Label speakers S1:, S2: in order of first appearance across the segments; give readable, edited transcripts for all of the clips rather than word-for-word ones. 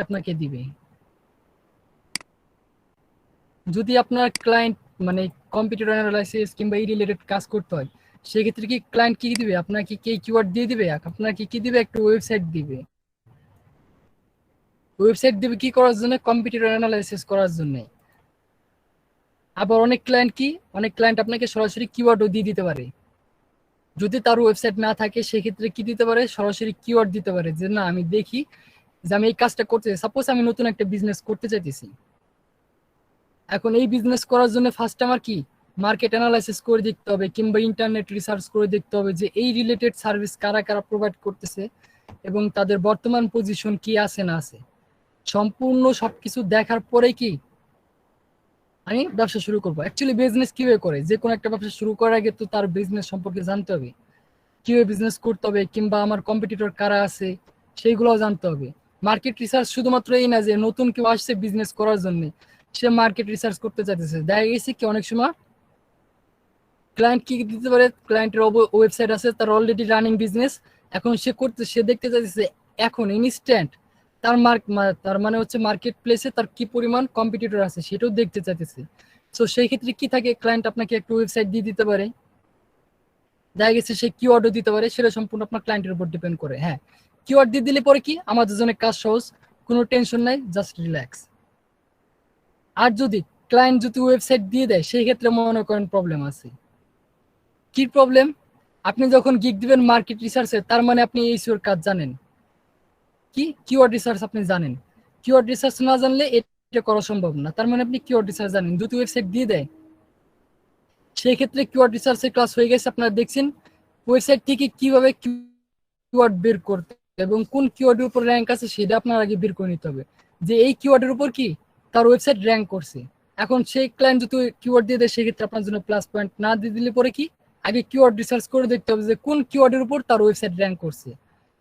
S1: আপনাকে দিবে। যদি আপনার ক্লায়েন্ট মানে কম্পিউটার অ্যানালাইসিস কিংবা এই রিলেটেড কাজ করতে হয়, সেক্ষেত্রে কি ক্লায়েন্ট কি দিবে আপনাকে? কি কিওয়ার্ড দিয়ে দিবে আপনাকে? কি দিবে? একটা ওয়েবসাইট দিবে। ওয়েবসাইট দিবে কি করার জন্য? কম্পিউটার অ্যানালাইসিস করার জন্য। আবার অনেক ক্লায়েন্ট আপনাকে সরাসরি কিওয়ার্ডও দিয়ে দিতে পারে। যদি তার ওয়েবসাইট না থাকে সেক্ষেত্রে কি দিতে পারে? সরাসরি কিওয়ার্ড দিতে পারে যে না আমি দেখি যে আমি এই কাজটা করতে, সাপোজ আমি নতুন একটা বিজনেস করতে চাইতেছি। এখন এই বিজনেস করার জন্য ফার্স্ট আমার কি মার্কেট অ্যানালাইসিস করে দেখতে হবে কিংবা ইন্টারনেট রিসার্চ করে দেখতে হবে যে এই রিলেটেড সার্ভিস কারা কারা প্রোভাইড করতেছে এবং তাদের বর্তমান পজিশন কি আছে না আছে। সম্পূর্ণ সবকিছু দেখার পরে কি আমি ব্যবসা শুরু করবো। অ্যাকচুয়ালি বিজনেস কিভাবে করে, যে কোনো একটা ব্যবসা শুরু করার আগে তো তার বিজনেস সম্পর্কে জানতে হবে, কিভাবে বিজনেস করতে হবে কিংবা আমার কম্পিটিটর কারা আছে সেইগুলোও জানতে হবে। মার্কেট রিসার্চ শুধুমাত্র এই না যে নতুন কেউ আসছে বিজনেস করার জন্য সে মার্কেট রিসার্চ করতে চাইতেছে। দেখা গেছে কি অনেক সময় ক্লায়েন্ট কি দিতে পারে, ক্লায়েন্টের ওয়েবসাইট আছে, তার অলরেডি রানিং বিজনেস, এখন সে দেখতে চাইতেছে এখন ইনস্ট্যান্ট তার মানে হচ্ছে মার্কেট প্লেসে তার কি পরিমাণ কম্পিটিটর আছে সেটাও দেখতে চাইতেছে। তো সেই ক্ষেত্রে কি থাকে, ক্লায়েন্ট আপনাকে একটা ওয়েবসাইট দিয়ে দিতে পারে, দেখা গেছে সে কিওয়ার্ডও দিতে পারে, সেটা সম্পূর্ণ আপনার ক্লায়েন্টের উপর ডিপেন্ড করে। হ্যাঁ, কিওয়ার্ড দিয়ে দিলে পরে কি আমাদের জন্য কাজ সহজ, কোনো টেনশন নাই, জাস্ট রিল্যাক্স। আর যদি ক্লায়েন্ট যদি ওয়েবসাইট দিয়ে দেয় সেই ক্ষেত্রে মনে করেন প্রবলেম আছে। কি প্রবলেম? আপনি যখন গিগ দিবেন মার্কেট রিসার্চে, তার মানে আপনি এই এর কাজ জানেন, কি কিওয়ার্ড রিসার্চ আপনি জানেন। কিওয়ার্ড রিসার্চ না জানলে এটা করা সম্ভব না। তার মানে আপনি কিওয়ার্ড রিসার্চ জানেন, যদি ওয়েবসাইট দিয়ে দেয় সেই ক্ষেত্রে কিওয়ার্ড রিসার্চের ক্লাস হয়ে গেছে। আপনারা দেখছেন ওয়েবসাইট থেকে কিভাবে কিওয়ার্ড বের করতে এবং কোন কিওয়ার্ডের উপর র্যাঙ্ক আছে সেটা আপনার আগে বের করে নিতে হবে, যে এই কিওয়ার্ডের উপর কি তার ওয়েবসাইট র্যাঙ্ক করছে। এখন সেই ক্লায়েন্ট যদি কিওয়ার্ড দিয়ে দেয় সেক্ষেত্রে আপনার জন্য প্লাস পয়েন্ট, না দিয়ে দিলে পরে কি আগে কিওয়ার্ড রিসার্চ করে দেখতে হবে যে কোন কিওয়ার্ডের উপর তার ওয়েবসাইট র্যাঙ্ক করছে,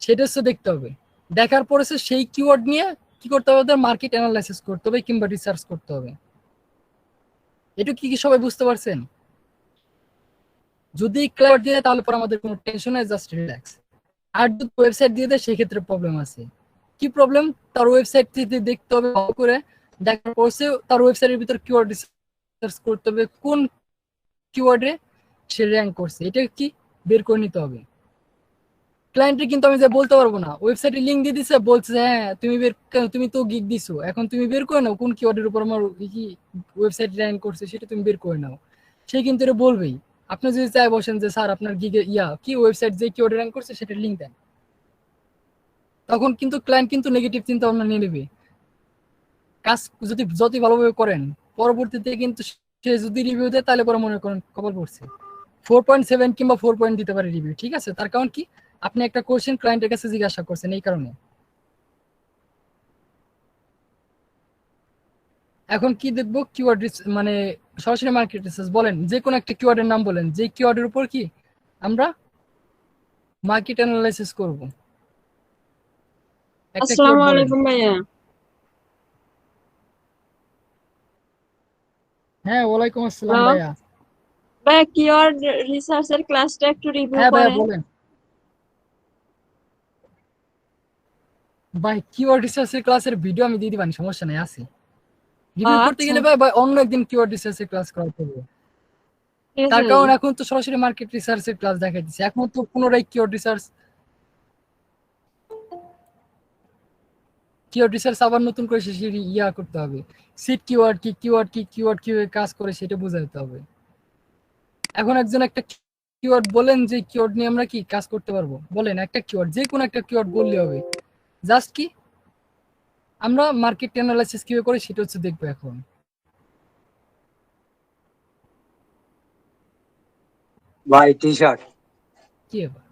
S1: সেটা হচ্ছে দেখতে হবে। দেখার পরে সেই কিওয়ার্ড নিয়ে কি করতে হবে, মার্কেট অ্যানালাইসিস করতে হবে কিংবা রিসার্চ করতে হবে। এটা কি সবাই বুঝতে পারছেন? যদি ক্লিয়ার দিয়ে তাহলে পরে আমাদের কোনো টেনশন নেই, জাস্ট রিল্যাক্স। আর যদি ওয়েবসাইট দিয়ে দেয় সেক্ষেত্রে প্রবলেম আছে। কি প্রবলেম? তার ওয়েবসাইট থেকে দেখতে হবে ভালো করে, দেখার পরে তার ওয়েবসাইটের ভিতর কিওয়ার্ড রিসার্চ করতে হবে কোন কিওয়ার্ডে সে র্যাঙ্ক করছে, এটা কি বের করে নিতে হবে। ক্লায়েন্টে কিন্তু আমি যে বলতে পারবো না, ওয়েবসাইটে লিঙ্ক দিয়ে দিছে, বলছে হ্যাঁ তুমি তো গিগ দিছো, এখন তুমি বের করে নাও কোন কিওয়ার্ডের উপর আমার কি ওয়েবসাইট র্যাঙ্ক করছে সেটা তুমি বের করে নাও। সে কিন্তু এটা বলবেই। আপনি যদি চাই বসেন যে স্যার আপনার গিগে কি ওয়েবসাইট যে কিওয়ার্ড র্যাঙ্ক করছে সেটা লিঙ্ক দেন, তখন কিন্তু ক্লায়েন্ট কিন্তু নেগেটিভ চিন্তা ভাবনা নিয়ে নেবে। কাজ যদি যতই ভালোভাবে করেন পরবর্তীতে কিন্তু সে যদি রিভিউ দেয় তাহলে পরে মনে করেন কপাল পড়ছে। 4.7 কিংবা 4 পয়েন্ট দিতে পারে রিভিউ, ঠিক আছে? তার কারণ কি আপনি একটা কোশ্চেন ক্লায়েন্টের কাছে জিজ্ঞাসা করছেন, এই কারণে। এখন কি দেখবো, কিওয়ার্ড মানে সরাসরি মার্কেট রিসার্চ। বলেন যে কোনো একটা কিওয়ার্ডের নাম বলেন, যে কিওয়ার্ডের উপর কি আমরা মার্কেট অ্যানালাইসিস করব। একটা কিওয়ার্ড
S2: আসসালামু
S1: বলেন।
S2: আলাইকুম ভাইয়া।
S1: হ্যাঁ, ওয়ালাইকুম আসসালাম
S2: হ্যালো
S1: ভাইয়া।
S2: ভাইয়া, কিওয়ার্ড রিসার্চের ক্লাসটা একটু রিভিউ
S1: হ্যাঁ ভাইয়া
S2: করেন।
S1: বলেন। ভাই কিওয়ার্ড রিসার্চের ক্লাসের ভিডিও আমি দিয়ে দিবানি, সমস্যা নাই, আছে। রিভিউ করতে
S2: আচ্ছা,
S1: গেলে ভাই অন্য একদিন কিওয়ার্ড রিসার্চের ক্লাস করা হবে।
S2: ঠিক আছে
S1: তার কারণ
S2: ভাইয়া।
S1: এখন তো সরাসরি মার্কেট রিসার্চের ক্লাস দেখাই দিচ্ছে, এখন তো পুনরায় কিওয়ার্ড রিসার্চ আবার নতুন করে শেষে করতে হবে। সিট কিওয়ার্ড কিভাবে কাজ করে সেটা বোঝাতে হবে। এখন একজন একটা কিওয়ার্ড বলেন যে কিওয়ার্ড নিয়ে আমরা কি কাজ করতে পারবো, বলেন একটা কিওয়ার্ড, যে কোনো একটা কিওয়ার্ড বললে হবে। জাস্ট কি আমরা মার্কেট অ্যানালাইসিস কিভাবে করি সেটা হচ্ছে দেখবো এখন।
S3: ভাই টি শার্ট।
S1: কি এবার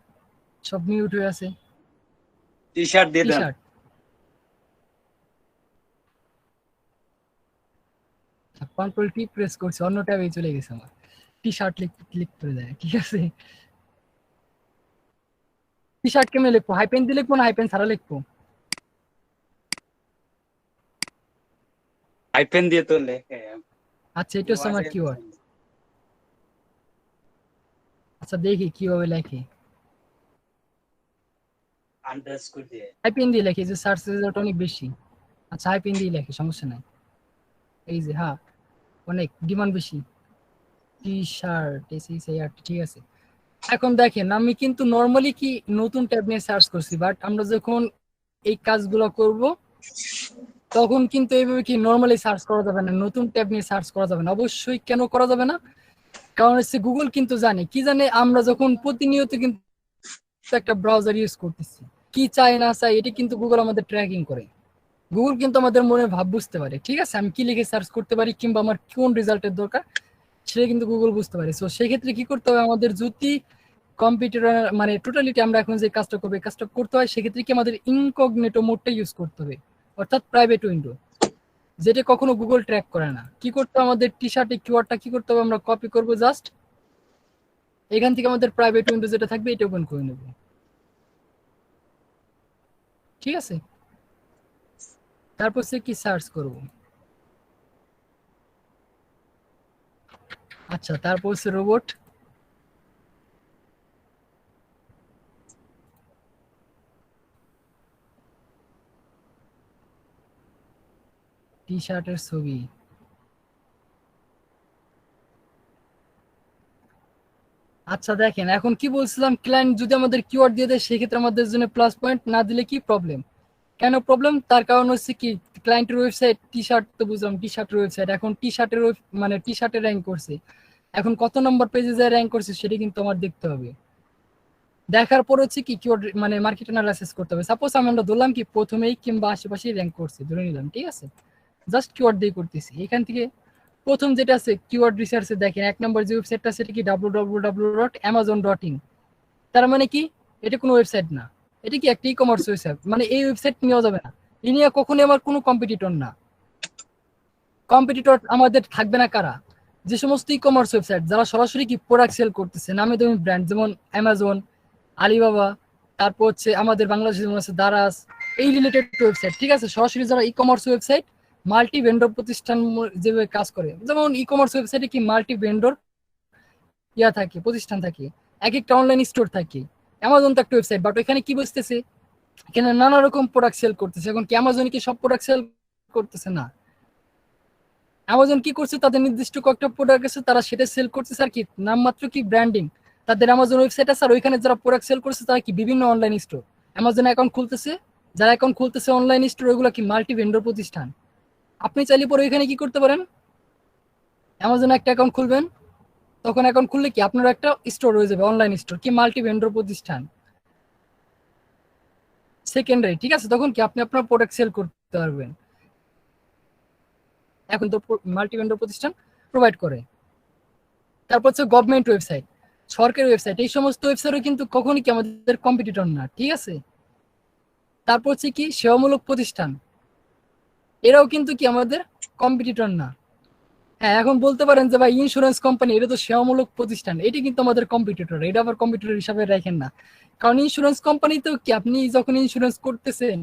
S1: সব মিউট হয়ে আছে?
S3: টি শার্ট দিয়ে
S1: টি
S3: দেন।
S1: শার্ট কন্ট্রোল টি প্রেস করছে, অন্য ট্যাবে চলে গেছে আমার। টি শার্ট ক্লিক করে দেয়, ঠিক আছে। টি শার্ট কেমনে লিখবো, হাইপেন দিয়ে লিখবো না হাইপেন ছাড়া লিখবো?
S3: হাইপেন দিয়ে তো লেখে।
S1: আচ্ছা, এটা হচ্ছে আমার কিওয়ার্ড। আচ্ছা দেখি কিভাবে লেখে।
S3: আন্ডারস্কোর দিয়ে।
S1: হাইপেন দিয়ে লেখে যে সার্চ রেজাল্ট অনেক বেশি। আচ্ছা হাই পেন দিয়ে লেখে, সমস্যা নাই। এই যে হ্যাঁ, অনেক ডিমান্ড বেশি। টি শার্ট SHIRT, ঠিক আছে। এখন দেখেন আমি কিন্তু নর্মালি কি নতুন ট্যাব নিয়ে সার্চ করছি, বাট আমরা যখন এই কাজগুলো করব তখন কিন্তু এইভাবে কি নর্মালি সার্চ করা যাবে না, নতুন ট্যাব নিয়ে সার্চ করা যাবে না। অবশ্যই কেন করা যাবে না? কারণ হচ্ছে গুগল কিন্তু জানে, কি জানে, আমরা যখন প্রতিনিয়ত কিন্তু একটা ব্রাউজার ইউজ করতেছি, কি চাই না চাই এটা কিন্তু গুগল আমাদের ট্র্যাকিং করে। গুগল কিন্তু আমাদের মনে ভাব বুঝতে পারে, ঠিক আছে, আমি কি লিখে সার্চ করতে পারি কিংবা আমার কোন রেজাল্টের দরকার সেটা কিন্তু গুগল বুঝতে পারে। সো সেক্ষেত্রে কি করতে হবে আমাদের, যদি কম্পিউটার মানে টোটালিটি আমরা এখন যে কাজটা করবো, কাজটা করতে হয়, সেক্ষেত্রে কি আমাদের ইনকগনিটো মোডটা ইউজ করতে হবে, অর্থাৎ প্রাইভেট উইন্ডো, যেটা কখনো গুগল ট্র্যাক করে না। কি করতে হবে আমাদের, টি শার্টে কিওয়ার্ডটা কি করতে হবে, আমরা কপি করব জাস্ট এখান থেকে আমাদের প্রাইভেট উইন্ডো যেটা থাকবে এটা ওপেন করে নেব, ঠিক আছে। তারপর সে কি সার্চ করব, আচ্ছা তারপর হচ্ছে রোবট। টি শার্টের ছবি, আচ্ছা দেখেন এখন কি বলছিলাম, ক্লায়েন্ট যদি আমাদের কিওয়ার্ড দিয়ে দেয় সেক্ষেত্রে আমাদের জন্য প্লাস পয়েন্ট, না দিলে কি প্রবলেম। কেন প্রবলেম, তার কারণ হচ্ছে কি ক্লায়েন্টের ওয়েবসাইট, টি শার্ট তো বুঝলাম টি শার্টের ওয়েবসাইট, এখন টি শার্টের মানে টি শার্টে র্যাঙ্ক করছে, এখন কত নম্বর পেজে যায় র্যাঙ্ক করছে সেটা কিন্তু আমার দেখতে হবে। দেখার পর হচ্ছে কি কিওয়ার্ড মানে মার্কেট অ্যানালাইসিস করতে হবে। সাপোজ আমরা ধরলাম কি প্রথমেই কিংবা আশেপাশেই র্যাঙ্ক করছে, ধরে নিলাম, ঠিক আছে, জাস্ট কিওয়ার্ড দিয়ে করতেছি। এখান থেকে প্রথম যেটা আছে কিওয়ার্ড রিসার্চে দেখেন 1 নম্বর যে ওয়েবসাইটটা সেটা কি www.amazon.in। তার মানে কি এটা কোনো ওয়েবসাইট না, এটা কি একটা ই কমার্স ওয়েবসাইট, মানে এই ওয়েবসাইট নেওয়া যাবে না। এই নিয়ে কখনোই আমার কোনো কম্পিটিটর না। কম্পিটিটর আমাদের থাকবে না কারা, যে সমস্ত ই কমার্স ওয়েবসাইট যারা সরাসরি কি প্রোডাক্ট সেল করতেছে, নামে দামি ব্র্যান্ড, যেমন অ্যামাজন, আলিবাবা, তারপর হচ্ছে আমাদের বাংলাদেশে যেমন আছে দারাজ, এই রিলেটেড ওয়েবসাইট, ঠিক আছে, সরাসরি যারা e commerce website multi vendor প্রতিষ্ঠান যেভাবে কাজ করে, যেমন ই কমার্স ওয়েবসাইটে কি মাল্টি ভেন্ডর ইয়া থাকে, প্রতিষ্ঠান থাকে, এক একটা অনলাইন স্টোর থাকে। অ্যামাজন তো একটা ওয়েবসাইট, বাট ওইখানে কি বুঝতেছে, এখানে নানা রকম প্রোডাক্ট সেল করতেছে। এখন কি অ্যামাজন কি সব প্রোডাক্ট সেল করতেছে না, অ্যামাজন কি করছে, তাদের নির্দিষ্ট কয়েকটা প্রোডাক্ট আছে তারা সেটা সেল করতেছে, আর কি নামমাত্র কি ব্র্যান্ডিং, তাদের অ্যামাজন ওয়েবসাইট আছে আর ওইখানে যারা প্রোডাক্ট সেল করছে তারা কি বিভিন্ন অনলাইন স্টোর, অ্যামাজন অ্যাকাউন্ট খুলতেছে, যারা অ্যাকাউন্ট খুলতেছে অনলাইন স্টোর ওইগুলো কি মাল্টি ভেন্ডর প্রতিষ্ঠান। আপনি চাইলে পরে ওইখানে কি করতে পারেন, অ্যামাজনে একটা অ্যাকাউন্ট খুলবেন, তখন অ্যাকাউন্ট খুললে কি আপনার একটা স্টোর হয়ে যাবে, অনলাইন স্টোর, কি মাল্টি ভেন্ডর প্রতিষ্ঠান সেকেন্ডারি, ঠিক আছে, তখন কি আপনি আপনার প্রোডাক্ট সেল করতে পারবেন। এখন তো মাল্টি ভেন্ডর প্রতিষ্ঠান প্রোভাইড করে। তারপর হচ্ছে গভর্নমেন্ট ওয়েবসাইট, সরকারি ওয়েবসাইট, এই সমস্ত ওয়েবসাইটও কিন্তু কখনই কি আমাদের কম্পিটিটর না, ঠিক আছে। তারপর হচ্ছে কি সেবামূলক প্রতিষ্ঠান, এরাও কিন্তু কি আমাদের কম্পিটিটর না। হ্যাঁ এখন বলতে পারেন যে ভাই ইন্স্যুরেন্স কোম্পানি এটা তো সেবামূলক প্রতিষ্ঠান, এটি কিন্তু আমাদের কম্পিটিটর, এটা আবার কম্পিটিটর হিসাবে রাখেন না। কারণ ইন্স্যুরেন্স কোম্পানি তো কি আপনি যখন ইন্স্যুরেন্স করতেছেন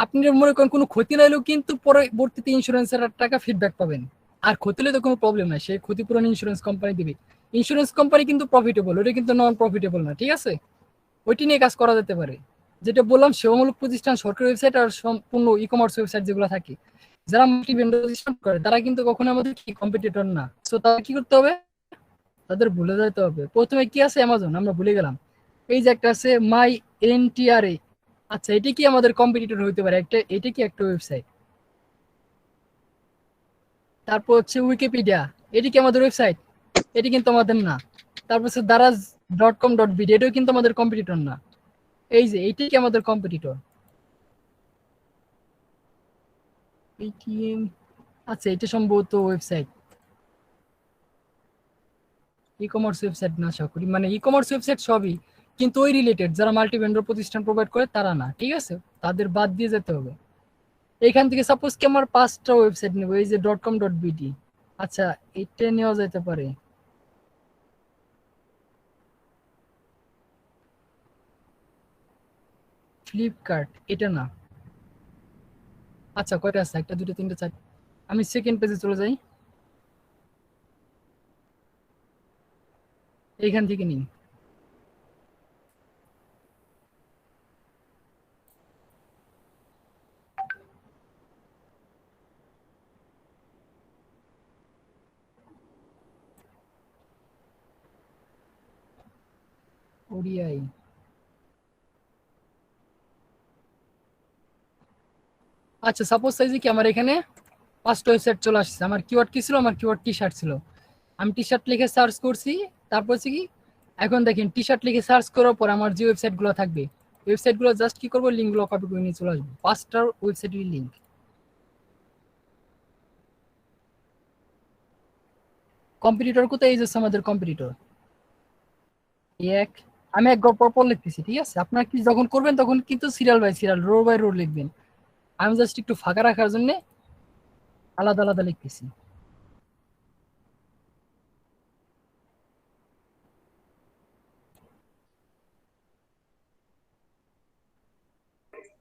S1: আপনি মনে করেন কোনো ক্ষতি নাইলেও কিন্তু পরবর্তীতে ইন্স্যুরেন্সের টাকা ফিডব্যাক পাবেন। আর ক্ষতি হলে তো কোনো প্রবলেম নাই, সেই ক্ষতিপূরণ ইন্স্যুরেন্স কোম্পানি দিবে। ইন্স্যুরেন্স কোম্পানি কিন্তু প্রফিটেবল, ওটা কিন্তু নন প্রফিটেবল না, ঠিক আছে। ওইটি নিয়ে কাজ করা যেতে পারে। যেটা বললাম সেবামূলক প্রতিষ্ঠান, সরকারি ওয়েবসাইট আর সম্পূর্ণ ই কমার্স ওয়েবসাইট যেগুলো থাকে, যারা মাল্টি ভেন্ডর প্রতিষ্ঠান করে তারা কিন্তু কখনো আমাদের কি কম্পিটিটর না। সো তারা কি করতে হবে, তাদের ভুলে যেতে হবে। প্রথমে কি আছে অ্যামাজন, আমরা ভুলে গেলাম। এই যে একটা আছে মাই এনটিআরএ, আচ্ছা এটা কি আমাদের কম্পিটিটর হইতে পারে, একটা এটা কি একটা ওয়েবসাইট। তারপর হচ্ছে উইকিপিডিয়া, এটি কি আমাদের ওয়েবসাইট, এটি কিন্তু আমাদের না। তারপর হচ্ছে daraz.com.bd, এটাও কিন্তু আমাদের কম্পিটিটর না। এই যে এইটি কি আমাদের কম্পিটিটর, পেটিএম, আচ্ছা এটা সম্ভবত ওয়েবসাইট, ই কমার্স ওয়েবসাইট না আশা করি, মানে ই কমার্স ওয়েবসাইট সবই কিন্তু ওই রিলেটেড, যারা মাল্টি ভেন্ডর প্রতিষ্ঠান প্রোভাইড করে তারা না, ঠিক আছে, তাদের বাদ দিয়ে যেতে হবে। এখান থেকে সাপোজ কি আমার 5টা ওয়েবসাইট নেবো, এই যে .com.bd, আচ্ছা এটা নেওয়া যেতে পারে। ফ্লিপকার্ট এটা না, আচ্ছা কয়টা আছে, একটা দুটো তিনটা চার, আমি সেকেন্ড পেজে চলে যাই, এইখান থেকে নিই। ওডিআই। আচ্ছা সাপোজ সাইজে কি আমার এখানে 5টা ওয়েবসাইট চলে আসছে। আমার কিওয়ার্ড কি ছিল? আমার কিওয়ার্ড টি শার্ট ছিল। আমি টি শার্ট লিখে সার্চ করছি, তারপর হচ্ছে কি এখন দেখেন টি শার্ট লিখে সার্চ করার পর আমার যে ওয়েবসাইটগুলো থাকবে, ওয়েবসাইটগুলো জাস্ট কি করবো, লিঙ্কগুলো কপি করে নিয়ে চলে আসবো, 5টা ওয়েবসাইটের লিঙ্ক। কম্পিটিটর কোথায়? এই যে আমাদের কম্পিটিটর এক। আমি এক গল্প পর লিখতেছি, ঠিক আছে? আপনার কি যখন করবেন তখন কিন্তু serial by serial, row by row লিখবেন। আমি জাস্ট একটু ফাঁকা রাখার জন্য আলাদা আলাদা লিখতেছি।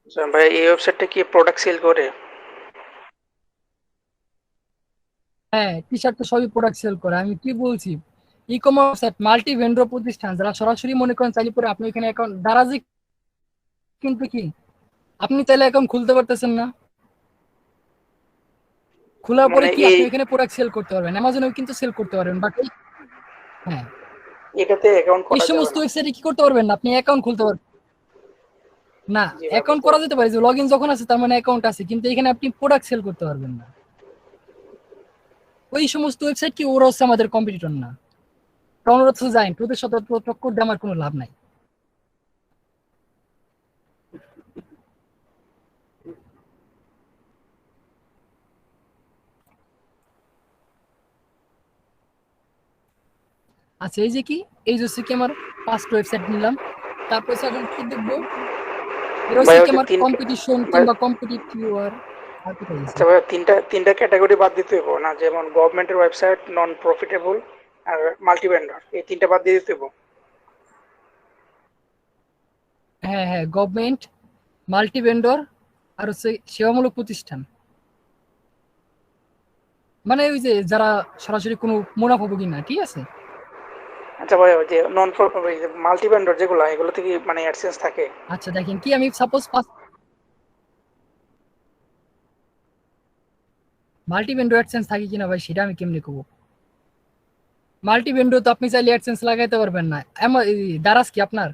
S4: আচ্ছা ভাই, এই ওয়েবসাইটটা কি প্রোডাক্ট সেল করে?
S1: হ্যাঁ, টি শার্ট তো সবই প্রোডাক্ট সেল করে। আমি কি বলছি, ই কমার্স মাল্টি ভেন্ডর প্রতিষ্ঠান যারা সরাসরি মনে করেন চাইলে পরে আপনি এখানে অ্যাকাউন্ট দারাজে, কিন্তু কি আপনি চাইলে অ্যাকাউন্ট খুলতে পারতেছেন না। খোলার পরে
S4: মানে
S1: কি
S4: এই
S1: আপনি এখানে প্রোডাক্ট সেল করতে পারবেন, অ্যামাজনেও কিন্তু সেল করতে পারবেন, বাট হ্যাঁ
S4: এটাতে অ্যাকাউন্ট
S1: এই
S4: করা যাবে
S1: সমস্ত
S4: না?
S1: ওয়েবসাইটে কি করতে পারবেন না, আপনি অ্যাকাউন্ট খুলতে পারবেন না।
S4: জি ভাই,
S1: অ্যাকাউন্ট
S4: বুঝতে
S1: করা
S4: পারছি।
S1: যেতে পারে, যে লগ ইন যখন আছে তার মানে অ্যাকাউন্ট আছে, কিন্তু এখানে আপনি প্রোডাক্ট সেল করতে পারবেন না। ওই সমস্ত ওয়েবসাইট কি ওরা হচ্ছে আমাদের কম্পিটিটর না, কারণ ওরা তো জানেন ওদের সাথে টক্কর দিয়ে আমার কোনো লাভ নাই। আচ্ছা এই যে কি, এই যে হচ্ছে কি আমার 5টা ওয়েবসাইট নিলাম, তারপর হচ্ছে এখন কি দেখবো, এর
S4: ভাই
S1: হচ্ছে কি
S4: ওই যে
S1: আমার
S4: তিন
S1: কম্পিটিশন
S4: ভাই,
S1: কিংবা কম্পিটিটিভ আর কোথায় গেছে।
S4: আচ্ছা ভাই, তিনটা তিনটা ক্যাটাগরি বাদ দিতে হইব না? যেমন গভর্নমেন্টের ওয়েবসাইট, নন প্রফিটেবল আর মাল্টি ভেন্ডর, এই তিনটা বাদ দিয়ে দিতে হইব।
S1: হ্যাঁ হ্যাঁ, গভর্নমেন্ট, মাল্টি ভেন্ডর, আর হচ্ছে সেবামূলক প্রতিষ্ঠান, মানে ওই যে যারা সরাসরি কোনো মুনাফাভোগী না, ঠিক আছে?
S4: আচ্ছা ভাই, ওই যে নন মাল্টি ভেন্ডর যেগুলো, এগুলো থেকে মানে অ্যাডসেন্স থাকে?
S1: আচ্ছা দেখেন কি, আমি সাপোজ মাল্টি ভেন্ডর অ্যাডসেন্স থাকে কিনা ভাই সেটা আমি কেমনে করবো? মাল্টি ভেন্ডর তো আপনি চাইলে অ্যাডসেন্স লাগাইতে পারবেন না। দারাজ কি আপনার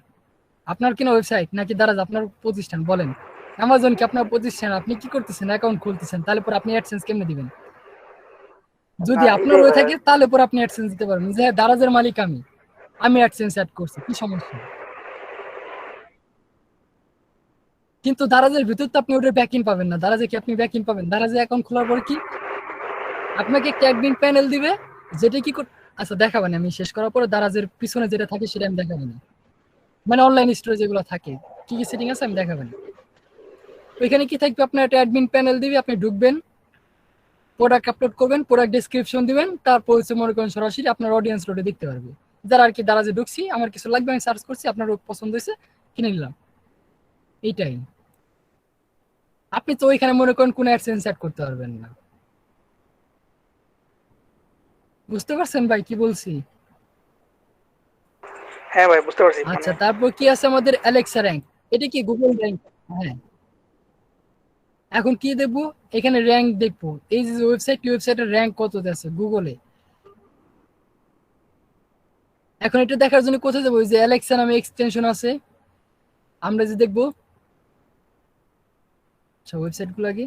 S1: আপনার কিনা ওয়েবসাইট নাকি দারাজ আপনার প্রতিষ্ঠান বলেন? অ্যামাজন কি আপনার প্রতিষ্ঠান? আপনি কি করতেছেন, অ্যাকাউন্ট খুলতেছেন, তাহলে পরে আপনি অ্যাডসেন্স কেমনে দিবেন?
S4: না,
S1: যদি আপনার
S4: এটাই
S1: হয়ে
S4: ভাই।
S1: থাকে তাহলে পরে আপনি অ্যাডসেন্স দিতে পারবেন, যে হ্যাঁ, দারাজের মালিক আমি অ্যাডসেন্স অ্যাড করছি, কি সমস্যা? কিন্তু দারাজের ভিতর তো আপনি ওটার ব্যাকইন পাবেন না। দারাজে কি আপনি ব্যাকইন পাবেন? দারাজে অ্যাকাউন্ট খোলার পর কি আপনাকে একটা অ্যাডমিন প্যানেল দিবে, যেটা কি আচ্ছা দেখাবেন, আমি শেষ করার পরে দারাজের পিছনে যেটা থাকে সেটা আমি দেখাবেন, মানে অনলাইন স্টোরে যেগুলো থাকে কি কি সেটিং আছে আমি দেখাবেন। ওইখানে কি থাকবে, আপনার একটা অ্যাডমিন প্যানেল দিবে, আপনি ঢুকবেন, প্রোডাক্ট আপলোড করবেন, প্রোডাক্ট ডেসক্রিপশন দিবেন, তারপর হচ্ছে মনে করেন সরাসরি আপনার অডিয়েন্স লোডে দেখতে পারবে, যারা আর কি দারাজে ঢুকছি, আমার কিছু লাগবে, আমি সার্চ করছি, আপনার পছন্দ হয়েছে, কিনে নিলাম, এইটাই। আপনি তো ওইখানে মনে করেন কোনো অ্যাডসেন্স অ্যাড করতে পারবেন না। বুঝতে পারছেন ভাই কি বলছি?
S4: হ্যাঁ ভাই, বুঝতে পারছি। মানে
S1: আচ্ছা তারপর কি আছে আমাদের অ্যালেক্সা র্যাঙ্ক, এটা কি গুগল র্যাঙ্ক। হ্যাঁ, এখন কি দেখবো, এখানে র্যাঙ্ক দেখবো, এই যে ওয়েবসাইটের র্যাঙ্ক কত আছে গুগলে। এখন এটা দেখার জন্য কোথায় যাবো, ওই যে অ্যালেক্সা নামে এক্সটেনশন আছে, আমরা যে দেখবো। আচ্ছা ওয়েবসাইট গুলো আগে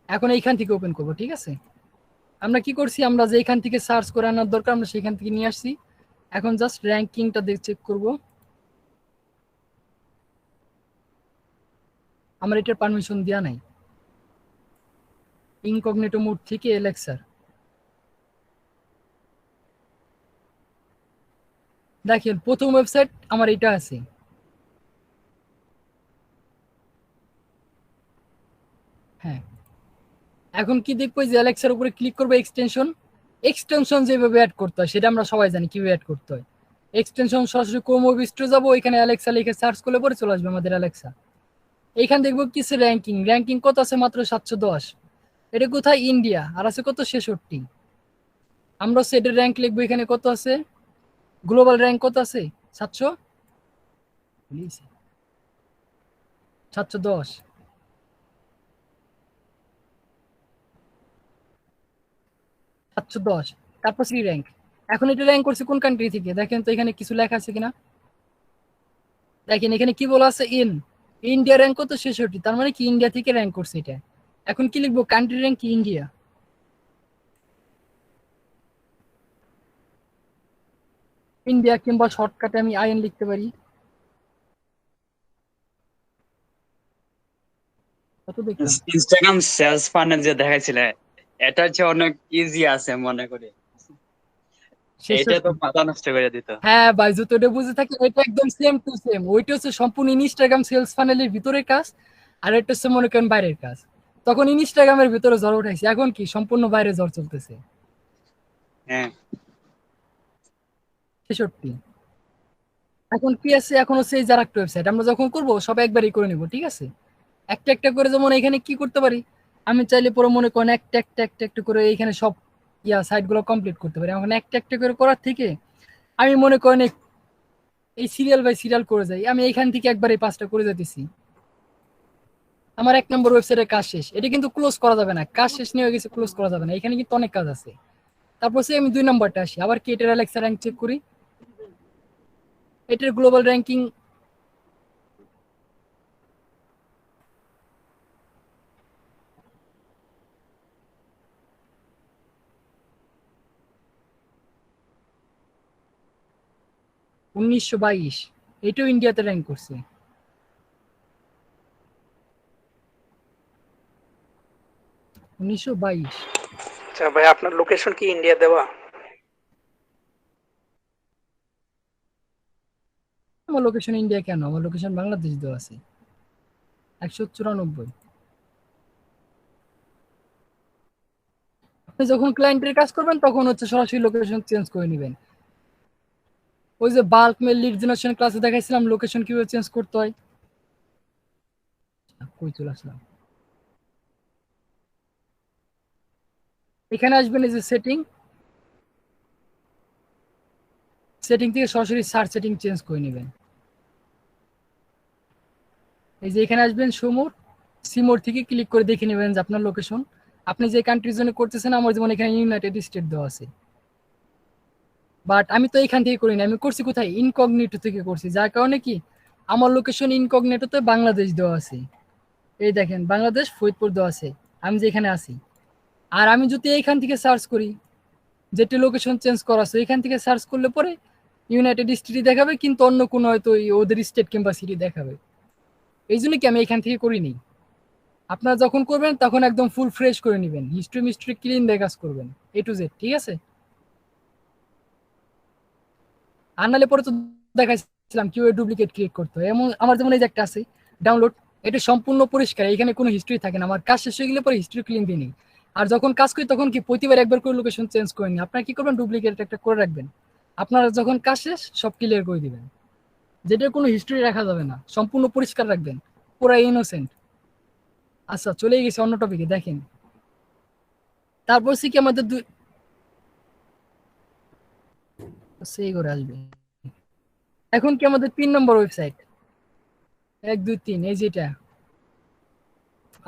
S1: এখন এইখান থেকে ওপেন করবো, ঠিক আছে? আমরা কি করছি, আমরা যে এখান থেকে সার্চ করে আনার দরকার আমরা সেখান থেকে নিয়ে আসছি। এখন জাস্ট র্যাঙ্কিংটা চেক করবো। আমার এটার পারমিশন দেওয়া নাই, ইনকগনিটো মোড থেকে এলেক্সার। দেখেন প্রথম ওয়েবসাইট আমার এটা আছে। হ্যাঁ, এখন কি দেখবো, যে অ্যালেক্সার উপরে ক্লিক করবো, এক্সটেনশন যেভাবে অ্যাড করতে হয় সেটা আমরা সবাই জানি কিভাবে অ্যাড করতে হয়। এক্সটেনশন সরাসরি ক্রোম ওয়েবস্টোরে যাবো, এখানে অ্যালেক্সা লিখে সার্চ করলে পরে চলে আসবে আমাদের অ্যালেক্সা। এইখান দেখবো কিছু র্যাঙ্কিং কত আছে, মাত্র 710। এটা কোথায়? ইন্ডিয়া। আর আছে কত? 66। আমরা সেটের র্যাঙ্ক লিখবো, এখানে কত আছে, গ্লোবাল র্যাঙ্ক কত আছে? 710। তারপর সি র্যাঙ্ক। এখন এটা র্যাঙ্ক করছে কোন কান্ট্রি থেকে, দেখেন তো এখানে কিছু লেখা আছে কিনা। দেখেন এখানে কি বলা আছে, ইন্ডিয়া র্যাঙ্ক কত 66, তার মানে কি ইন্ডিয়া থেকে র্যাঙ্ক করছে এটা। এখন কি লিখবো, কান্ট্রি র্যাঙ্ক কি ইন্ডিয়া, ইন্ডিয়া কিংবা শর্টকাটে আমি আইএন লিখতে পারি। কত দেখলাম
S3: ইনস্টাগ্রাম সেলস ফানেল যে দেখাইছিলে, এটা হচ্ছে অনেক ইজি আছে মনে করি। এটা তো
S1: 66।
S3: মাথা নষ্ট করে দিত।
S1: হ্যাঁ ভাই, যতটা বুঝে থাকি এটা একদম সেম টু সেম। ওইটা হচ্ছে সম্পূর্ণ ইনস্টাগ্রাম সেলস ফানেলের ভিতরের কাজ, আর এটা হচ্ছে মনে করেন বাইরের কাজ। তখন ইনস্টাগ্রামের ভিতরে জ্বর উঠাইছে, এখন কি সম্পূর্ণ বাইরে জ্বর চলতেছে।
S3: হ্যাঁ
S1: 66। এখন কি আছে, এখন হচ্ছে এই যার একটা ওয়েবসাইট আমরা যখন করব সব একবারই করে নিব, ঠিক আছে। একটা একটা করে, যেমন এখানে কি করতে পারি, আমি চাইলে পুরো মনে করেন একটা একটা একটা একটা করে এইখানে সব সাইট গুলো কমপ্লিট করতে পারি। এখন একটা একটা করে করার থেকে আমি মনে করেন এই সিরিয়াল বাই সিরিয়াল করে যাই, আমি এইখান থেকে একবার এই 5টা করে যেতেছি। আমার 1 নম্বর ওয়েবসাইটের কাজ শেষ, এটা কিন্তু ক্লোজ করা যাবে না, কাজ শেষ নিয়ে গেছে, ক্লোজ করা যাবে না, এখানে কিন্তু অনেক কাজ আছে। তারপর সে আমি 2 নম্বরটা আসি, আবার কি এটার অ্যালেক্সা র্যাঙ্ক চেক করি, এটার গ্লোবাল র্যাঙ্কিং উনিশশো 22, এটাও ইন্ডিয়াতে র্যাঙ্ক করছে। 1922।
S4: আচ্ছা ভাই, আপনার লোকেশন কি ইন্ডিয়া দেওয়া?
S1: আমার লোকেশন ইন্ডিয়া কেন, আমার লোকেশন বাংলাদেশ দেওয়া আছে 194। আপনি যখন ক্লায়েন্টের কাজ করবেন তখন হচ্ছে সরাসরি লোকেশন চেঞ্জ করে নেবেন। ওই যে বাল্ক মেল লিড জেনারেশন ক্লাসে দেখাইছিলাম লোকেশন কিভাবে চেঞ্জ করতে হয়। কই চলে আসলাম, এখানে আসবেন, এই যে সেটিং, সেটিং থেকে সরাসরি সার্চ সেটিং চেঞ্জ করে নেবেন। এই যে এখানে আসবেন সুমোর, সিমোর থেকে ক্লিক করে দেখে নেবেন যে আপনার লোকেশন, আপনি যে কান্ট্রির জন্য করতেছেন, আমার যেমন এখানে ইউনাইটেড স্টেট দেওয়া আছে। বাট আমি তো এখান থেকে করিনি, আমি করছি কোথায়, ইনকগনিটো থেকে করছি, যার কারণে কি আমার লোকেশন ইনকগনিটোতে বাংলাদেশ দেওয়া আছে। এই দেখেন বাংলাদেশ ফরিদপুর দেওয়া আছে, আমি যেখানে আছি। আর আমি যদি এইখান থেকে সার্চ করি, যেটি লোকেশন চেঞ্জ করা আছে এখান থেকে সার্চ করলে পরে ইউনাইটেড স্টেটই দেখাবে, কিন্তু অন্য কোনো হয়তো ওদের স্টেট কিংবা সিটি দেখাবে। এই জন্য কি আমি এখান থেকে করিনি। আপনারা যখন করবেন তখন একদম ফুল ফ্রেশ করে নেবেন, হিস্ট্রি মিস্ট্রি ক্লিন দিয়ে কাজ করবেন, A to Z, ঠিক আছে। আর নাহলে পরে তো দেখাইছিলাম কিভাবে ডুপ্লিকেট ক্রিয়েট করতে হয়। এমন আমার যেমন এই যে একটা আছে ডাউনলোড, এটা সম্পূর্ণ পরিষ্কার, এখানে কোনো হিস্ট্রি থাকে না, আমার কাজ শেষ হয়ে গেলে পরে হিস্ট্রি ক্লিন দিয়ে নিই। আর যখন কাজ করি তখন কি প্রতিবার একবার করে লোকেশন চেঞ্জ করে নিই। আপনারা কি করবেন, ডুপ্লিকেট একটা করে রাখবেন, আপনারা যখন কাজ শেষ সব ক্লিয়ার করে দিবেন, যেটার কোনো হিস্ট্রি রাখা যাবে না, সম্পূর্ণ পরিষ্কার রাখবেন, পুরা ইনোসেন্ট। আচ্ছা চলে গেছি অন্য টপিকে, দেখেন তারপর সে কি আমাদের সেই করে আসবে। এখন কি আমাদের 3 নম্বর ওয়েবসাইট, 1 2 3, এই যেটা।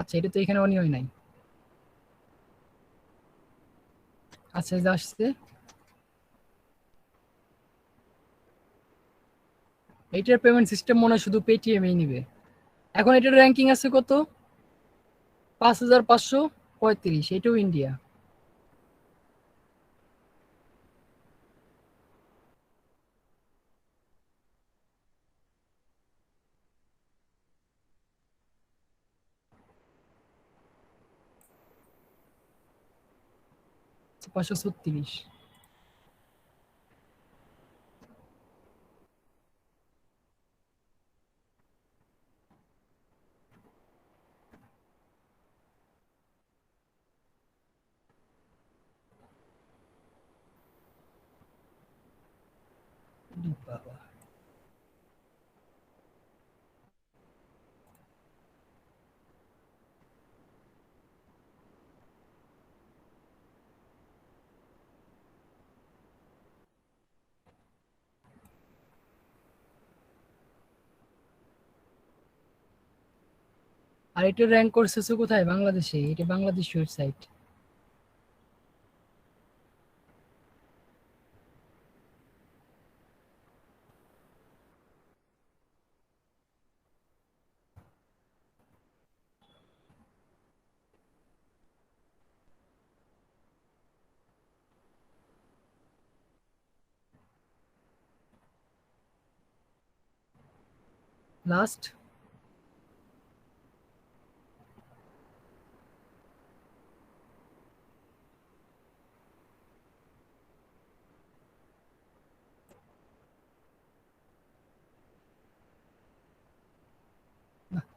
S1: আচ্ছা এটা তো এখানে অনই হয় নাই। আচ্ছা এই যে আসছে, এইটার পেমেন্ট সিস্টেম মনে হয় শুধু পেটিএম এই নিবে। এখন এটার র্যাঙ্কিং আছে কত, 5535, এটাও ইন্ডিয়া। আচ্ছা, 536। বাবা, আর এটা র্যাঙ্ক করছে কোথায়, বাংলাদেশে, এটা বাংলাদেশ ওয়েবসাইট। লাস্ট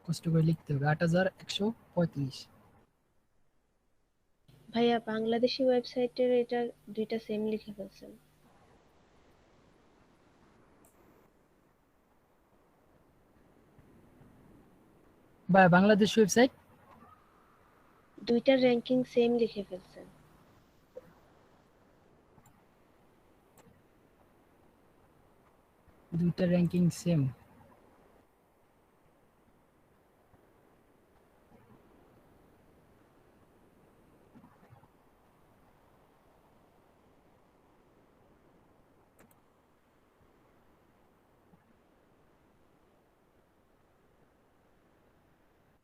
S1: কষ্ট করে লিখতে হবে 8135।
S5: ভাইয়া বাংলাদেশি ওয়েবসাইটের এটা দুইটা সেম লিখে ফেলছেন।
S1: বা বাংলাদেশ ওয়েবসাইট
S5: দুইটার র্যাঙ্কিং সেম লিখে ফেলছেন।
S1: দুইটা র্যাঙ্কিং সেম।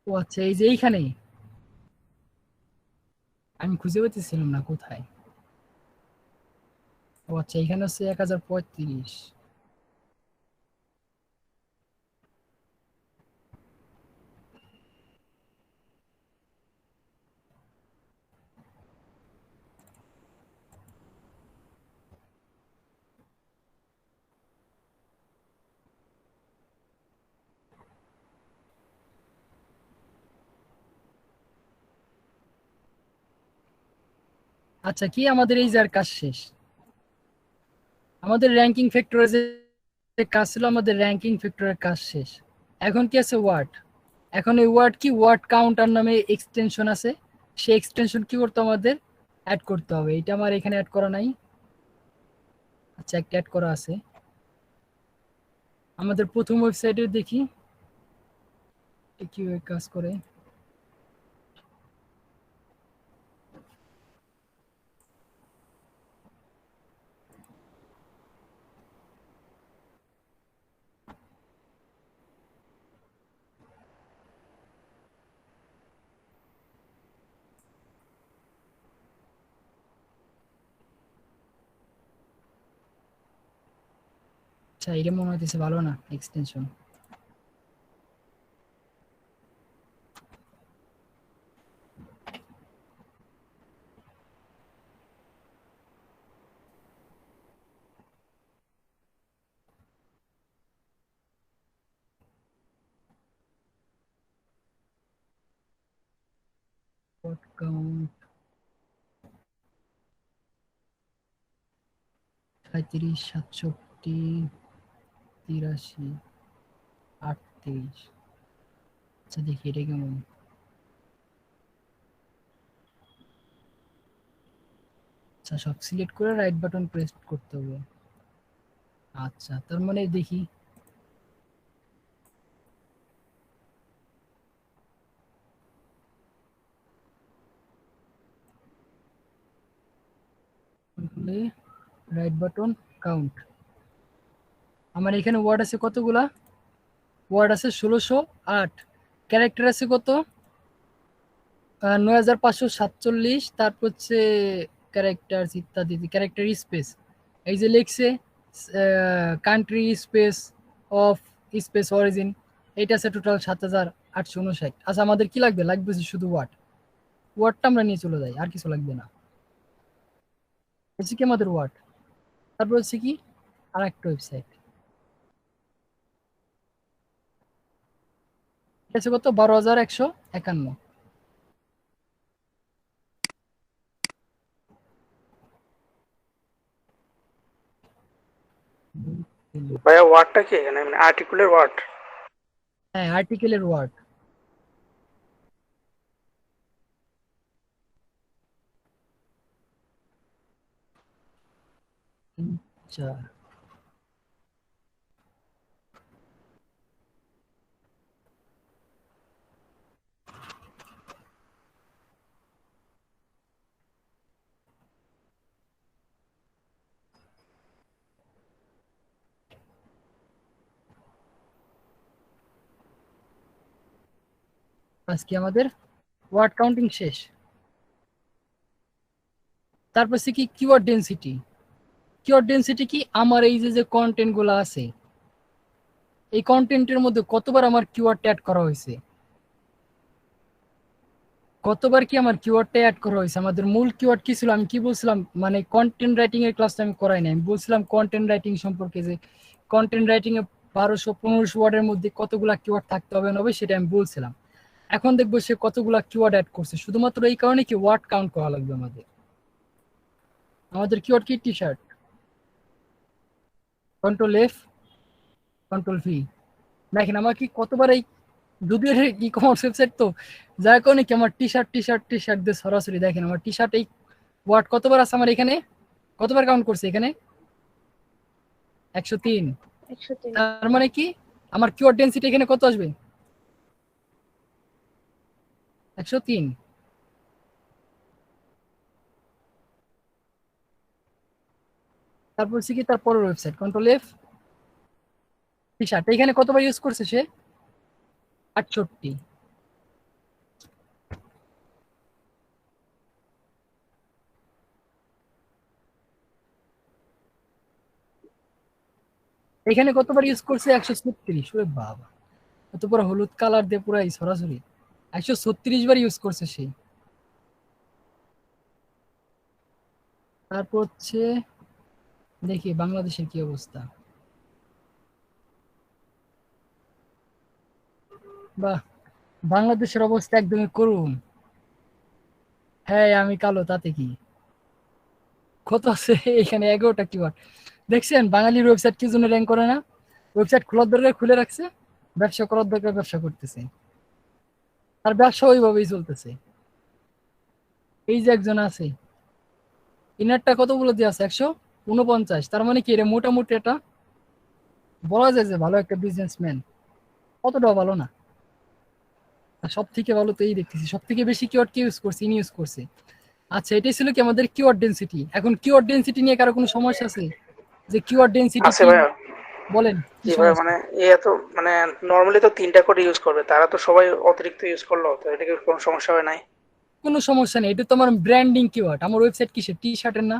S1: ও আচ্ছা, এই যে এইখানেই আমি খুঁজে পেতেছিলাম না কোথায়। ও আচ্ছা, এখানে হচ্ছে 1035। আচ্ছা, কি আমাদের এই যার কাজ শেষ? আমাদের র্যাঙ্কিং ফ্যাক্টরের যে কাজ ছিল, আমাদের র্যাঙ্কিং ফ্যাক্টরের কাজ শেষ। এখন কি আছে? ওয়ার্ড। এখন এই ওয়ার্ড কি, ওয়ার্ড কাউন্টার নামে এক্সটেনশন আছে, সেই এক্সটেনশন কি করতে আমাদের অ্যাড করতে হবে। এটা আমার এখানে অ্যাড করা নাই। আচ্ছা, একটা অ্যাড করা আছে। আমাদের প্রথম ওয়েবসাইটে দেখি কিভাবে কাজ করে। আচ্ছা, এটা মনে হইতেছে ভালো না এক্সটেনশন। কাউন্ট 37, 67, 83, 38। আচ্ছা, দেখি এটা কেমন। আচ্ছা, সব সিলেক্ট করে রাইট বাটন প্রেস করতে হবে। আচ্ছা, তার মানে দেখি রাইট বাটন কাউন্ট। আমার এখানে ওয়ার্ড আছে কতগুলা? ওয়ার্ড আছে 1608। ক্যারেক্টার আছে কত? 9547। তারপর হচ্ছে ক্যারেক্টার ইত্যাদি, ক্যারেক্টার স্পেস এই যে লিখছে country space of speech origin, এটা আছে টোটাল 7859। আচ্ছা, আমাদের কি লাগবে? লাগবে শুধু ওয়ার্ড। ওয়ার্ডটা আমরা নিয়ে চলে যাই, আর কিছু লাগবে না। হচ্ছে কি আমাদের ওয়ার্ড। তারপর হচ্ছে কি আর একটা ওয়েবসাইট আছে কত? 12151।
S4: ভাইয়া ওয়ার্ডটা কি এখানে, মানে আর্টিকুলের ওয়ার্ড?
S1: হ্যাঁ, আর্টিকেলের ওয়ার্ড। আচ্ছা, আজকে আমাদের ওয়ার্ড কাউন্টিং শেষ। তারপর হচ্ছে কি কিওয়ার্ড ডেনসিটি। কিওয়ার্ড ডেনসিটি কি? আমার এই যে যে কন্টেন্ট গুলো আছে, এই কন্টেন্টের মধ্যে কতবার আমার কিওয়ার্ড অ্যাড করা হয়েছে, কতবার কি আমার কিওয়ার্ডটা অ্যাড করা হয়েছে। আমাদের মূল কিওয়ার্ড কি ছিল, আমি কি বলছিলাম, মানে কন্টেন্ট রাইটিং এর ক্লাসটা আমি করাই নাই, আমি বলছিলাম কন্টেন্ট রাইটিং সম্পর্কে, যে কন্টেন্ট রাইটিং এ 1200-1500 ওয়ার্ডের মধ্যে কতগুলা কিওয়ার্ড থাকতে হবে না হবে সেটা আমি বলছিলাম। এখন দেখবো সে কতগুলা কিওয়ার্ড অ্যাড করছে, শুধুমাত্র এই কারণে কি ওয়ার্ড কাউন্ট করা লাগবে আমাদের। আমাদের কিওয়ার্ড কি T shirt, control F, control V. দেখেন আমার কি কতবার এই, যদিও ই কমার্স ওয়েবসাইট তো যার কারণে কি আমার T shirt T shirt T shirt দিয়ে সরাসরি দেখেন আমার টি শার্ট এই ওয়ার্ড কতবার আছে আমার এখানে, কতবার কাউন্ট করছে এখানে 103।
S5: 103।
S1: তার মানে কি আমার কিওয়ার্ড ডেনসিটি এখানে কত আসবে 103। তারপর হচ্ছে কি তার পরের website control F, T shirt এখানে কতবার ইউজ করছে সে 68। এখানে কতবার ইউজ করছে 136। ওরে বাবা, কত বড় হলুদ কালার দিয়ে পুরাই সরাসরি 136 বার ইউজ করছে সে। তারপর হচ্ছে দেখি বাংলাদেশের কি অবস্থা। বাহ, বাংলাদেশের অবস্থা একদমই করুন। হ্যাঁ আমি কালো, তাতে কি, কত আছে এখানে 11টা কিওয়ার্ড। দেখছেন বাঙালির ওয়েবসাইট কি জন্য র্যাঙ্ক করে না, ওয়েবসাইট খোলার দরকার খুলে রাখছে, ব্যবসা করার দরকার ব্যবসা করতেছে, আর ব্যবসা ওইভাবেই চলতেছে। এই যে একজন আছে, ইনারটা কতগুলো দিয়ে আছে 149, তার মানে কি এটা মোটামুটি এটা বলা যায় যে ভালো একটা বিজনেসম্যান, অতটাও ভালো না। সব থেকে ভালো তো এই দেখতেছি, সব থেকে বেশি কিওয়ার্ড কি ইউজ করছে, ইনি ইউজ করছে। আচ্ছা এটাই ছিল কি আমাদের কিওয়ার্ড ডেনসিটি। এখন কিওয়ার্ড ডেনসিটি নিয়ে কারো কোনো সমস্যা আছে, যে কিওয়ার্ড ডেনসিটি
S4: আছে
S1: কি,
S4: ভাইয়া।
S1: বলেন কি
S4: জি ভাইয়া,
S1: সমস্যা।
S4: মানে এত মানে নর্মালি তো 3টা করে ইউজ করবে, তারা তো সবাই অতিরিক্ত ইউজ করলো, তো এটা কি কোনো সমস্যা হয় নাই?
S1: কোনো সমস্যা নেই, এটা তো আমার ব্র্যান্ডিং কিওয়ার্ড। আমার ওয়েবসাইট কিসের, টি শার্টের না।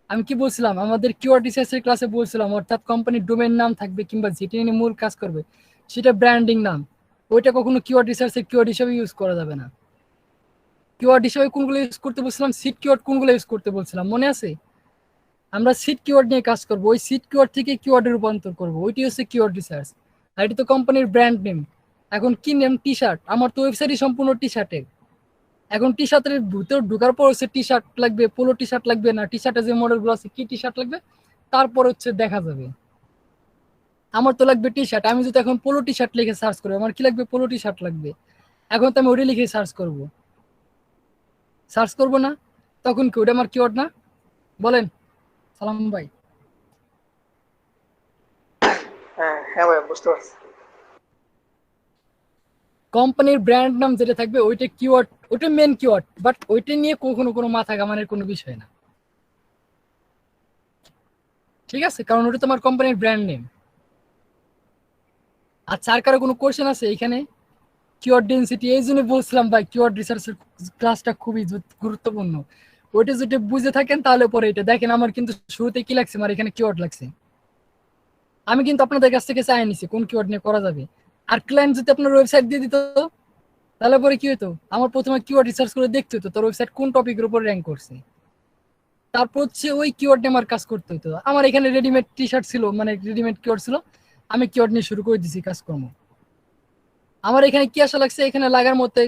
S1: আমি কি বলছিলাম আমাদের কিওয়ার্ড রিসার্চের ক্লাসে বলছিলাম, অর্থাৎ কোম্পানির ডোমেন নাম থাকবে কিংবা যেটা নিয়ে মূল কাজ করবে সেটা ব্র্যান্ডিং নাম, ওইটা কখনো কিওয়ার্ড রিসার্চের কিওয়ার্ড হিসেবে ইউজ করা যাবে না। কিওয়ার্ড হিসেবে কোনগুলো ইউজ করতে বলছিলাম, সিট কিওয়ার্ড কোনগুলো ইউজ করতে বলছিলাম মনে আছে, আমরা সিট কিওয়ার্ড নিয়ে কাজ করব, ওই সিট কিওয়ার্ড থেকে কিওয়ার্ডে রূপান্তর করব, ওইটি হচ্ছে কিওয়ার্ড রিসার্চ। আর এটা তো কোম্পানির ব্র্যান্ড নেম। এখন কি নেম, টি শার্ট, আমার তো ওয়েবসাইটই সম্পূর্ণ টি শার্টের। এখন টি শার্টের ভিতর ঢোকার পর হচ্ছে টি শার্ট লাগবে, পোলো টি শার্ট লাগবে না, টি শার্টের যে মডেলগুলো আছে কি টি শার্ট লাগবে, তারপর হচ্ছে দেখা যাবে। আমার তো লাগবে টি শার্ট, আমি যদি এখন পোলো টি শার্ট লিখে সার্চ করি আমার কি লাগবে, পোলো টি শার্ট লাগবে। এখন তো আমি ওটা লিখে সার্চ করব, সার্চ করব না, তখন কি ওটা আমার কিওয়ার্ড না, বলেন সালাম ভাই।
S4: হ্যাঁ হ্যাঁ ভাইয়া, বুঝতে পারছি।
S1: কোম্পানির ব্র্যান্ড নাম যেটা থাকবে ওইটা কিওয়ার্ড, ওইটা মেন কিওয়ার্ড, বাট ওইটা নিয়ে কখনো কোনো মাথা ঘামানোর কোনো বিষয় না, ঠিক আছে, কারণ ওটা তোমার কোম্পানির ব্র্যান্ড নেম। আচ্ছা আর কারো কোনো কোশ্চেন আছে এখানে, কিওয়ার্ড ডেনসিটি এই জন্য বলছিলাম ভাই কিওয়ার্ড রিসার্চের ক্লাসটা খুবই গুরুত্বপূর্ণ। ওইটা যদি বুঝে থাকেন তাহলে পরে এটা দেখেন, আমার কিন্তু শুরুতে কি লাগছে, আমার এখানে কিওয়ার্ড লাগছে, আমি কিন্তু আপনাদের কাছ থেকে চাই নিছি কোন কিওয়ার্ড নিয়ে করা যাবে। আর ক্লায়েন্ট যদি আপনার ওয়েবসাইট দিয়ে দিত তাহলে পরে কি হতো, আমার প্রথমে কিওয়ার্ড রিসার্চ করে দেখতে হতো তোর ওয়েবসাইট কোন টপিকের উপর র্যাঙ্ক করছে, তারপর হচ্ছে ওই কিওয়ার্ড নিয়ে আমার কাজ করতে হতো। আমার এখানে রেডিমেড টি শার্ট ছিল, মানে রেডিমেড কিওয়ার্ড ছিল, আমি কিওয়ার্ড নিয়ে শুরু করে দিছি কাজকর্ম। আমার এখানে কি আশা লাগছে, এখানে লাগার মধ্যে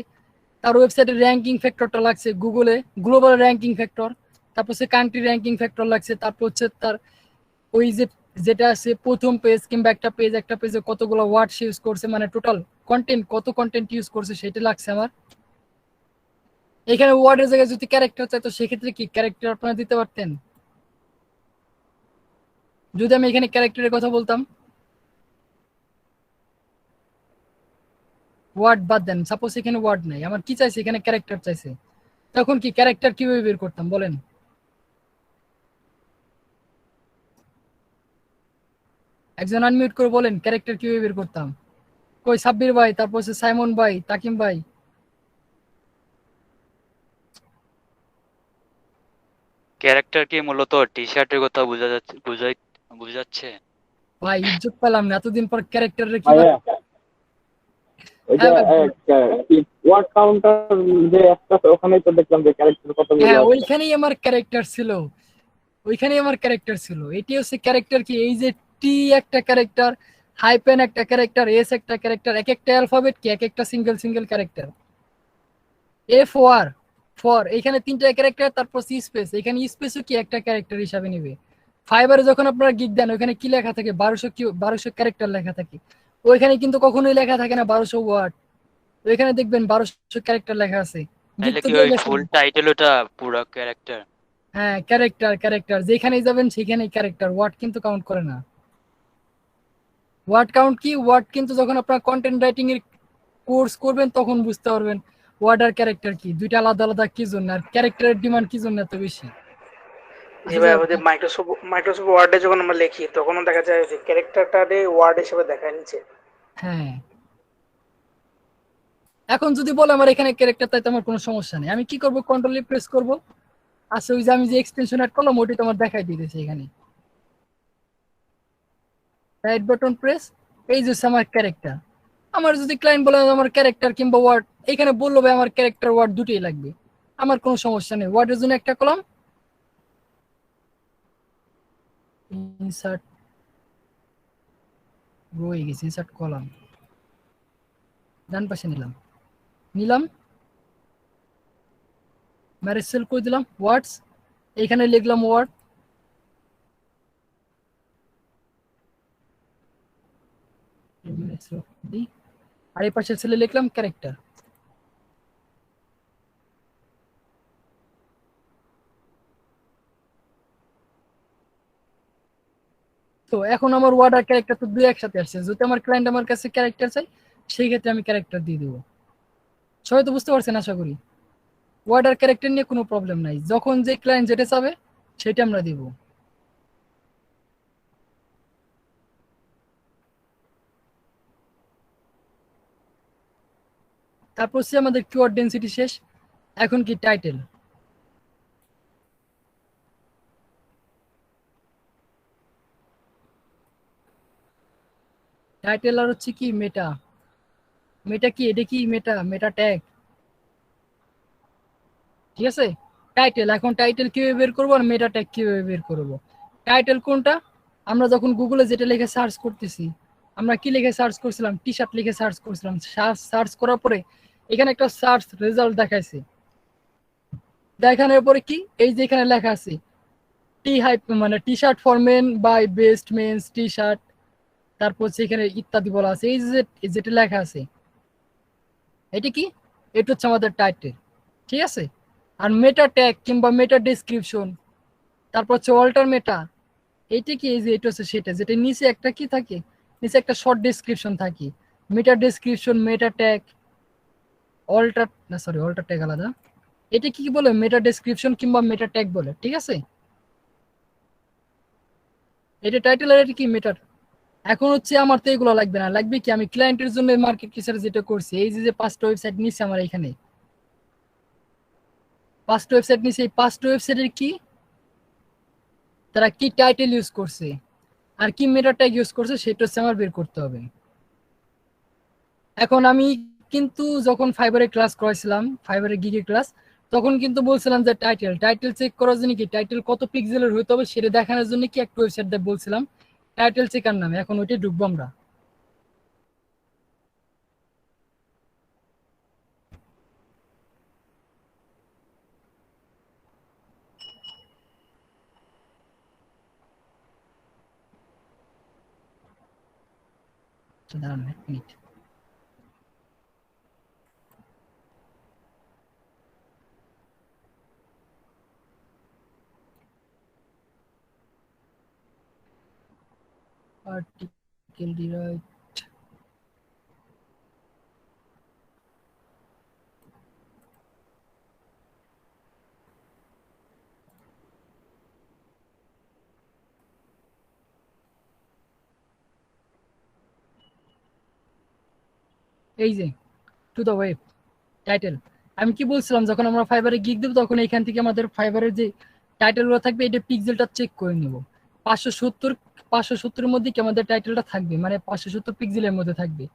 S1: তার ওয়েবসাইটের র্যাঙ্কিং ফ্যাক্টরটা লাগছে গুগলে, গ্লোবাল র্যাঙ্কিং ফ্যাক্টর, তারপর হচ্ছে কান্ট্রি র্যাঙ্কিং ফ্যাক্টর লাগছে, তারপর হচ্ছে তার ওই যে যেটা আছে প্রথম পেজ কিংবা একটা পেজে কতগুলো ওয়ার্ড সে ইউজ করছে, মানে টোটাল কন্টেন্ট কত কন্টেন্ট ইউজ করছে সেটা লাগছে আমার। এখানে ওয়ার্ডের জায়গায় যদি ক্যারেক্টার চাই তো সেক্ষেত্রে কি ক্যারেক্টার আপনারা দিতে পারতেন, যদি আমি এখানে ক্যারেক্টারের কথা বলতাম, ওয়ার্ড বাদ দেন, সাপোজ এখানে ওয়ার্ড নাই, আমার কি চাইছে এখানে ক্যারেক্টার চাইছে, তখন কি ক্যারেক্টার কিভাবে বের করতাম বলেন। একজন আনমিউট করে বলেন ক্যারেক্টার কিভাবে বের করতাম, কই সাব্বির ভাই, তারপর হচ্ছে সাইমন ভাই, তাকিম ভাই।
S6: ক্যারেক্টার কি মূলত টি শার্টের কথা বোঝাচ্ছে?
S1: ভাই ইজ্জত পেলাম না এতদিন পর ক্যারেক্টারের কি
S6: ভাইয়া ওইটা
S1: হ্যাঁ ভাই,
S6: ওয়ার্ড কাউন্টার যে একটা আছে, ওখানেই তো দেখলাম যে ক্যারেক্টার কতগুলো
S1: হ্যাঁ
S6: আছে।
S1: ওইখানেই আমার ক্যারেক্টার ছিল, ওইখানেই আমার ক্যারেক্টার ছিল। এটি হচ্ছে ক্যারেক্টার কি, এই যে টি একটা ক্যারেক্টার, হাইপেন একটা ক্যারেক্টার, এস একটা ক্যারেক্টার, এক একটা অ্যালফাবেট কি এক একটা single single character. F O R for এখানে তিনটা ক্যারেক্টার, তারপর সি স্পেস, এখানে স্পেসও কি একটা ক্যারেক্টার হিসাবে নেবে। ফাইবারে যখন আপনারা গিগ দেন ওখানে কি লেখা থাকে, 1200 ক্যারেক্টার লেখা থাকে, ওইখানে কিন্তু কখনোই লেখা থাকে না 1200 ওয়ার্ড, ওইখানে দেখবেন 1200 ক্যারেক্টার লেখা আছে। গিগ
S7: তাহলে
S1: তো
S7: কি
S1: দিয়ে
S7: ওই
S1: গেছেন।
S7: ফুল টাইটেল ওটা পুরো ক্যারেক্টার?
S1: হ্যাঁ ক্যারেক্টার ক্যারেক্টার, যেখানেই যাবেন সেখানেই ক্যারেক্টার, ওয়ার্ড কিন্তু কাউন্ট করে না। ওয়ার্ড কাউন্ট কি, ওয়ার্ড কিন্তু যখন আপনার কন্টেন্ট রাইটিং এর কোর্স করবেন তখন বুঝতে পারবেন ওয়ার্ড আর ক্যারেক্টার কি, দুইটা আলাদা আলাদা কি জন্য, আর ক্যারেক্টারের ডিমান্ড কি জন্য এত বেশি।
S4: জি
S1: আচ্ছা
S4: ভাই,
S1: যাই হোক,
S4: আমাদের মাইক্রোসফট ওয়ার্ডে যখন আমরা লিখি তখনও দেখা যায় যে ক্যারেক্টারটা ওয়ার্ড হিসেবে দেখায় নিচে।
S1: হ্যাঁ এখন যদি বলে আমার এখানে ক্যারেক্টার, তাই তো আমার কোনো সমস্যা নেই। আমি কি করব, কন্ট্রোল প্রেস করব, আচ্ছা ওই যে আমি যে এক্সটেনশন অ্যাড করলাম ওটি তোমার দেখাই দিতেছে এখানে, রাইট বাটন প্রেস, এই যে হচ্ছে আমার ক্যারেক্টার। আমার যদি ক্লায়েন্ট বলে আমার ক্যারেক্টার কিংবা ওয়ার্ড, এখানে বললো ভাই আমার ক্যারেক্টার ওয়ার্ড দুটোই লাগবে, আমার কোনো সমস্যা নেই। ওয়ার্ডের জন্য একটা কলাম, ইনসার্ট রয়ে গেছে, ইনসার্ট কলাম ডান পাশে নিলাম, ম্যারেজ সেল করে দিলাম, ওয়ার্ডস এখানে লিখলাম ওয়ার্ড, আর এই পাশে ছেলে লিখলাম ক্যারেক্টার। তো এখন আমার ওয়ার্ড আর ক্যারেক্টার তো দুই একসাথে আসছে, যদি আমার ক্লায়েন্ট আমার কাছে ক্যারেক্টার চাই সেই ক্ষেত্রে আমি ক্যারেক্টার দিয়ে দেবো। সবাই তো বুঝতে পারছেন আশা করি। ওয়ার্ড আর ক্যারেক্টার নিয়ে কোনো প্রবলেম নাই, যখন যে ক্লায়েন্ট যেটা চাবে সেটা আমরা দিব। তারপর হচ্ছে আমাদের কিওয়ার্ড ডেনসিটি শেষ, এখন কি টাইটেল। টাইটেল আর হচ্ছে কি মেটা, মেটা কি, এটা কি মেটা, মেটা ট্যাগ, ঠিক আছে। টাইটেল, এখন টাইটেল কিভাবে বের করবো আর মেটা ট্যাগ কিভাবে বের করবো। টাইটেল কোনটা, আমরা যখন গুগলে যেটা লিখে সার্চ করতেছি, আমরা কি লিখে সার্চ করছিলাম, টি শার্ট লিখে সার্চ করছিলাম, সার্চ করার পরে এখানে একটা সার্চ রেজাল্ট দেখাইছে, দেখানোর পরে কি এই যে এখানে লেখা আছে টি হাইপ মানে T shirt for men buy best men's T shirt, তারপর হচ্ছে এখানে ইত্যাদি বলা আছে, এই যে যেটা লেখা আছে এটা কি, এটা হচ্ছে আমাদের টাইটেল, ঠিক আছে। আর মেটা ট্যাগ কিংবা মেটা ডেসক্রিপশন, তারপর হচ্ছে অল্টার মেটা, এইটা কি, এই যে এটা হচ্ছে সেটা, যেটা নিচে একটা কি থাকে, নিচে একটা শর্ট ডেসক্রিপশন থাকে, meta description, meta tag, alter না সরি অল্টার ট্যাগ আলাদা, এটা কি বলে, মেটা ডেসক্রিপশন কিংবা মেটা ট্যাগ বলে, ঠিক আছে। এটা টাইটেল আর এটা কি মেটার। এখন হচ্ছে আমার তো এগুলো লাগবে না, লাগবে কি, আমি ক্লায়েন্টের জন্য মার্কেট রিসার্চ যেটা করছি, এই যে 5টা ওয়েবসাইট নিচ্ছে আমার এখানে, 5টা ওয়েবসাইট নিচ্ছে, এই 5টা ওয়েবসাইটের কি, তারা কি টাইটেল ইউজ করছে আর কি মেটা ট্যাগ ইউজ করছে সেটা হচ্ছে আমার বের করতে হবে। এখন আমি কিন্তু যখন ফাইবারে ক্লাস করাইছিলাম, ফাইবারে গিগে ক্লাস, তখন কিন্তু বলছিলাম যে টাইটেল চেক করার জন্য কি, টাইটেল কত পিক্সেলের হইতে হবে সেটা দেখানোর জন্য কি একটা ওয়েবসাইট বলছিলাম টাইটেল চেকার নামে, এখন ওইটাই ঢুকবো আমরা। দাঁড়ান এক মিনিট, আর্টিকেল ডিরাইট, এই যে টু দ্য ওয়েব টাইটেল। আমি কি বলছিলাম, যখন আমরা ফাইবারে গিগ দেবো তখন এখান থেকে আমাদের ফাইবারের যে টাইটেল গুলো থাকবে এটা পিক্সেলটা চেক করে নিব, 570 570 মধ্যে কি আমাদের টাইটেলটা থাকবে, মানে 570 পিক্সেলের মধ্যে থাকবে,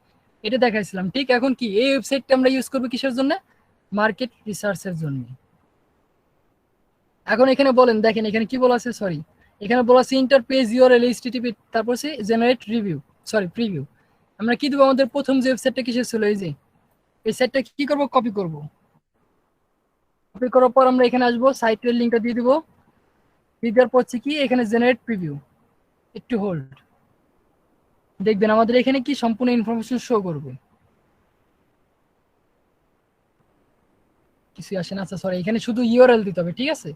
S1: এটা দেখাইছিলাম। ঠিক এখন কি এই ওয়েবসাইটটা আমরা ইউজ করবো কিসের জন্য? মার্কেট রিসার্চের জন্য। এখন এখানে বলেন, দেখেন এখানে কি বলা আছে, সরি এখানে বলা আছে ইন্টার পেজ ইউআরএল এইচটিটিপি, তারপর সে জেনারেট রিভিউ, সরি প্রিভিউ। আমরা কি দেবো, আমাদের প্রথম যে ওয়েবসাইটটা কিসের ছিল, এই যে এই সাইটটা কি করব, কপি করব। কপি করার পর আমরা এখানে আসবো, সাইটের লিংকটা দিয়ে দিব, দিয়ে দেওয়ার পর হচ্ছে কি এখানে জেনারেট প্রিভিউ, একটু হোল্ড, দেখবেন আমাদের এখানে কি সম্পূর্ণ ইনফরমেশন শো করবে। কিছু আসে না, আচ্ছা সরি, এখানে শুধু ইউআরএল দিতে হবে, ঠিক আছে।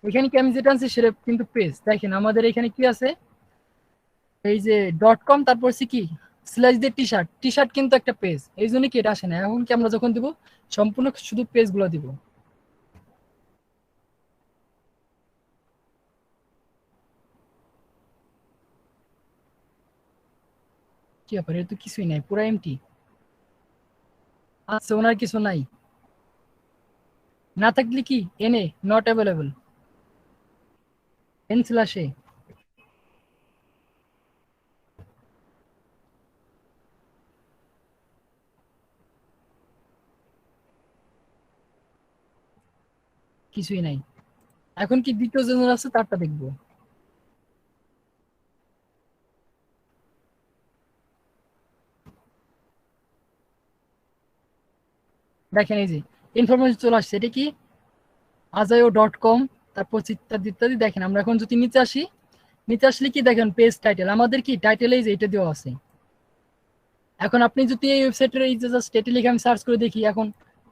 S1: এখানে কি আমি যেটা আনছি সেটা কিন্তু পেজ, দেখেন আমাদের এখানে কি আছে, এই যে .com, তারপর হচ্ছে কি স্ল্যাশ দিয়ে টি শার্ট, টি শার্ট কিন্তু একটা পেজ, এই জন্য কি এটা আসে না। এখন কি আমরা যখন দিব সম্পূর্ণ শুধু পেজগুলো দিব। কি ব্যাপার, এর তো কিছুই নাই, পুরো এমটি। আচ্ছা ওনার কিছু নাই, না থাকলে কি এনে নট অ্যাভেলেবল, এন স্ল্যাশে কিছুই নাই। এখন কি দ্বিতীয় জন আছে তারটা দেখবো। দেখেন এই যে ইনফরমেশন চলে আসছে, এটা কি azayo.com, তারপর ইত্যাদি ইত্যাদি। দেখেন আমরা এখন যদি নিচে আসি, নিচে আসলে কি দেখেন পেজ টাইটেল, আমাদের কি টাইটেল এই যে এটা দেওয়া আছে। এখন আপনি যদি এই ওয়েবসাইটের এই যে জাস্ট এটা লিখে আমি সার্চ করে দেখি, এখন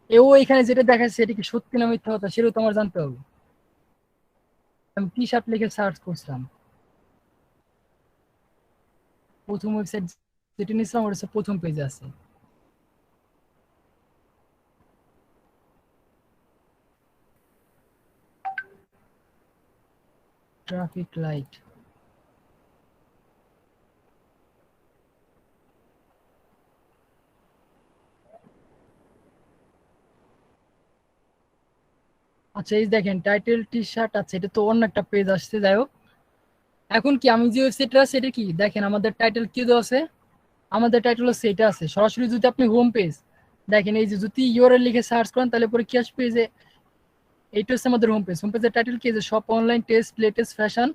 S1: এও এখানে যেটা দেখাচ্ছে সেটা কি সত্যি না মিথ্যা কথা সেটাও তো আমার জানতে হবে। আমি টি শার্ট লিখে সার্চ করছিলাম, প্রথম ওয়েবসাইট যেটা নিয়েছিলাম ওটা হচ্ছে প্রথম পেজে আছে। ট্রাফিক লাইট, আচ্ছা এই দেখেন টাইটেল টি শার্ট আছে, এটা তো অন্য একটা পেজ আসছে। যাই হোক, এখন কি আমি যে ওয়েবসাইটটা আছে এটা কি দেখেন আমাদের টাইটেল কি দেওয়া আছে, আমাদের টাইটেল হচ্ছে এটা আছে। সরাসরি যদি আপনি হোম পেজ দেখেন, এই যে যদি ইউআরএল লিখে সার্চ করেন তাহলে পরে কি আসবে, যে এইটা হচ্ছে আমাদের হোম পেজ। হোম পেজের টাইটেল কি, যে shop online test latest fashion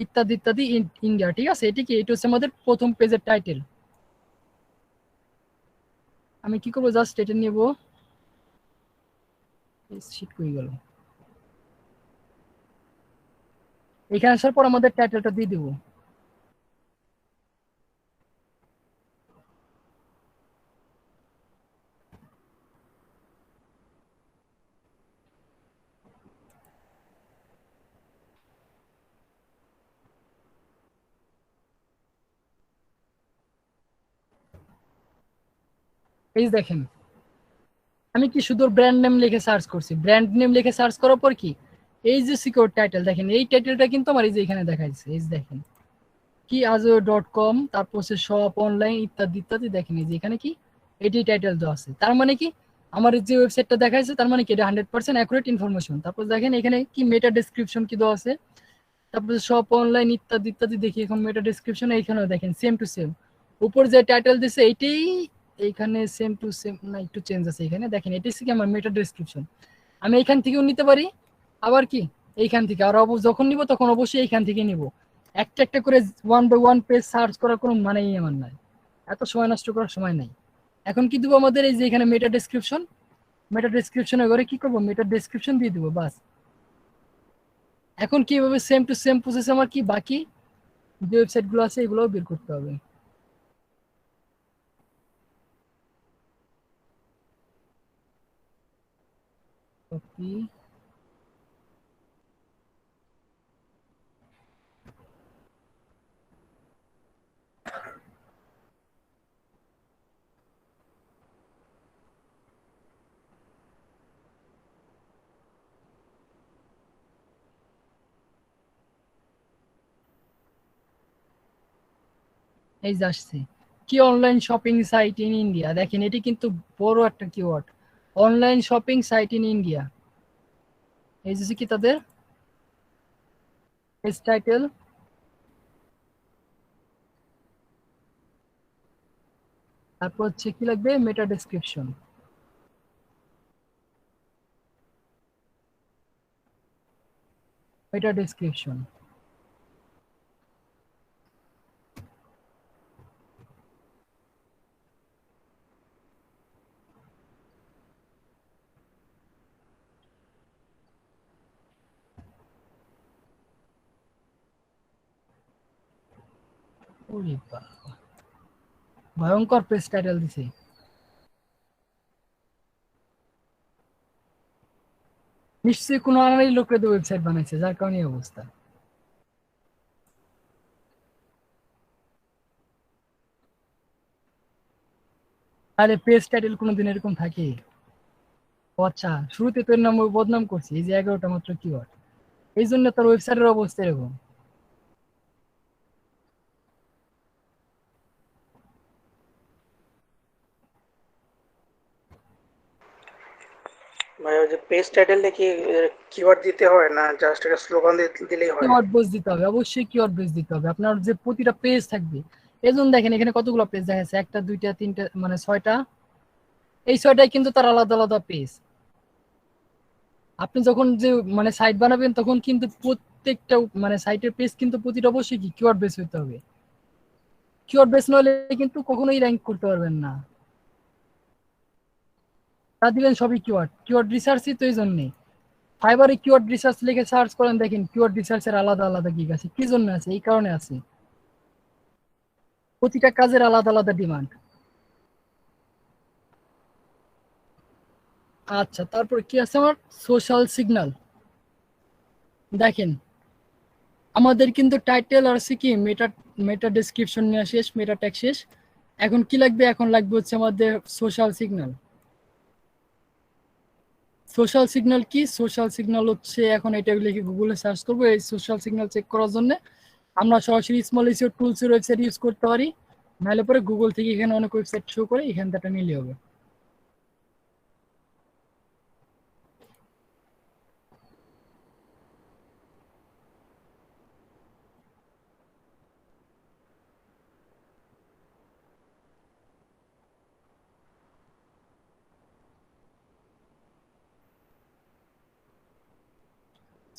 S1: ইত্যাদি ইত্যাদি ইন্ডিয়া, ঠিক আছে। এটি কি, এটা হচ্ছে আমাদের প্রথম পেজের টাইটেল। আমি কি করবো, জাস্ট এটা নেব, শিট করে গেল। এখানে আসার পর আমাদের টাইটেলটা দিয়ে দিব। এই যে দেখেন আমি কি শুধু ব্র্যান্ড নেম লিখে সার্চ করছি, ব্র্যান্ড নেম লিখে সার্চ করার পর কি এই যে সিকিউর টাইটেল, দেখেন এই টাইটেলটা কিন্তু আমার এই যে এখানে দেখাইছে, এই যে দেখেন কি azayo.com, তারপর হচ্ছে শপ অনলাইন ইত্যাদি ইত্যাদি। দেখেন এই যে এখানে কি এটি টাইটেল দেওয়া আছে, তার মানে কি আমার যে ওয়েবসাইটটা দেখাইছে তার মানে কি এটা 100% অ্যাকুরেট ইনফরমেশন। তারপর দেখেন এখানে কি মেটা ডেসক্রিপশন কি দেওয়া আছে, তারপর শপ অনলাইন ইত্যাদি ইত্যাদি। দেখি এখন মেটা ডেসক্রিপশন এইখানেও দেখেন সেম টু সেম, উপর যে টাইটেল দিছে এইটাই এইখানে সেম টু সেম, না একটু চেঞ্জ আছে এখানে। দেখেন এটি হচ্ছে কি আমার মেটা ডেসক্রিপশন, আমি এইখান থেকেও নিতে পারি, আবার কি এইখান থেকে, আর যখন নিব তখন অবশ্যই এইখান থেকে নিব। একটা একটা করে one by one page search করার কোনো মানেই আমার নাই, এত সময় নষ্ট করার সময় নাই। এখন কি দিব, আমাদের এই যে এখানে মেটা ডেসক্রিপশন, মেটা ডেসক্রিপশনের ঘরে কি করবো, মেটা ডেসক্রিপশন দিয়ে দিব, বাস। এখন কিভাবে সেম টু সেম প্রসেস আমার কি বাকি যে ওয়েবসাইট গুলো আছে এগুলোও বের করতে হবে। কপি, এই যে আসছে কি online shopping site in India. দেখেন এটি কিন্তু বড় একটা keyword, online shopping site in India. এই যে কি তাদের পেজ টাইটেল, তারপর হচ্ছে কি লাগবে, মেটা ডেসক্রিপশন। মেটা ডেসক্রিপশন ওরে বাবা, ভয়ঙ্কর পেজ টাইটেল দিছে। নিশ্চয়ই কোনো আনারি লোকের ওয়েবসাইট বানাইছে, যার কারণে এই অবস্থা। আরে পেজ টাইটেল কোনোদিন এরকম থাকে? ও আচ্ছা, শুরুতে তোর নাম বদনাম করছি, এই যে 11টা মাত্র কিওয়ার্ড, এই জন্য তোর ওয়েবসাইটের অবস্থা এরকম।
S4: ভাই ওই যে পেজ টাইটেল কি কিওয়ার্ড দিতে হয় না জাস্ট একটা স্লোগান দিলেই হয়?
S1: কিওয়ার্ড বেস দিতে হবে, অবশ্যই কিওয়ার্ড বেস দিতে হবে। আপনার যে প্রতিটা পেজ থাকবে, এই জন্য দেখেন এখানে কতগুলো পেজ দেখা যাচ্ছে, 1টা 2টা 3টা মানে 6টা, এই 6টাই কিন্তু তার আলাদা আলাদা পেজ। আপনি যখন যে মানে সাইট বানাবেন তখন কিন্তু প্রত্যেকটা মানে সাইটের পেজ কিন্তু প্রতিটা অবশ্যই কি কিওয়ার্ড বেস হতে হবে। কিওয়ার্ড বেস নইলে কিন্তু কখনোই র্যাঙ্ক করতে পারবেন না। তা দিলেন সবই কিওয়ার্ড, কিওয়ার্ড রিসার্চই তো এই জন্যে। ফাইবারে কিওয়ার্ড রিসার্চ লিখে সার্চ করেন, দেখেন কিওয়ার্ড রিসার্চের আলাদা আলাদা গিগ আছে। কি জন্য আছে? এই কারণে আছে, প্রতিটা কাজের আলাদা আলাদা ডিমান্ড। আচ্ছা, তারপর কি আছে আমার, সোশ্যাল সিগন্যাল। দেখেন আমাদের কিন্তু টাইটেল আর হচ্ছে কি মেটা, মেটা ডেসক্রিপশন নিয়ে শেষ, মেটা ট্যাগ শেষ। এখন কি লাগবে? এখন লাগবে হচ্ছে আমাদের সোশ্যাল সিগন্যাল। সোশ্যাল সিগন্যাল কি? সোশ্যাল সিগন্যাল হচ্ছে, এখন এটা লিখে গুগলে সার্চ করবো, এই সোশ্যাল সিগন্যাল চেক করার জন্য আমরা সরাসরি স্মল এসইও টুলস এর ওয়েবসাইট ইউজ করতে পারি, নাহলে পরে গুগল থেকে এখানে অনেক ওয়েবসাইট শো করে, এখান থেকে নিলে হবে।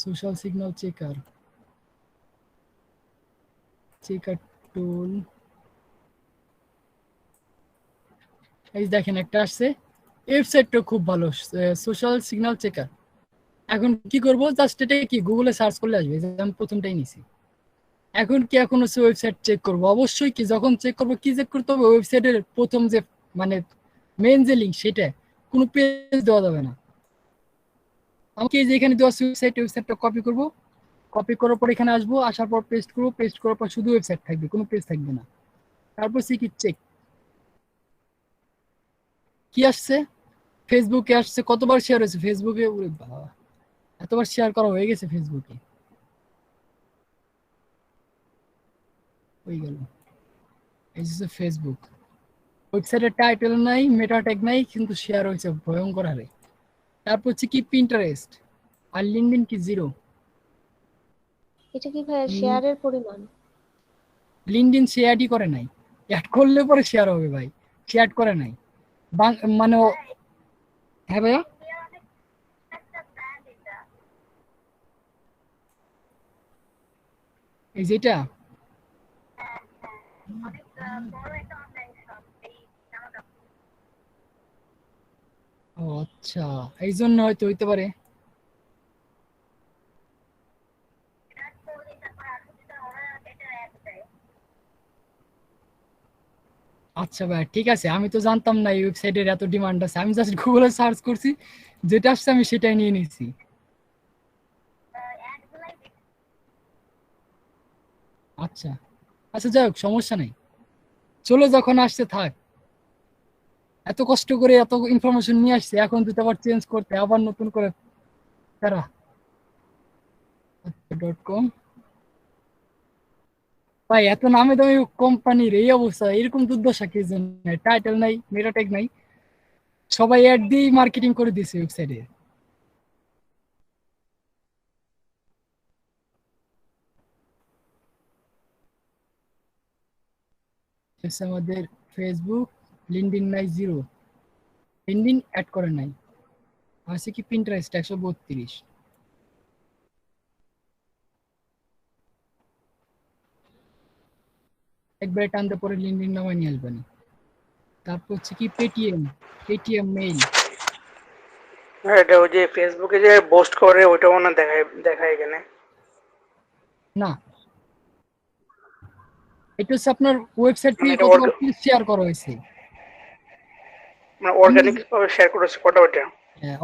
S1: সোশ্যাল সিগন্যাল চেকার, চেকার টুল, এই দেখেন একটা আসছে, ওয়েবসাইটটা খুব ভালো, সোশ্যাল সিগন্যাল চেকার। এখন কি করব, জাস্ট এটা কি গুগলে সার্চ করলে আসবে, যে আমি প্রথমটাই নিছি। এখন কি, এখন হচ্ছে ওয়েবসাইট চেক করব। অবশ্যই কি যখন চেক করব কি চেক করতে হবে, ওয়েবসাইটের প্রথম যে মানে মেন যে লিঙ্ক, সেটা কোনো পেজ দেওয়া যাবে না। আমাকে এই যে এখানে দেওয়া ওয়েবসাইট, ওয়েবসাইটটা কপি করব, কপি করার পর এখানে আসবো, আসার পর পেস্ট করবো, পেস্ট করার পর শুধু ওয়েবসাইট থাকবে, কোনো পেজ থাকবে না। তারপর সে কি চেক, কি আসছে, ফেসবুকে আসছে, কতবার শেয়ার হয়েছে ফেসবুকে, ওরে বাবা এতবার শেয়ার করা হয়ে গেছে ফেসবুকে, হয়ে গেল। এই যে ফেসবুক, ওয়েবসাইটের টাইটেল নাই, মেটা ট্যাগ নাই, কিন্তু শেয়ার হয়েছে ভয়ঙ্কর হারে। তারপর হচ্ছে কি পিন্টারেস্ট, আর লিঙ্কডইন কি জিরো।
S5: এটা কি ভাইয়া শেয়ারের পরিমাণ?
S1: লিঙ্কডইন শেয়ারই করে নাই, অ্যাড করলে পরে শেয়ার হবে ভাই, শেয়ার করে নাই। মানে হ্যাঁ ভাইয়া, এই যেটা, ও আচ্ছা, এই জন্য হয়তো হইতে পারে। আচ্ছা ভাই ঠিক আছে, আমি তো জানতাম না এই ওয়েবসাইটের এত ডিমান্ড আছে, আমি জাস্ট গুগলে সার্চ করছি, যেটা আসছে আমি সেটাই নিয়ে নিয়েছি। আচ্ছা আচ্ছা, যাই হোক সমস্যা নাই, চলো যখন আসছে থাক। এত কষ্ট করে এত ইনফরমেশন নিয়ে আসছে, এখন যদি আবার চেঞ্জ করতে, আবার নতুন করে তারা .com, ভাই এত নামে দামি কোম্পানির এই অবস্থা, এরকম দুর্দশা কি জন্য? টাইটেল নাই, মেটা ট্যাগ নাই, সবাই অ্যাড দিয়েই মার্কেটিং করে দিছে ওয়েবসাইটে। আমাদের ফেসবুক, লিঙ্কডইন নাই 0, লিঙ্কডইন অ্যাড করে নাই। আছে কি পিন্টারেস্ট 132, একবারে টানতে পরে লিঙ্কডইন নামায় নিয়ে আসবেন। তারপর হচ্ছে কি পেটিএম মেইল।
S4: এটা ওই যে ফেসবুকে যে পোস্ট করে ওইটা মনে হয় দেখায় এখানে।
S1: না, এটা হচ্ছে আপনার ওয়েবসাইট
S4: মানে
S1: থেকে
S4: এটা
S1: কতবার শেয়ার করা হয়েছে।
S4: মানে অর্গানিক ভাবে শেয়ার করেছে কটা ওইটা।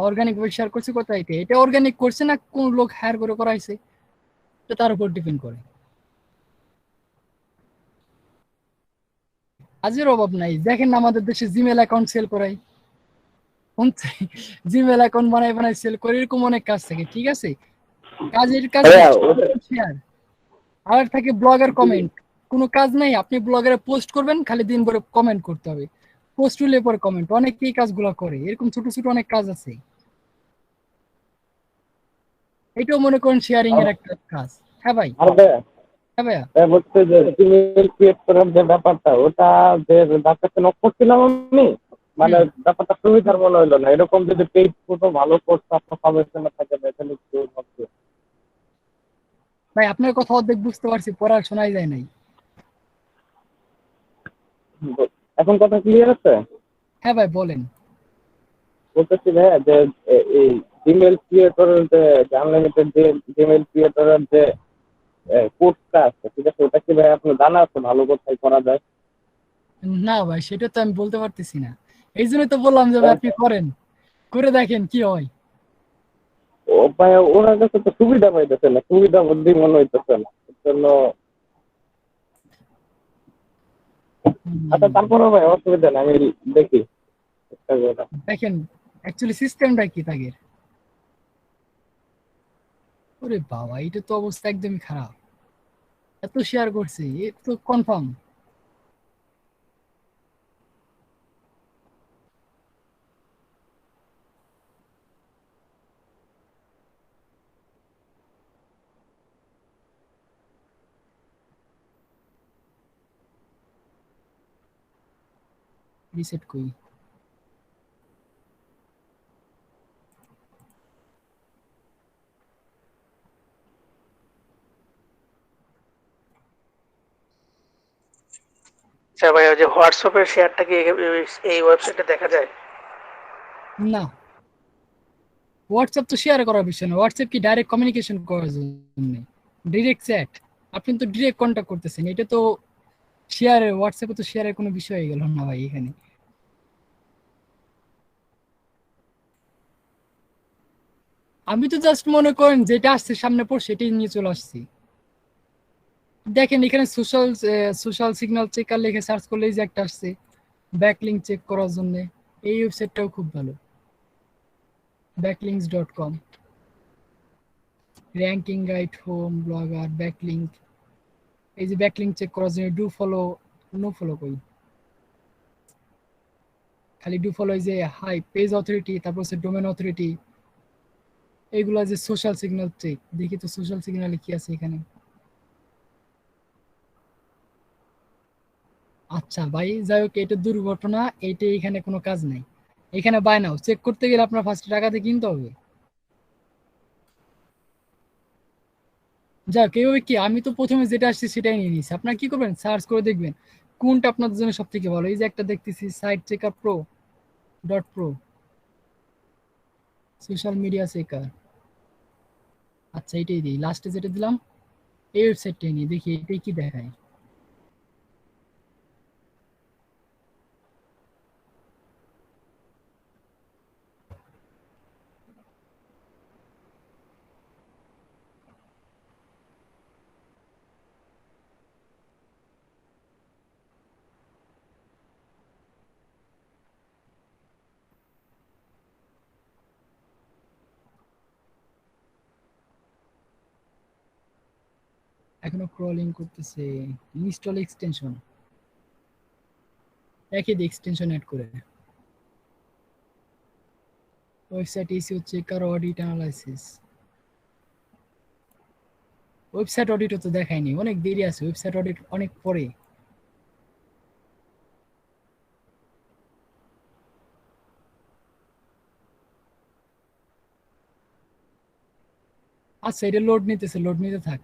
S1: অর্গানিক ভাবে শেয়ার করছে কোথায়, এটা অর্গানিক করছে না কোন লোক হায়ার করে করাইছে, তো তার উপর ডিপেন্ড করে। কাজের অভাব নাই, দেখেন না আমাদের দেশে জিমেল অ্যাকাউন্ট সেল করাই, জিমেল অ্যাকাউন্ট বানাই সেল করে, এরকম অনেক কাজ থাকে। ঠিক আছে, কাজের কাজ
S6: ভাইয়া
S1: শেয়ার। আর থাকে ব্লগার কমেন্ট, কোনো কাজ নাই, আপনি ব্লগারে পোস্ট করবেন, খালি দিন ভরে কমেন্ট করতে হবে, পোস্ট হলে পরে কমেন্ট। অনেকেই কাজগুলো করে, এরকম ছোট ছোট অনেক কাজ আছে। এটাও মনে করেন শেয়ারিং এর একটা কাজ। হ্যাঁ ভাই,
S6: আর ভাইয়া
S1: হ্যাঁ ভাইয়া।
S6: হচ্ছে যে ইমেল ক্রিয়েট করার যে ব্যাপারটা, ওটা যে ডাক্তারকে নক করছিলাম আমি, মানে ব্যাপারটা সুবিধার মনে হইলো না। এরকম যদি পেজ ফটো ভালো কোর্স আপনার সাজেশনে থাকে তাহলে একটু ভাবছি।
S1: ভাই আপনার কথা অর্ধেক বুঝতে পারছি, পড়া শোনাই যায় নাই।
S6: এখন কথা ক্লিয়ার আছে?
S1: হ্যাঁ ভাই বলেন।
S6: বলতেছি ভাইয়া যে এই জিমেল ক্রিয়েটরের যে আনলিমিটেড যে জিমেল ক্রিয়েটরের যে কোর্সটা আছে, ঠিক আছে, ওটা কি ভাই আপনার জানা আছে ভালো কোথায় করা যায়?
S1: না ভাই, সেটা তো আমি বলতে পারতেছি না, এই জন্যই তো বললাম যে ভাই আপনি করেন, করে দেখেন কি হয়।
S6: ও ভাই ওনার কাছে তো সুবিধা পাইতেছে না, সুবিধা বুদ্ধি মনে হইতেছে না, এর জন্য। আচ্ছা তারপরেও ভাই অসুবিধা নেই, আমি দেখি চেষ্টা করে।
S1: দেখেন অ্যাকচুয়ালি সিস্টেমটা কি তাগের। ওরে বাবা, এটা তো অবস্থা একদমই খারাপ, এত শেয়ার করছে, এ তো কনফার্ম। রিসেট করি।
S4: আচ্ছা ভাই, ওই যে হোয়াটসঅ্যাপের শেয়ারটা কি এই ওয়েবসাইটে দেখা যায়?
S1: না, হোয়াটসঅ্যাপ তো শেয়ার করার বিষয় না, হোয়াটসঅ্যাপ কি ডাইরেক্ট কমিউনিকেশন করার জন্য, ডিরেক্ট চ্যাট, আপনি তো ডিরেক্ট কন্ট্যাক্ট করতেছেন, এটা তো শেয়ারের, হোয়াটসঅ্যাপে তো শেয়ারের কোনো বিষয় গেল না ভাই এখানে। আমি তো জাস্ট মনে করেন যেটা আসছে সামনে পর সেটাই নিয়ে চলে আসছি। দেখেন এখানে সোশ্যাল সিগন্যাল চেকার লিখে সার্চ করলে এই যে একটা আসছে, ব্যাকলিংক চেক করার জন্য, এই ওয়েবসাইটটাও খুব ভালো, backlinks.com, ranking guide, home, blogger, backlink. এই যে ব্যাকলিংক চেক করার জন্য ডু ফলো, নো ফলো করি, খালি ডু ফলো। এই যে হাই পেজ অথরিটি, তারপর হচ্ছে ডোমেন অথরিটি, এইগুলা যে সোশ্যাল সিগন্যাল চেক। দেখি তো সোশ্যাল সিগন্যালে কি আছে এখানে। আচ্ছা ভাই যাই হোক, এটা দুর্ঘটনা, এইটা এখানে কোনো কাজ নাই। এখানে বাই নাও চেক করতে গেলে আপনার ফার্স্ট টাকা দিয়ে কিনতে হবে। যাক, এইভাবে কি, আমি তো প্রথমে যেটা আসছে সেটাই নিয়ে নিয়েছি। আপনার কি করবেন, সার্চ করে দেখবেন কোনটা আপনাদের জন্য সব থেকে ভালো। এই যে একটা দেখতেছি site checker pro.pro, social media checker. আচ্ছা এটাই দিই, লাস্টে যেটা দিলাম এই ওয়েবসাইটটাই নিয়ে দেখি এটাই কি দেখায়। এখনো ক্রলিং করতেছে, ইনস্টল এক্সটেনশন, একই দিয়ে এক্সটেনশন অ্যাড করে। Website SEO checker, audit analysis. Website অডিটও তো দেখায়নি, অনেক দেরি আছে, ওয়েবসাইট অডিট অনেক পরে। আচ্ছা এটা লোড নিতে থাক,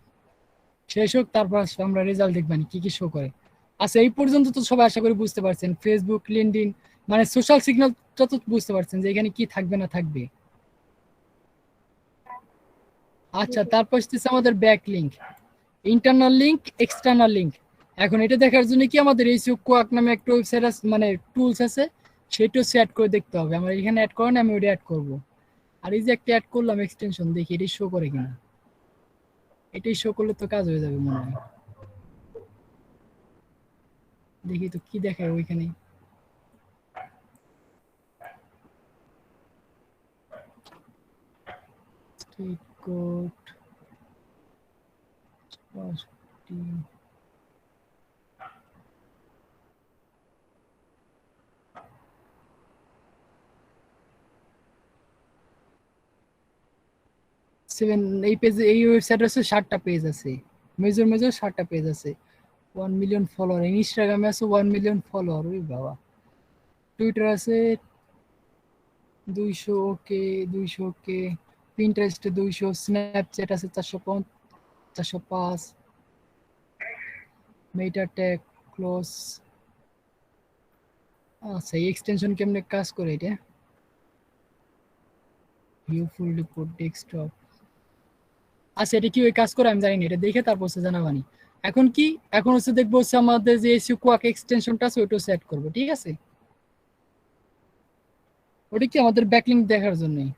S1: শেষ হোক, তারপর আমরা রেজাল্ট দেখবেন কি কি শো করে। আচ্ছা এই পর্যন্ত তো সবাই আশা করি বুঝতে পারছেন, ফেসবুক, লিঙ্কডইন মানে সোশ্যাল সিগন্যালটা তো বুঝতে পারছেন যে এখানে কি থাকবে না থাকবে। আচ্ছা তারপর আসতেছে আমাদের back link, internal link, external link. এখন এটা দেখার জন্য কি আমাদের এই কোয়াক নামে একটা ওয়েবসাইট আছে, মানে টুলস আছে, সেটাও সেট করে দেখতে হবে। আমরা এখানে অ্যাড করেন, আমি ওটা অ্যাড করব। আর এই যে একটা অ্যাড করলাম এক্সটেনশন, দেখি এটাই শো করে কিনা। এটাই শো করলে তো কাজ হয়ে যাবে মনে হয়। দেখি তো কি দেখায় ওইখানে। State code 7। এই পেজে এই ওয়েবসাইট আছে 7টা পেজ আছে, মেজর 7টা পেজ আছে। 1 মিলিয়ন ফলোয়ার, ইনস্টাগ্রামে আছে 1 মিলিয়ন ফলোয়ার, ওই বাবা। টুইটার আছে 200 কে, 200 কে। পিন্টারেস্টে 200, স্ন্যাপচ্যাট আছে 405। মেটা ট্যাগ ক্লোজ। আচ্ছা এই এক্সটেনশন কেমনে কাজ করে এটা? ভিউ ফুল রিপোর্ট ডেস্কটপ। আচ্ছা এটা কি ওই কাজ করে আমি জানি না, এটা দেখে তারপর হচ্ছে জানাবানি। এখন কি, এখন হচ্ছে দেখবো হচ্ছে আমাদের যে এসইও কোয়াক এক্সটেনশনটা আছে ওইটাও সেট করবো, ঠিক আছে? ওটা কি আমাদের ব্যাকলিংক দেখার জন্যই।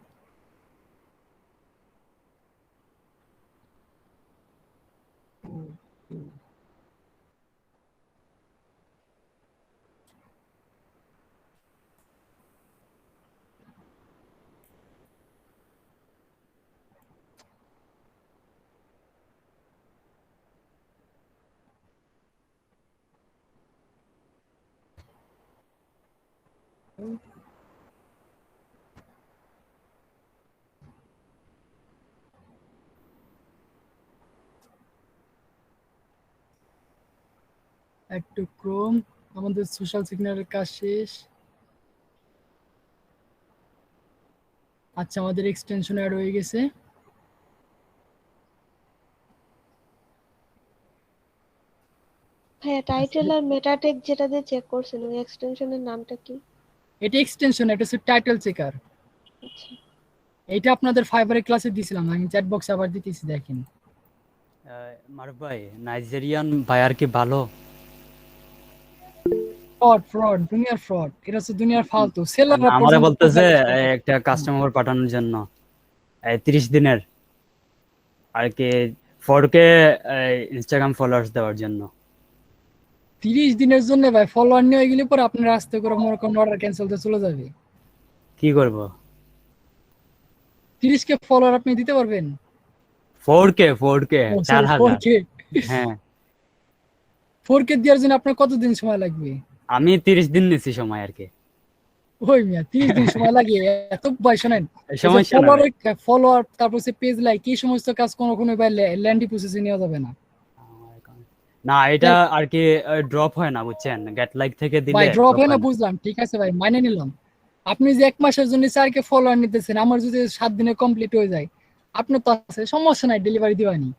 S1: একটু ক্রোম, আমাদের সোশ্যাল সিগন্যালের কাজ শেষ। আচ্ছা আমাদের এক্সটেনশন অ্যাড হয়ে গেছে।
S5: ভাইয়া টাইটেল আর মেটা ট্যাগ যেটা দিয়ে চেক করছেন ওই এক্সটেনশনের নামটা কি?
S1: এটা এক্সটেনশন, এটা হচ্ছে টাইটেল চেকার।
S5: আচ্ছা
S1: এটা আপনাদের ফাইবারের ক্লাসে দিয়েছিলাম, আমি চ্যাট বক্সে আবার দিতেছি, দেখেন।
S8: মারুফ ভাই, নাইজেরিয়ান বায়ার কি ভালো?
S1: ফ্রড, দুনিয়ার ফ্রড, এটা হচ্ছে দুনিয়ার ফালতু সেলাররা।
S8: আমারে বলতেছে একটা কাস্টমার পাঠানোর জন্য 30 দিনের আর কি 4K ইনস্টাগ্রাম ফলোয়ার্স দেওয়ার জন্য।
S1: 30 দিনের জন্য ভাই ফলোয়ার নিয়ে গেলে পরে আপনার রাস্তা করে মনে করেন অর্ডার ক্যান্সেল তো চলে যাবে।
S8: কি করব?
S1: 30 কে ফলোয়ার আপনি দিতে পারবেন?
S8: 4K 4000।
S1: 4K,
S8: হ্যাঁ
S1: 4K দেওয়ার জন্য আপনার কতদিন সময় লাগবে?
S8: আমি 30 দিন নিছি সময় আর কি।
S1: ওই মিয়া 30 দিন সময় লাগে এত? ভাই শোনেন,
S8: সমস্যা না ভাই।
S1: ফলোয়ার তারপর সে পেজ লাইক এই সমস্ত কাজ কোনো ভাই ল্যান্ডি প্রসেসে নেওয়া যাবে না।
S8: না এটা আর কি ড্রপ হয় না বুঝছেন, গেট লাইক থেকে দিলে
S1: ভাই ড্রপ হয় না,
S8: না।
S1: বুঝলাম, ঠিক আছে ভাই মাইনে নিলাম। আপনি যে 1 মাসের জন্য 4K ফলোয়ার নিতেছেন, আমার যদি 7 দিনে কমপ্লিট হয়ে যায়, আপনার তো আছে সমস্যা নাই, ডেলিভারি দিবানি।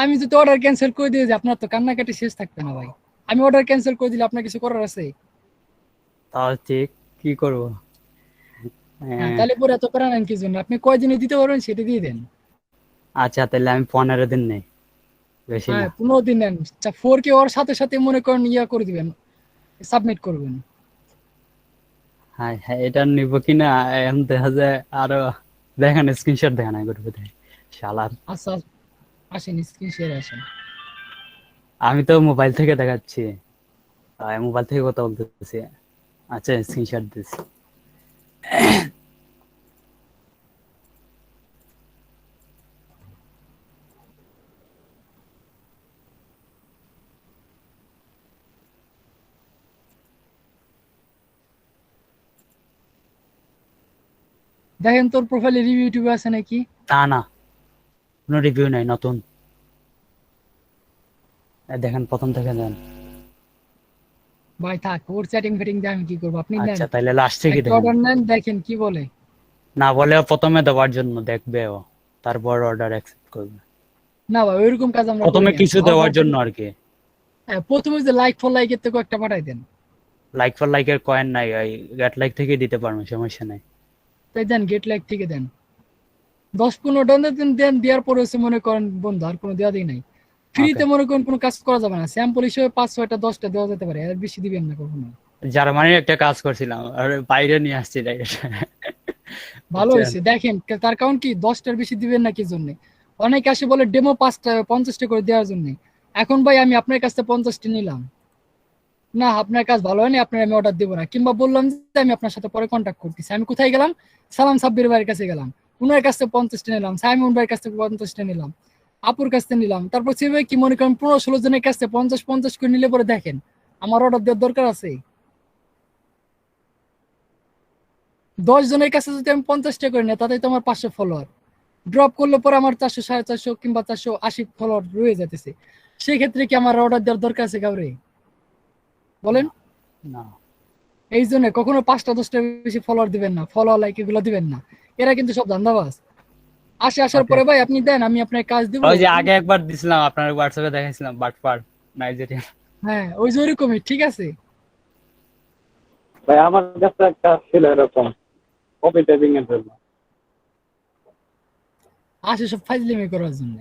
S1: আমি যদি অর্ডার ক্যান্সেল করে দিয়ে আপনার তো কান্নাকাটি শেষ থাকবে না ভাই। আমি অর্ডার ক্যান্সেল করে দিলে আপনার কিছু করার আছে?
S8: তাও ঠিক, কি করব?
S1: হ্যাঁ তাহলে পরে এত করা নেন কি জন্য? আপনি কয়দিনে দিতে পারবেন সেটা দিয়ে দেন।
S8: আচ্ছা তাহলে আমি 15 দিন নেই, বেশি না।
S1: হ্যাঁ 15 দিন নেন। 4K ওর সাথে সাথে মনে করেন ইয়া করে দিবেন, সাবমিট করবেন।
S8: হ্যাঁ হ্যাঁ এটা নিব কিনা এখন দেখা যায়। আরো দেখেন স্ক্রিনশট দেখেন আগে করবে শালার।
S1: আচ্ছা আসেন স্ক্রিন শেয়ার আসেন।
S8: আমি তো মোবাইল থেকে দেখাচ্ছি, মোবাইল থেকে কথা বলতেছি। আচ্ছা স্ক্রিনশট দিচ্ছি।
S1: দেখেন তোর প্রোফাইলে রিভিউ টিভিউ আছে নাকি?
S8: তা না, কোনো রিভিউ নাই, নতুন। দেখেন প্রথম থেকে দেন।
S1: ভাই থাক, ওর চ্যাটিং ফেটিং দিয়ে আমি কি করবো, আপনি নেন
S8: আচ্ছা তাহলে লাস্ট থেকে দেখেন।
S1: অর্ডার নেন, দেখেন কি বলে।
S8: না বলে প্রথমে দেওয়ার জন্য দেখবে ও। তারপর অর্ডার অ্যাকসেপ্ট করবে।
S1: না ভাই ওইরকম কাজ আমরা করি
S8: প্রথমে
S1: না।
S8: কিছু দেওয়ার জন্য আর কি।
S1: হ্যাঁ, প্রথমে যে লাইক ফর লাইকের থেকে একটা পাঠাই দেন,
S8: লাইক ফর লাইকের কয়েন নাই, ওই গেট লাইক থেকে দিতে পারবেন, সমস্যা নাই।
S1: তাই দেন, গেট লাইক থেকে দেন 10-15 দেন, দেন দেওয়ার পরে হচ্ছে মনে করেন বন্ধু আর কোনো দেওয়া দিই নাই। ফ্রিতে মনে করেন কোনো কাজ করা যাবে না, স্যাম্পল হিসেবে 5-6টা 10টা দেওয়া যেতে পারে, এর বেশি দিবেন না কখনো।
S8: জার্মানির একটা কাজ করছিলাম আর বাইরে নিয়ে আসছি ডাইরেক্ট।
S1: ভালো হয়েছে দেখেন, তার কারণ কি 10টার বেশি দিবেন না কি জন্য? অনেকে আসে বলে ডেমো 50টা করে দেওয়ার জন্য। এখন ভাই আমি আপনার কাছ থেকে 50টা নিলাম, না আপনার কাজ ভালো হয়নি, আপনার আমি অর্ডার দেবো না, কিংবা বললাম যে আমি আপনার সাথে পরে কন্ট্যাক্ট করতেছি, আমি কোথায় গেলাম, সালাম সাব্বির ভাইয়ের কাছে গেলাম, উনার কাছ থেকে 50টা নিলাম, সাইমন ভাইয়ের কাছ থেকে 50টা নিলাম, আপুর কাছ থেকে নিলাম, তারপর সেভাবে কি মনে করেন 15-16 জনের কাছ থেকে 50-50 করে নিলে পরে দেখেন আমার অর্ডার দেওয়ার দরকার আছে? 10 জনের কাছে যদি আমি 50টা করে নিই, তাতে তো আমার 500 ফলোয়ার, ড্রপ করলে পরে আমার 400, 450 কিংবা 480 ফলোয়ার রয়ে যেতেছে। সেই ক্ষেত্রে কি আমার অর্ডার দেওয়ার দরকার আছে কাউরে? বলেন।
S8: না,
S1: এই জন্য কখনো 5টা 10টার বেশি ফলোয়ার দিবেন না, ফলোয়ার লাইক এগুলো দিবেন না, এরা কিন্তু সব ধান্দাবাজ। আসার
S8: Okay.
S1: পরে ভাই আপনি দেন, আমি আপনার কাজ দিব।
S8: ওই যে আগে একবার দিছিলাম আপনার হোয়াটসঅ্যাপে দেখাইছিলাম, বাটপার নাইজেরিয়া।
S1: হ্যাঁ ওই যে ওইরকমই, ঠিক আছে।
S6: ভাই আমার কাছে একটা ছিল এরকম কপি টাইপিং এর জন্য।
S1: আসে সব ফাইজলিমি করার জন্য।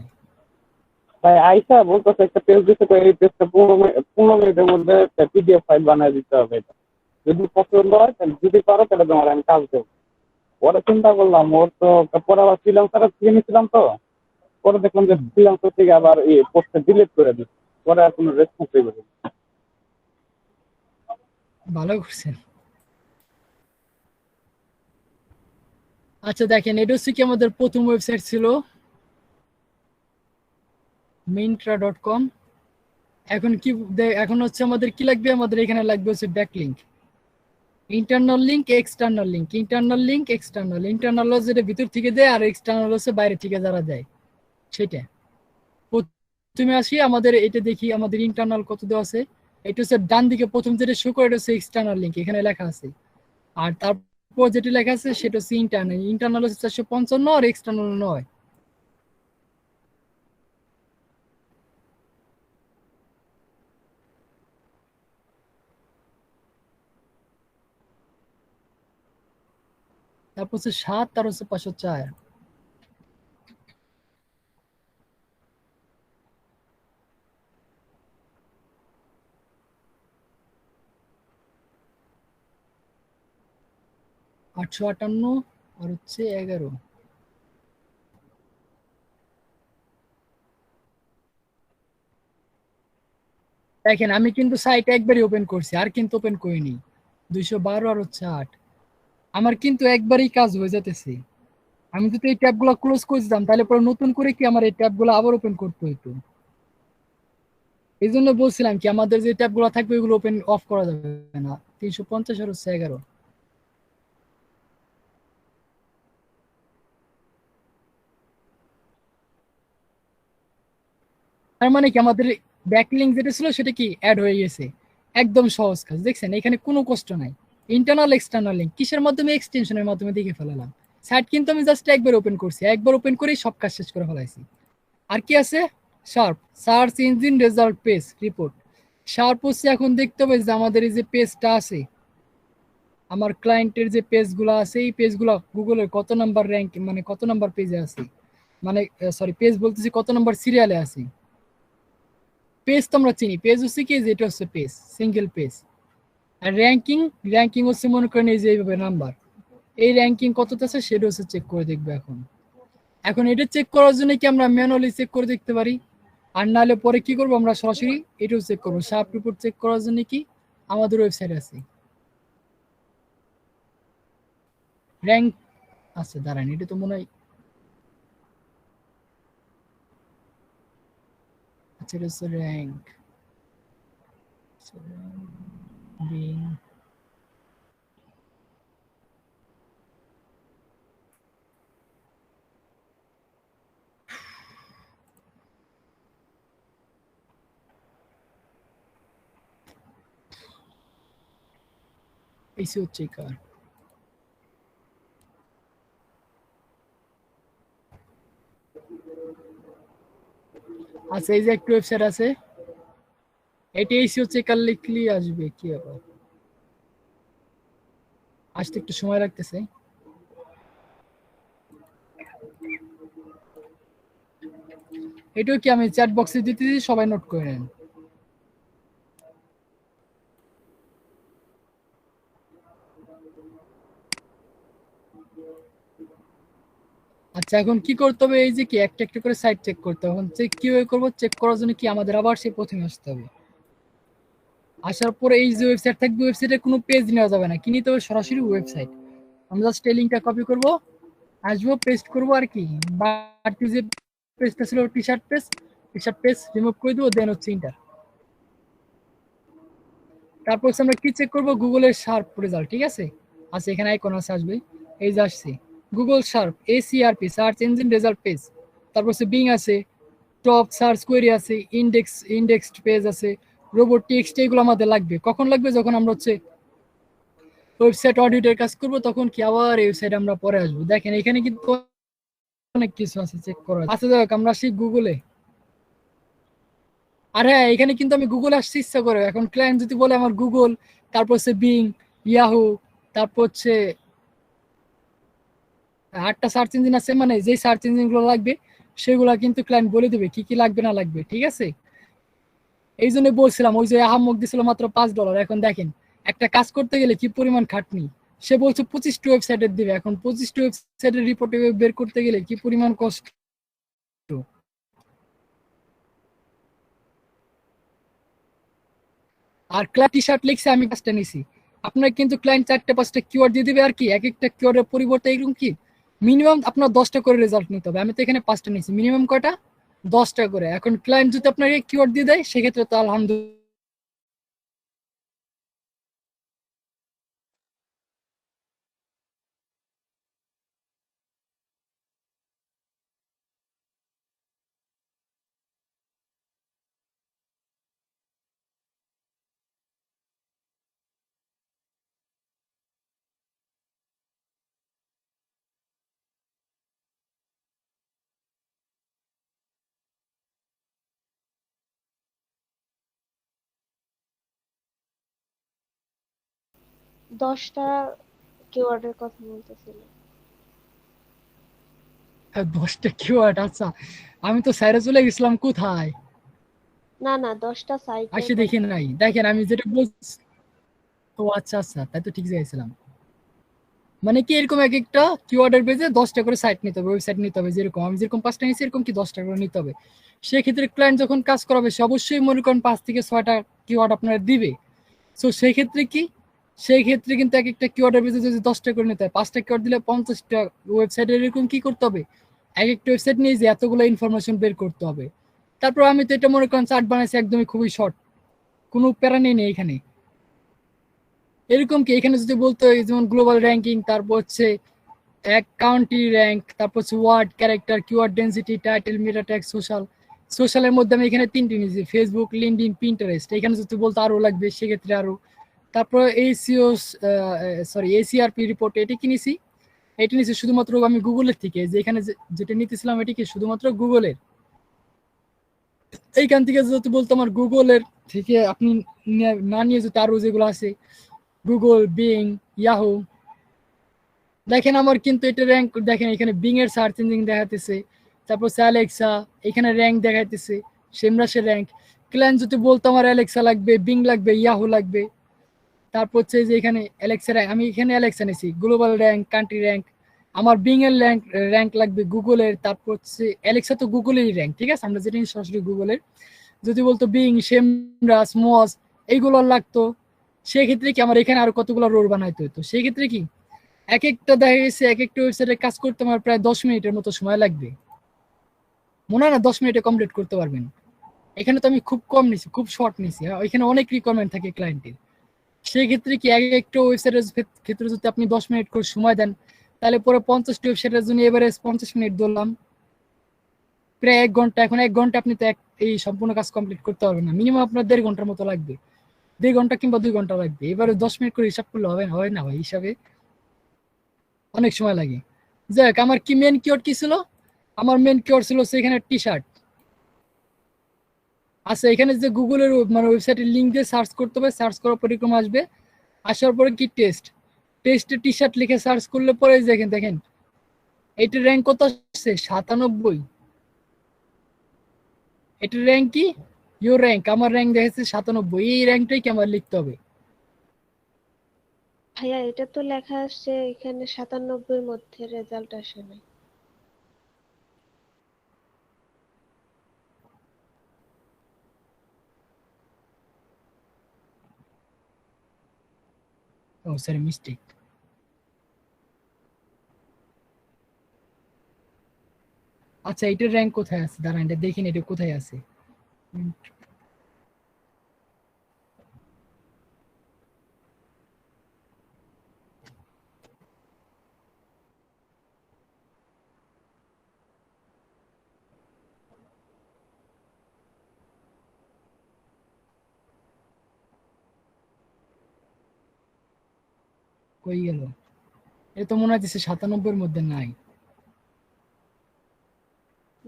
S6: ভাই আইসা বলতেছে একটা পেজ দিতে, এই পেজটা 15 মিনিটের মধ্যে একটা পিডিএফ ফাইল বানিয়ে দিতে হবে। এটা যদি পছন্দ হয় তাহলে, যদি পারো তাহলে তোমার আমি কাজ দেবো। পরে চিন্তা করলাম ওর তো, পরে আবার ফ্রিল্যান্সার থেকে নিয়েছিলাম তো, পরে দেখলাম যে ফ্রিল্যান্সার থেকে আবার এই পোস্টটা ডিলিট করে দিচ্ছে, পরে আর কোনো রেসপন্স করি।
S1: ভালো করছেন। আচ্ছা দেখেন, এটা হচ্ছে কি আমাদের প্রথম ওয়েবসাইট ছিল mintra.com। এখন কি এখন হচ্ছে আমাদের কি লাগবে, আমাদের এখানে লাগবে হচ্ছে backlink, internal link, external link. Internal যেটা ভিতর থেকে দেয়, আর এক্সটার্নাল হচ্ছে বাইরে থেকে যারা দেয় সেটা। প্রথমে আসি আমাদের এটা দেখি আমাদের ইন্টারনাল কত দেওয়া আছে। এটা হচ্ছে ডান দিকে প্রথম যেটা শো করে, এটা হচ্ছে এক্সটার্নাল লিংক, এখানে লেখা আছে। আর তারপর যেটা লেখা আছে সেটা হচ্ছে ইন্টারনাল হচ্ছে 455 আর এক্সটার্নাল 9। তারপর হচ্ছে 7, তার হচ্ছে 504। আটশো 58 আর হচ্ছে 11। দেখেন আমি কিন্তু সাইট একবারই ওপেন করছি, আর কিন্তু ওপেন করিনি। 212 আর হচ্ছে 8, আমার কিন্তু একবারই কাজ হয়ে যেতেছে। আমি যদি এই ট্যাবগুলো ক্লোজ করে দিতাম, তাহলে পরে নতুন করে কি আমার এই ট্যাবগুলো আবার ওপেন করতে হতো। এই জন্য বলছিলাম কি আমাদের যে ট্যাবগুলো থাকবে ওগুলো ওপেন অফ করা যাবে না। 350 আর হচ্ছে 11। তার মানে কি আমাদের ব্যাকলিংক যেটা ছিল সেটা কি অ্যাড হয়ে গেছে। একদম সহজ কাজ, দেখছেন এখানে কোনো কষ্ট নাই। ইন্টারনাল এক্সটার্নাল লিংক কিসের মাধ্যমে, এক্সটেনশনের মাধ্যমে দেখে ফেলালাম। সাইট কিন্তু আমি জাস্ট একবার ওপেন করছি, একবার ওপেন করেই সব কাজ শেষ করে ফেলাইছি। আর কি আছে, sharp, search engine result page report. Sharp হচ্ছে এখন দেখতে হবে যে আমাদের এই যে পেজটা আছে, আমার ক্লায়েন্টের যে পেজগুলো আছে, এই পেজগুলো গুগলের কত নাম্বার র্যাঙ্ক, মানে কত নাম্বার পেজে আছে, মানে সরি পেজ বলতেছি কত নাম্বার সিরিয়ালে আছে। পেজ তো আমরা চিনি, পেজ হচ্ছে কি যে এটা হচ্ছে পেজ, সিঙ্গেল পেজ। আর র্যাঙ্কিং, র্যাঙ্কিং হচ্ছে মনে করেন এই যে এইভাবে নাম্বার, এই র্যাঙ্কিং কতটা আছে সেটা হচ্ছে চেক করে দেখবে। এখন এখন এটা চেক করার জন্য কি আমরা ম্যানুয়ালি চেক করে দেখতে পারি, আর নাহলে পরে কি করবো আমরা সরাসরি এটাও চেক করবো। শার্প রিপোর্ট চেক করার জন্য কি আমাদের ওয়েবসাইট আছে র্যাঙ্ক আছে, দাঁড়ান এটা তো মনে হয়, আচ্ছা এটা হচ্ছে র্যাঙ্ক এসিও চেকার। আচ্ছা, এই যে একটা ওয়েবসাইট আছে, এটি এসিও চেকার লিখলি আসবে, কি আবার আসতে একটু সময় লাগতেছে। এটাও কি আমি চ্যাট বক্সে দিতেছি, সবাই নোট করে নেন। আচ্ছা, এখন কি করতে হবে, এই যে কি একটা একটা করে সাইট চেক করতে হবে। এখন চেক কিভাবে করবো, চেক করার জন্য কি আমাদের আবার সেই প্রথমে আসতে হবে। আসার পরে এই যে ওয়েবসাইট থাকবে, ওয়েবসাইটে কোনো পেজ নেওয়া যাবে না, কি নিতে হবে, সরাসরি ওয়েবসাইট। আমরা জাস্ট এই লিঙ্কটা কপি করবো, আসবো, পেস্ট করবো আর কি, বাড়তি যে পেজটা ছিল টি শার্ট পেজ রিমুভ করে দেবো, দেন হচ্ছে ইন্টার। তারপর হচ্ছে আমরা কি চেক করবো, গুগলের শার্প রেজাল্ট, ঠিক আছে। আচ্ছা, এখানে আইকন আছে, আসবে, এই যে আসছে Google sharp ACRP, search engine result page. তারপর হচ্ছে বিং আছে, টপ সার্চ কোয়েরি আছে, ইন্ডেক্সড পেজ আছে, রোবট টেক্সট, এগুলো আমাদের লাগবে। কখন লাগবে, যখন আমরা হচ্ছে ওয়েবসাইট অডিটের কাজ করব, তখন কি আবার এই ওয়েবসাইট আমরা পরে আসবো। দেখেন এখানে কিন্তু অনেক কিছু আছে চেক করা। আচ্ছা, যাক আমরা আসি গুগলে। আর হ্যাঁ, এখানে কিন্তু আমি গুগল আসছি ইচ্ছা করে। এখন ক্লায়েন্ট যদি বলে আমার গুগল, তারপর হচ্ছে বিং, ইয়াহু, তারপর হচ্ছে 8টা সার্চ ইঞ্জিন আছে, মানে যে সার্চ ইঞ্জিন গুলো লাগবে সেগুলা কিন্তু ক্লায়েন্ট বলে দিবে কি কি লাগবে না লাগবে, ঠিক আছে। এই জন্য বলছিলাম, ওই যে আহাম্মক দিছিল মাত্র $5। এখন দেখেন একটা কাজ করতে গেলে কি পরিমাণ খাটনি। সে বলছে 25টি ওয়েবসাইটের দিবে, এখন 25টি ওয়েবসাইটের রিপোর্ট বের করতে গেলে কি পরিমাণ কষ্ট। আর ক্লায়েন্ট টি শার্ট লিখছে, আমি কাজটা নিছি। আপনার কিন্তু ক্লায়েন্ট 4টা 5টা কিওয়ার্ড দিয়ে দিবে আর কি, এক একটা কিওয়ার্ডের পরিবর্তে এরকম কি মিনিমাম আপনার 10টা করে রেজাল্ট নিতে হবে। আমি তো এখানে 5টা নিছি, মিনিমাম কয়টা, 10টা করে। এখন ক্লায়েন্ট যদি আপনাকে কিওয়ার্ড দিয়ে দেয়, সেক্ষেত্রে তো আলহামদুলিল্লাহ।
S5: দশটা কিওয়ার্ডের কথা বলতেছিল।
S1: 10টা কিওয়ার্ড, আচ্ছা। আমি তো স্যারে চলে গেছিলাম কোথায়,
S5: না না, 10টা সাইটের
S1: আসে দেখি নাই। দেখেন আমি যেটা বলছি, ও আচ্ছা আচ্ছা, তাই তো ঠিক জায়গায়। মানে কি এরকম এক একটা কিওয়ার্ডের বেজে 10টা করে সাইট নিতে হবে, ওয়েবসাইট নিতে হবে। যেরকম আমি যেরকম 5টা নিয়েছি, এরকম কি 10টা করে নিতে হবে। সেক্ষেত্রে ক্লায়েন্ট যখন কাজ করাবে, সে অবশ্যই মনে করেন 5 থেকে 6টা কিওয়ার্ড আপনার দিবে। সো সেই ক্ষেত্রে কি, সেই ক্ষেত্রে কিন্তু এক একটা কিওয়ার্ডের বেজে যদি 10টা করে নিতে হয়, 5টা কিওয়ার্ড দিলে 50টা ওয়েবসাইটে এরকম কি করতে হবে, এক একটা ওয়েবসাইট নিয়ে যে এতগুলো ইনফরমেশন বের করতে হবে। তারপর আমি তো এটা মনে করেন চার্ট বানাইছি একদমই খুবই শর্ট, কোনো প্যারা নেই এখানে। এরকম কি এখানে যদি বলতো, এই যেমন গ্লোবাল র্যাঙ্কিং, তারপর হচ্ছে এক কাউন্টি র্যাঙ্ক, তারপর হচ্ছে word, character, keyword density, title, meta tag, সোশ্যালের মধ্যে আমি এখানে 3টি নিয়েছি, ফেসবুক, লিঙ্কডইন, পিন্টারেস্ট। এখানে যদি বলতো আরো লাগবে, সেক্ষেত্রে আরো। তারপর ACRP রিপোর্ট, এটি কিনেছি, এটি নিয়েছি শুধুমাত্র আমি গুগলের থেকে। যে এখানে যেটা নিতেছিলাম, এটি কি শুধুমাত্র গুগলের। এইখান থেকে যদি বলতো আমার গুগলের থেকে আপনি না নিয়ে যদি আরো যেগুলো আছে, গুগল, বিং, ইয়াহু, দেখেন আমার কিন্তু এটা র্যাঙ্ক, দেখেন এখানে বিং এর সার্চ ইঞ্জিন দেখাতেছে, তারপর অ্যালেক্সা, এখানে র্যাঙ্ক দেখাইতেছে, সেমরাসের র্যাঙ্ক। ক্লায়েন্ট যদি বলতো আমার অ্যালেক্সা লাগবে, বিং লাগবে, ইয়াহু লাগবে, তারপর হচ্ছে যে এখানে অ্যালেক্সা র্যাঙ্ক, আমি এখানে অ্যালেক্সা নিছি, গ্লোবাল র্যাঙ্ক, কান্ট্রি র্যাঙ্ক, আমার বিং এর র্যাঙ্ক লাগবে গুগলের, তারপর হচ্ছে অ্যালেক্সা তো গুগলেরই র্যাঙ্ক, ঠিক আছে, আমরা যেটা সরাসরি গুগলের। যদি বলতো বিং, সেমরাস, মজ, এইগুলো লাগতো, সেক্ষেত্রে কি আমার এখানে আরো কতগুলো রোল বানাইতে হতো। সেক্ষেত্রে কি এক একটা দেখা গেছে, এক একটা ওয়েবসাইটে কাজ করতে আমার প্রায় 10 মিনিটের মতো সময় লাগবে। মনে হয় না 10 মিনিটে কমপ্লিট করতে পারবেন। এখানে তো আমি খুব কম নিছি, খুব শর্ট নিছি। এখানে অনেক রিকোয়ারমেন্ট থাকে ক্লায়েন্টের। সেই ক্ষেত্রে কি এক একটা ওয়েবসাইটের ক্ষেত্রে যদি আপনি 10 মিনিট করে সময় দেন, তাহলে পরে 50টি ওয়েবসাইটের জন্য এভারেজ 50 মিনিট ধরলাম, প্রায় 1 ঘন্টা। এখন 1 ঘন্টা আপনি তো এই সম্পূর্ণ কাজ কমপ্লিট করতে পারবেন না, মিনিমাম আপনার 1.5 ঘন্টার মতো লাগবে, 2 ঘন্টা কিংবা 2 ঘন্টা লাগবে। এবারে 10 মিনিট করে হিসাব করলে হবে না, হয় না ভাই, হিসাবে অনেক সময় লাগে। যাক, আমার কি মেন কিওয়ার্ড কি ছিল, আমার মেন কিওয়ার্ড ছিল সেখানে টি শার্ট। আচ্ছা, এখানে যে গুগলের মানে ওয়েবসাইটের লিঙ্ক দিয়ে সার্চ করতে হবে, সার্চ করার পরে এরকম আসবে, আসার পরে কি টেস্টে টি শার্ট লিখে সার্চ করলে পরে দেখেন দেখেন এটার র্যাঙ্ক কত আসছে, 97। এটার র্যাঙ্ক কি, ইউর র্যাঙ্ক, আমার র্যাঙ্ক দেখেছে 97। এই র্যাঙ্কটাই কি আমার লিখতে হবে।
S5: ভাইয়া এটা তো লেখা আসছে এখানে 97 মধ্যে রেজাল্ট আসে নাই।
S1: ও সরি, মিস্টেক। আচ্ছা, এটার র্যাঙ্ক কোথায় আছে, দাঁড়ান এটা দেখিন এটা কোথায় আছে। কই গেল, এটা তো মনে হচ্ছে 97-এর মধ্যে নাই।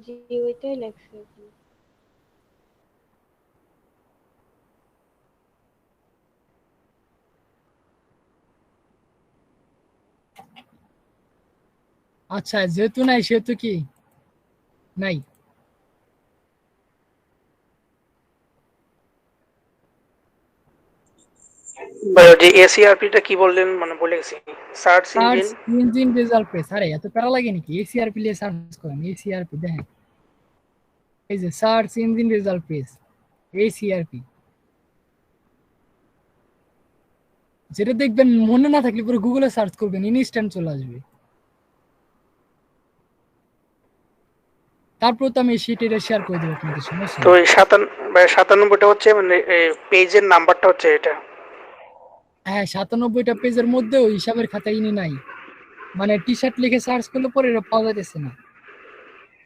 S5: জি ওইটাই লেখছে এখানে।
S1: আচ্ছা, যেহেতু নাই সেহেতু কি নাই।
S4: যে এসিআরপিটা কি বললেন, মানে বলে গেছি, search
S1: search
S4: engine.
S1: Engine result page, আরে এত প্যারা লাগে নাকি, এসিআরপি লিয়ে সার্চ করেন, এসিআরপি দেখেন, এই যে search engine result page, ACRP, যেটা দেখবেন মনে না থাকলে পুরো গুগলে সার্চ করবেন, ইনস্ট্যান্ট চলে আসবে। তারপর তো আমি শিটের শেয়ার করে দেবো আপনাদের, সমস্যা
S4: তো
S1: নেই।
S4: এই 97টা হচ্ছে মানে পেজের নাম্বারটা হচ্ছে এটা।
S1: হ্যাঁ, 97টা পেজের মধ্যেও হিসাবের খাতা ইনি নাই, মানে টি শার্ট লিখে সার্চ করলে পরে এটা পাওয়া যাইতেছে না।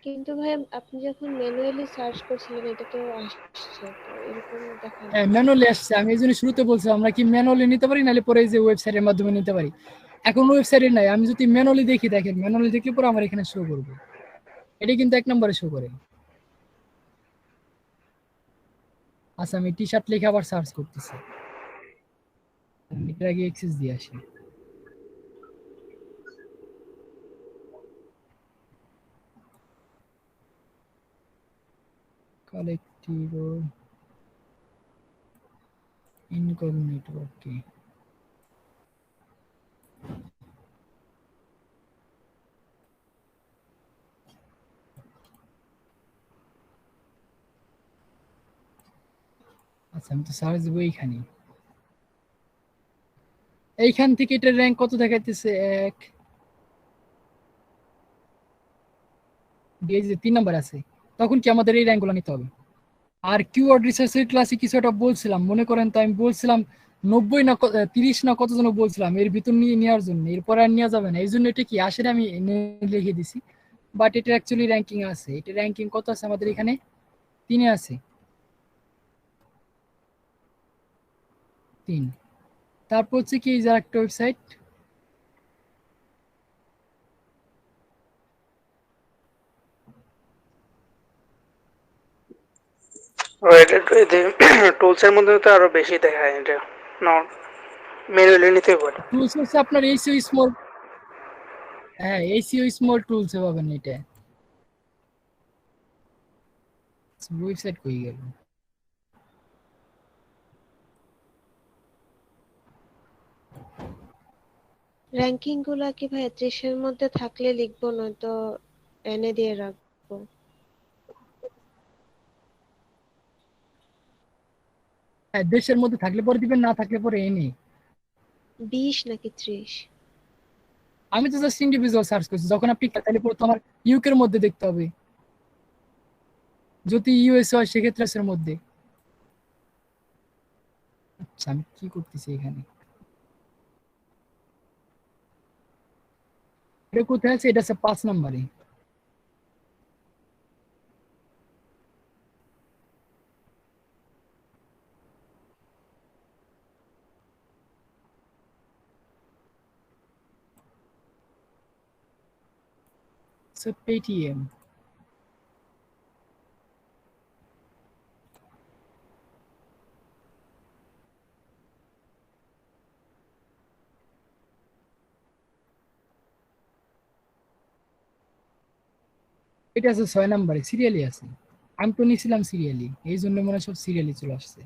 S5: কিন্তু ভাই আপনি যখন ম্যানুয়ালি সার্চ করছিলেন এটা তো আসছে, তো এরকম দেখা
S1: হ্যাঁ,
S5: যাচ্ছে।
S1: ম্যানুয়ালি আসছে, আমি এই জন্য শুরুতে বলছিলাম আমরা কি ম্যানুয়ালি নিতে পারি, নাহলে পরে এই যে ওয়েবসাইটের মাধ্যমে নিতে পারি। এখন ওয়েবসাইটে নাই, আমি যদি ম্যানুয়ালি দেখি, দেখেন ম্যানুয়ালি দেখলে পরে আমার এখানে শো করবে, এটা কিন্তু 1 নম্বরে শো করে। আচ্ছা, আমি টি শার্ট লিখে আবার সার্চ করতেছি, এটার আগে এক্সেস দিয়ে আসি। কালেক্টিভো ইনকগনিটো, ওকে। আচ্ছা, আমি তো সার্চ দেবো এইখানে, এইখান থেকে এটার র্যাঙ্ক কত দেখাইতেছে, 1, এই যে 3 নম্বর আছে, তখন কি আমাদের এই র্যাঙ্কগুলো নিতে হবে। আর কিওয়ার্ড রিসার্চের ক্লাসে কিছু একটা বলছিলাম, মনে করেন তো আমি বলছিলাম 90 না 30 না কত জন বলছিলাম এর ভিতর নিয়ে নেওয়ার জন্য, এরপর আর নেওয়া যাবে না, এই জন্য এটা কি আসলে আমি লিখে দিছি। বাট এটা অ্যাকচুয়ালি র্যাঙ্কিং আছে, এটা র্যাঙ্কিং কত আছে আমাদের এখানে, 3-এ আছে, 3। তারপর হচ্ছে কি, এই যে একটা ওয়েবসাইট,
S4: টুলস এর মধ্যে তো আরো বেশি দেখায় এটা, নট ম্যানুয়ালি নিতে পারে।
S1: টুলস হচ্ছে আপনার এসইও স্মল, হ্যাঁ এসইও স্মল টুলস পাবেন এটা। ওয়েবসাইট কই গেল,
S5: র্যাঙ্কিং গুলা কি ভাই 30-এর মধ্যে থাকলে লিখবো, নয়তো এনে দিয়ে রাখবো?
S1: হ্যাঁ দেশের মধ্যে থাকলে পরে দিবেন, না থাকলে পরে এনে।
S5: 20 নাকি 30?
S1: আমি তো জাস্ট ইন্ডিভিজুয়াল সার্চ করছি, যখন আপনি তাহলে পরে তো আমার ইউকের মধ্যে দেখতে হবে, যদি ইউএস হয় সেক্ষেত্রে এর মধ্যে। আচ্ছা, আমি কি করতেছি এখানে, এটা কোথায় আছে, এটা আছে 5 নম্বরে। পেটিএম এটা আছে 6 নম্বরে, সিরিয়ালি আছে। আমি তো নিয়েছিলাম সিরিয়ালি, এই জন্য মনে হয় সব সিরিয়ালি চলে আসছে।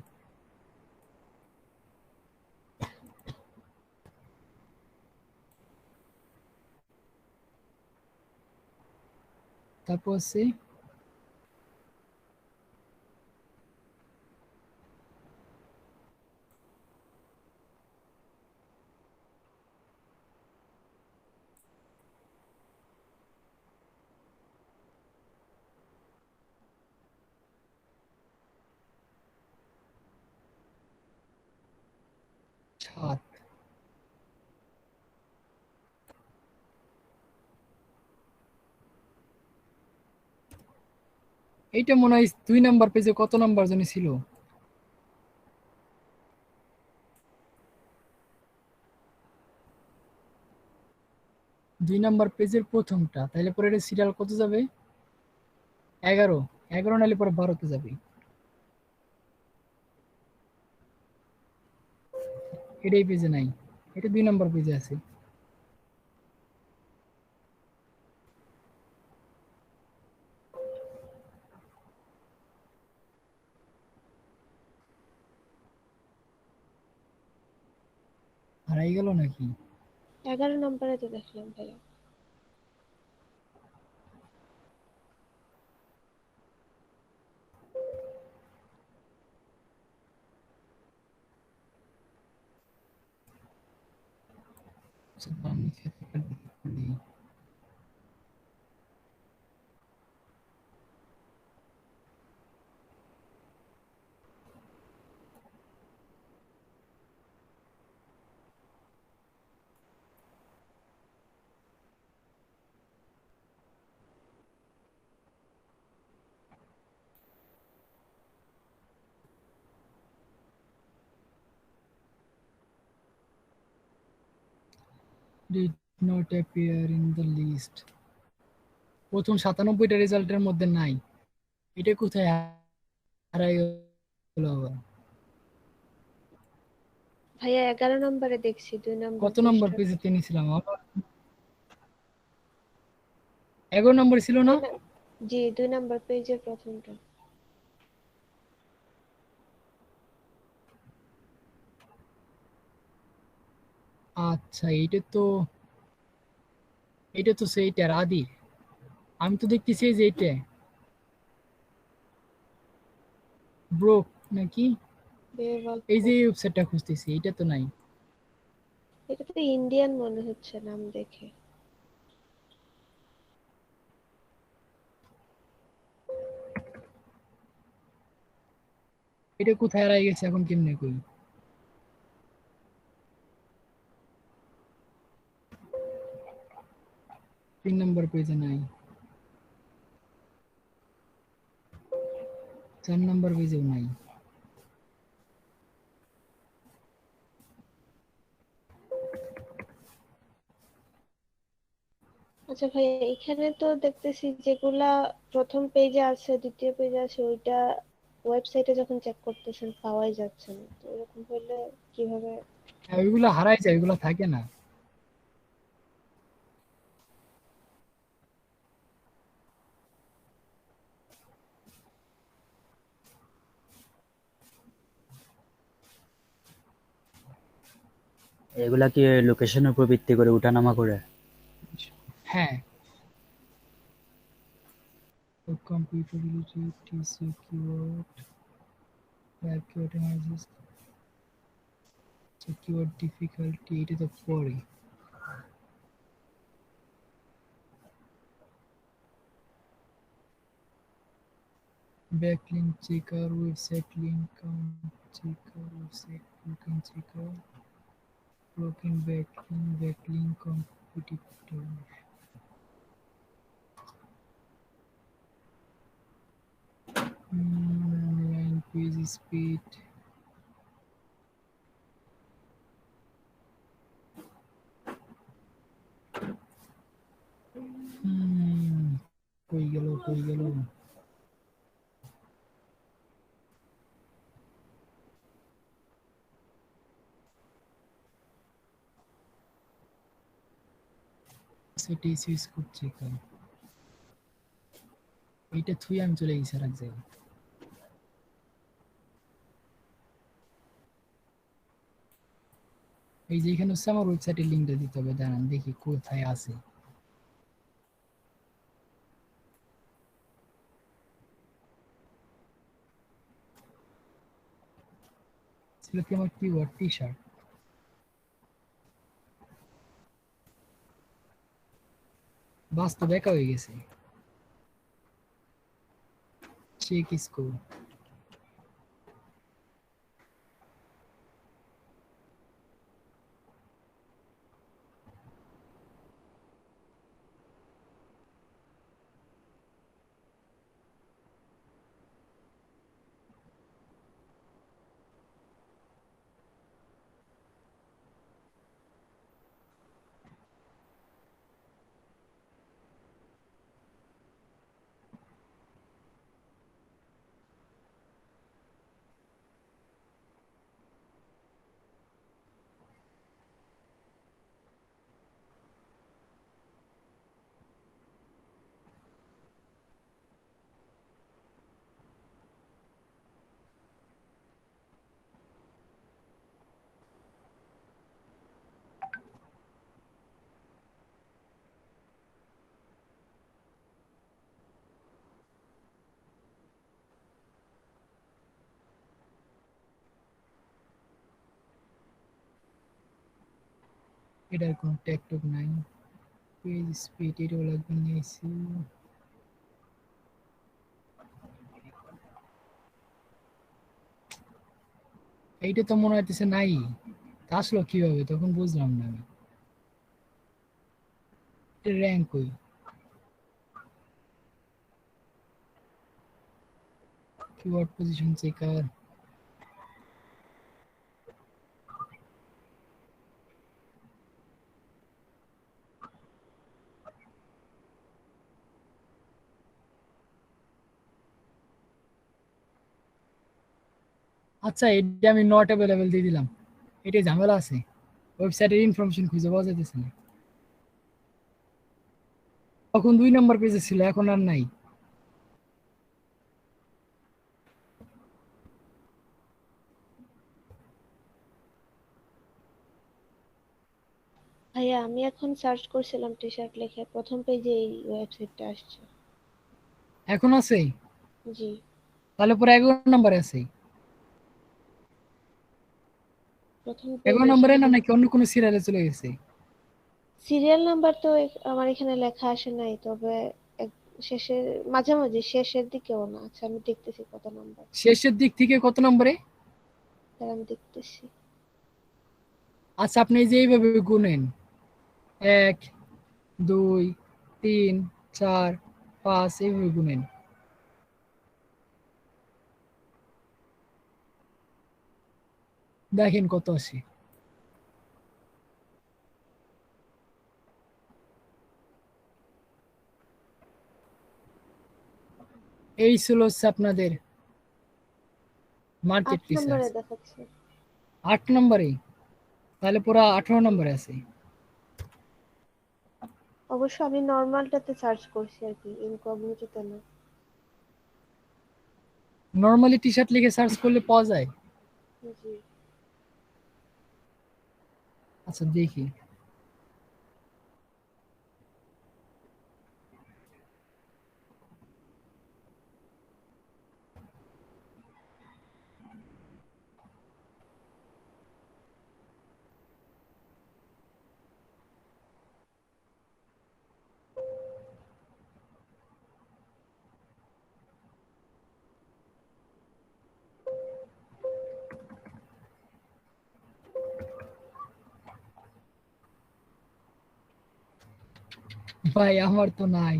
S1: তারপর আছে ছাদ। এইটা মনে হয় 2 নম্বর পেজে কত নাম্বার জানি ছিল। 2 নম্বর পেজের প্রথমটা, তাহলে পরে এটা সিরিয়াল কত যাবে? 11। 11 নাহলে পরে 12তে যাবে। এটাই পেজে নাই, এটা 2 নম্বর পেজে আছে। হারাই গেল নাকি?
S5: 11 নম্বরে তো দেখলাম ভাইয়া।
S1: Did not appear in the list. প্রথম 97টা রেজাল্টের মধ্যে নাই, এটা কোথায় হারাই গেল আবার?
S5: ভাইয়া 11 নম্বরে দেখছি 2 নম্বর
S1: কত নম্বর
S5: পৃষ্ঠা।
S1: পেজে নিয়েছিলাম আবার? 11 নম্বর ছিল না?
S5: জি 2 নম্বর পেজের প্রথমটা।
S1: আচ্ছা, এটা তো সেইটার আদি। আমি তো দেখতেছি এই যে এটা ব্রোক নাকি,
S5: বেওয়াল
S1: এই যে
S5: কোড।
S1: ওয়েবসাইটটা খুঁজতেছি, এটা তো নাই।
S5: এটা তো ইন্ডিয়ান মনে হচ্ছে নাম দেখে।
S1: এটা কোথায় হারাই গেছে এখন, কেমনে কই? 3 নম্বর পেজে নাই, 4 নম্বর পেজেও নাই।
S5: আচ্ছা ভাইয়া, এখানে তো দেখতেছি যেগুলা প্রথম পেজে আছে, দ্বিতীয় পেজে আছে, ওইটা ওয়েবসাইটে যখন চেক করতেছেন পাওয়াই যাচ্ছে না, তো এরকম হলে কিভাবে?
S1: হ্যাঁ, ওইগুলো হারাই যায়, ওইগুলো থাকে না।
S8: এগুলা কি লোকেশনের উপর ভিত্তি করে উঠানামা করে?
S1: হ্যাঁ, computer related TC keyword, keyword analysis, keyword difficulty, এটা তো পরে। Backlink checker, website link count checker, website blocking checker, blocking backlink competitor, online page speed, কই গেল? সেটাই সুইচ করছে কেন? এইটা থুই আমি চলে গেছি আর এক জায়গায়। এই যে এখানে হচ্ছে আমার ওয়েবসাইটের লিঙ্কটা দিতে হবে, দাঁড়ান দেখি কোথায় আছে। ছিল কি আমার কিওয়ার্ড টি শার্ট, বাস্তব একা হয়ে গেছে। চেক স্কোর, এটার কোনো ট্যাগ টুক নাই। পেজ স্পিড এটাও লাগবে নিয়েছি। এইটা তো মনে হইতেছে নাই, তা আসলো কিভাবে তখন বুঝলাম না আমি। র্যাঙ্ক কই, কিওয়ার্ড পজিশন চেকার, আচ্ছা এটা আমি নট অ্যাভেলেবেল দিয়ে দিলাম। এটা ঝামেলা আছে, ওয়েবসাইটের ইনফরমেশন খুঁজে পাওয়া যাইতেছে না। তখন 2 নম্বর পেজে ছিল, এখন আর নাই।
S5: ভাইয়া আমি এখন সার্চ করছিলাম টি শার্ট লিখে, প্রথম পেজে এই ওয়েবসাইটটা আসছে।
S1: এখন আছে,
S5: জি।
S1: তাহলে পরে 11 নম্বরে আছে।
S5: প্রথম
S1: 11
S5: পেজে
S1: নম্বরে না, নাকি অন্য কোনো সিরিয়ালে চলে গেছে?
S5: সিরিয়াল নাম্বার তো আমার এখানে লেখা আসে নাই, তবে শেষের মাঝামাঝি শেষের দিকেও না। আচ্ছা আমি দেখতেছি কত নাম্বার,
S1: শেষের দিক থেকে কত নম্বরে?
S5: তাহলে আমি দেখতেছি।
S1: আচ্ছা আপনি এই যে এইভাবে গুনেন, 1 2 3 4 5 এইভাবে গুনেন। দেখেন কত আসে। এই ছিল হচ্ছে আপনাদের মার্কেট
S5: 8
S1: রিসার্চ।
S5: নম্বরে দেখাচ্ছে।
S1: 8 নম্বরে, তাহলে পুরো 18 নম্বরে আছে।
S5: অবশ্য আমি নর্মালটাতে সার্চ করছি আর কি, ইনকগনিটোতে না।
S1: নরমালি টি শার্ট লিখে সার্চ করলে পাওয়া যায়।
S5: জি।
S1: আচ্ছা দেখি। ভাই আমার তো নাই।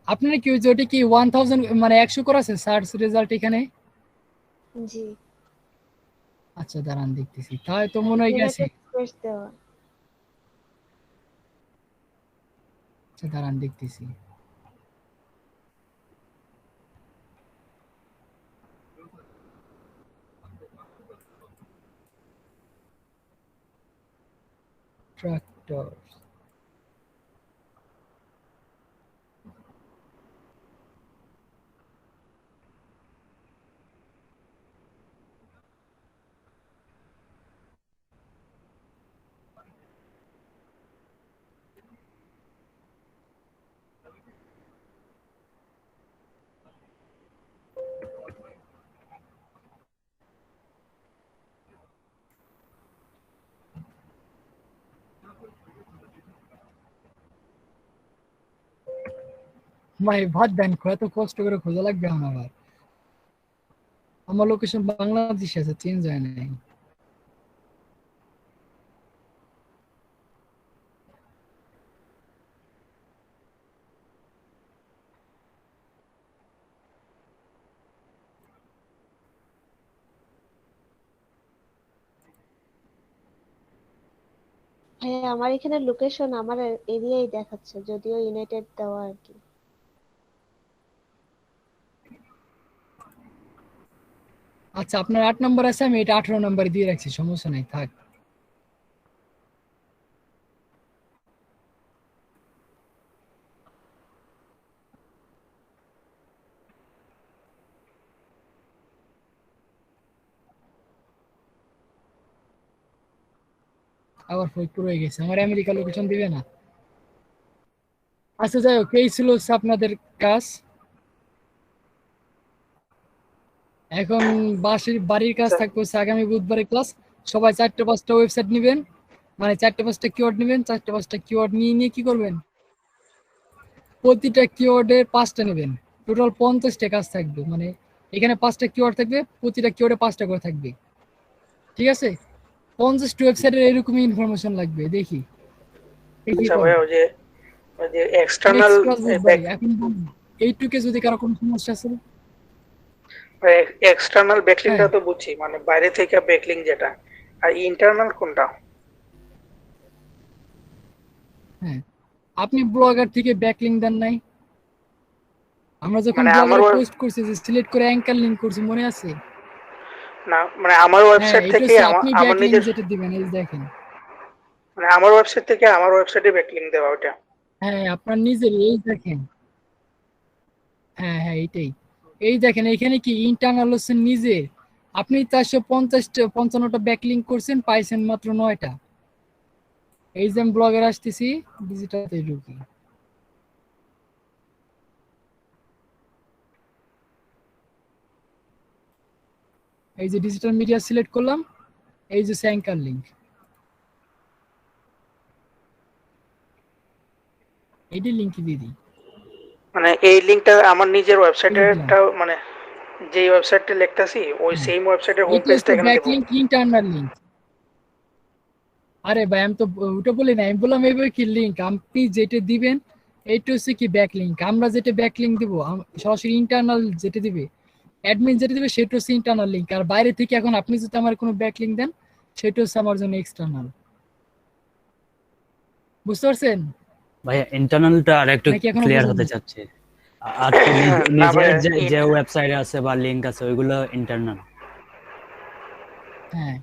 S1: আপনার কি হয়েছে, ওটা কি 1000 মানে 100 করা আছে সার্চ রেজাল্ট এখানে?
S5: জি।
S1: আচ্ছা দাঁড়ান দেখতেছি, তাই তো মনে হয় গেছে।
S5: ইউনাইটেড স্টেটস দেওয়া।
S1: আচ্ছা দাঁড়ান দেখতেছি। ট্রাক্টর, ভাই ভাত দেন, এত কষ্ট করে খোঁজা লাগবে আমার। আমার লোকেশন বাংলাদেশে আছে, চেঞ্জ হয় নাই।
S5: হ্যাঁ, আমার এখানে লোকেশন আমার এরিয়াই দেখাচ্ছে, যদিও ইউনাইটেড দেওয়া আর কি।
S1: আচ্ছা, আপনার 8 নম্বর আছে, আমি এটা 18 নম্বর দিয়ে রাখছি, সমস্যা নাই, থাক। আবার ফরিদপুর হয়ে গেছে, আমার আমেরিকা লোকেশন দিবে না। আচ্ছা যাই হোক, এই ছিল হচ্ছে আপনাদের কাজ। এখন বাড়ির কাজ
S4: আচ্ছা
S1: থাকবে হচ্ছে আগামী বুধবারের ক্লাস। সবাই 4-5টা ওয়েবসাইট নেবেন, মানে 4-5টা কিওয়ার্ড নেবেন। 4-5টা কিওয়ার্ড নিয়ে কি করবেন, প্রতিটা কিওয়ার্ডের 5টা নেবেন। টোটাল 50টা কাজ থাকবে, মানে এখানে 5টা কিওয়ার্ড থাকবে, প্রতিটা কিওয়ার্ডে 5টা করে থাকবে, ঠিক আছে? 50টা ওয়েবসাইটের এরকমই ইনফরমেশন লাগবে, দেখি এই কি
S4: আচ্ছা
S1: করে।
S4: ভাইয়া, ওই যে এক্সটার্নাল
S1: নেক্সট ক্লাস বুধবারে। এখন বলুন, এইটুকে যদি কারো কোনো সমস্যা আছে।
S4: এক্সটার্নাল ব্যাকলিংটা
S1: হ্যাঁ
S4: তো বুঝছি, মানে বাইরে থেকে ব্যাকলিং যেটা, আর ইন্টারনাল কোনটা?
S1: হ্যাঁ, আপনি ব্লগার থেকে ব্যাকলিং দেন নাই? আমরা যখন
S4: মানে আমার
S1: ব্লগারে পোস্ট করছি, যে সিলেক্ট করে অ্যাঙ্কার লিংক করছি, মনে আছে?
S4: না, মানে আমার
S1: হ্যাঁ,
S4: ওয়েবসাইট
S1: এটা
S4: থেকে
S1: হচ্ছে
S4: আমার
S1: আপনি
S4: আমার
S1: ব্যাকলিং
S4: নিজের,
S1: যেটা দিবেন, এই যে দেখেন।
S4: মানে আমার ওয়েবসাইট থেকে আমার ওয়েবসাইটে ব্যাকলিং দেওয়া ওটা।
S1: হ্যাঁ, আপনার নিজের, এই দেখেন। হ্যাঁ হ্যাঁ, এইটাই। এই দেখেন, এখানে কি ইন্টারনাল হচ্ছে নিজে। আপনি 455টা ব্যাকলিংক করছেন, পাইছেন মাত্র 9টা। এই যে আমি ব্লগের আসতেছি, ডিজিটালতে ঢুকি। এই যে ডিজিটাল মিডিয়া সিলেক্ট করলাম, এই যে অ্যাঙ্কার লিংক, এইটি লিংক দিয়ে দিই,
S4: মানে এই লিংকটা আমার নিজের
S1: এই দিলাম।
S4: ওয়েবসাইটেরটা, মানে যে ওয়েবসাইটে লিখতেছি ওই
S1: হ্যাঁ,
S4: সেম ওয়েবসাইটের হোম
S1: এইটা
S4: পেজটা
S1: হচ্ছে
S4: এখানে দেবো।
S1: Backlink, internal link. আরে ভাই, আমি তো ওটা বলি না, আমি বললাম এইভাবে কি লিংক আপনি যেটা দিবেন, এইটা হচ্ছে কি ব্যাক লিংক। আমরা যেটা ব্যাক লিংক দিব, সরাসরি ইন্টারনাল যেটা দিবে, অ্যাডমিন যেটা দিবে, সেটা হচ্ছে ইন্টারনাল লিংক। আর বাইরে থেকে এখন আপনি যদি আমার কোনো ব্যাক লিংক দেন, সেটা হচ্ছে আমার জন্য এক্সটার্নাল। বুঝতে পারছেন
S8: ভাইয়া ইন্টারনালটা আর একটু
S1: নাকি এখনো
S8: ক্লিয়ার
S1: বোঝেন
S8: হতে
S1: না?
S8: চাচ্ছে। আর তো
S4: না
S8: নিজের
S4: ভাইয়া,
S8: যে ওয়েবসাইট আছে বা লিংক আছে ওইগুলো ইন্টারনাল।
S1: হ্যাঁ,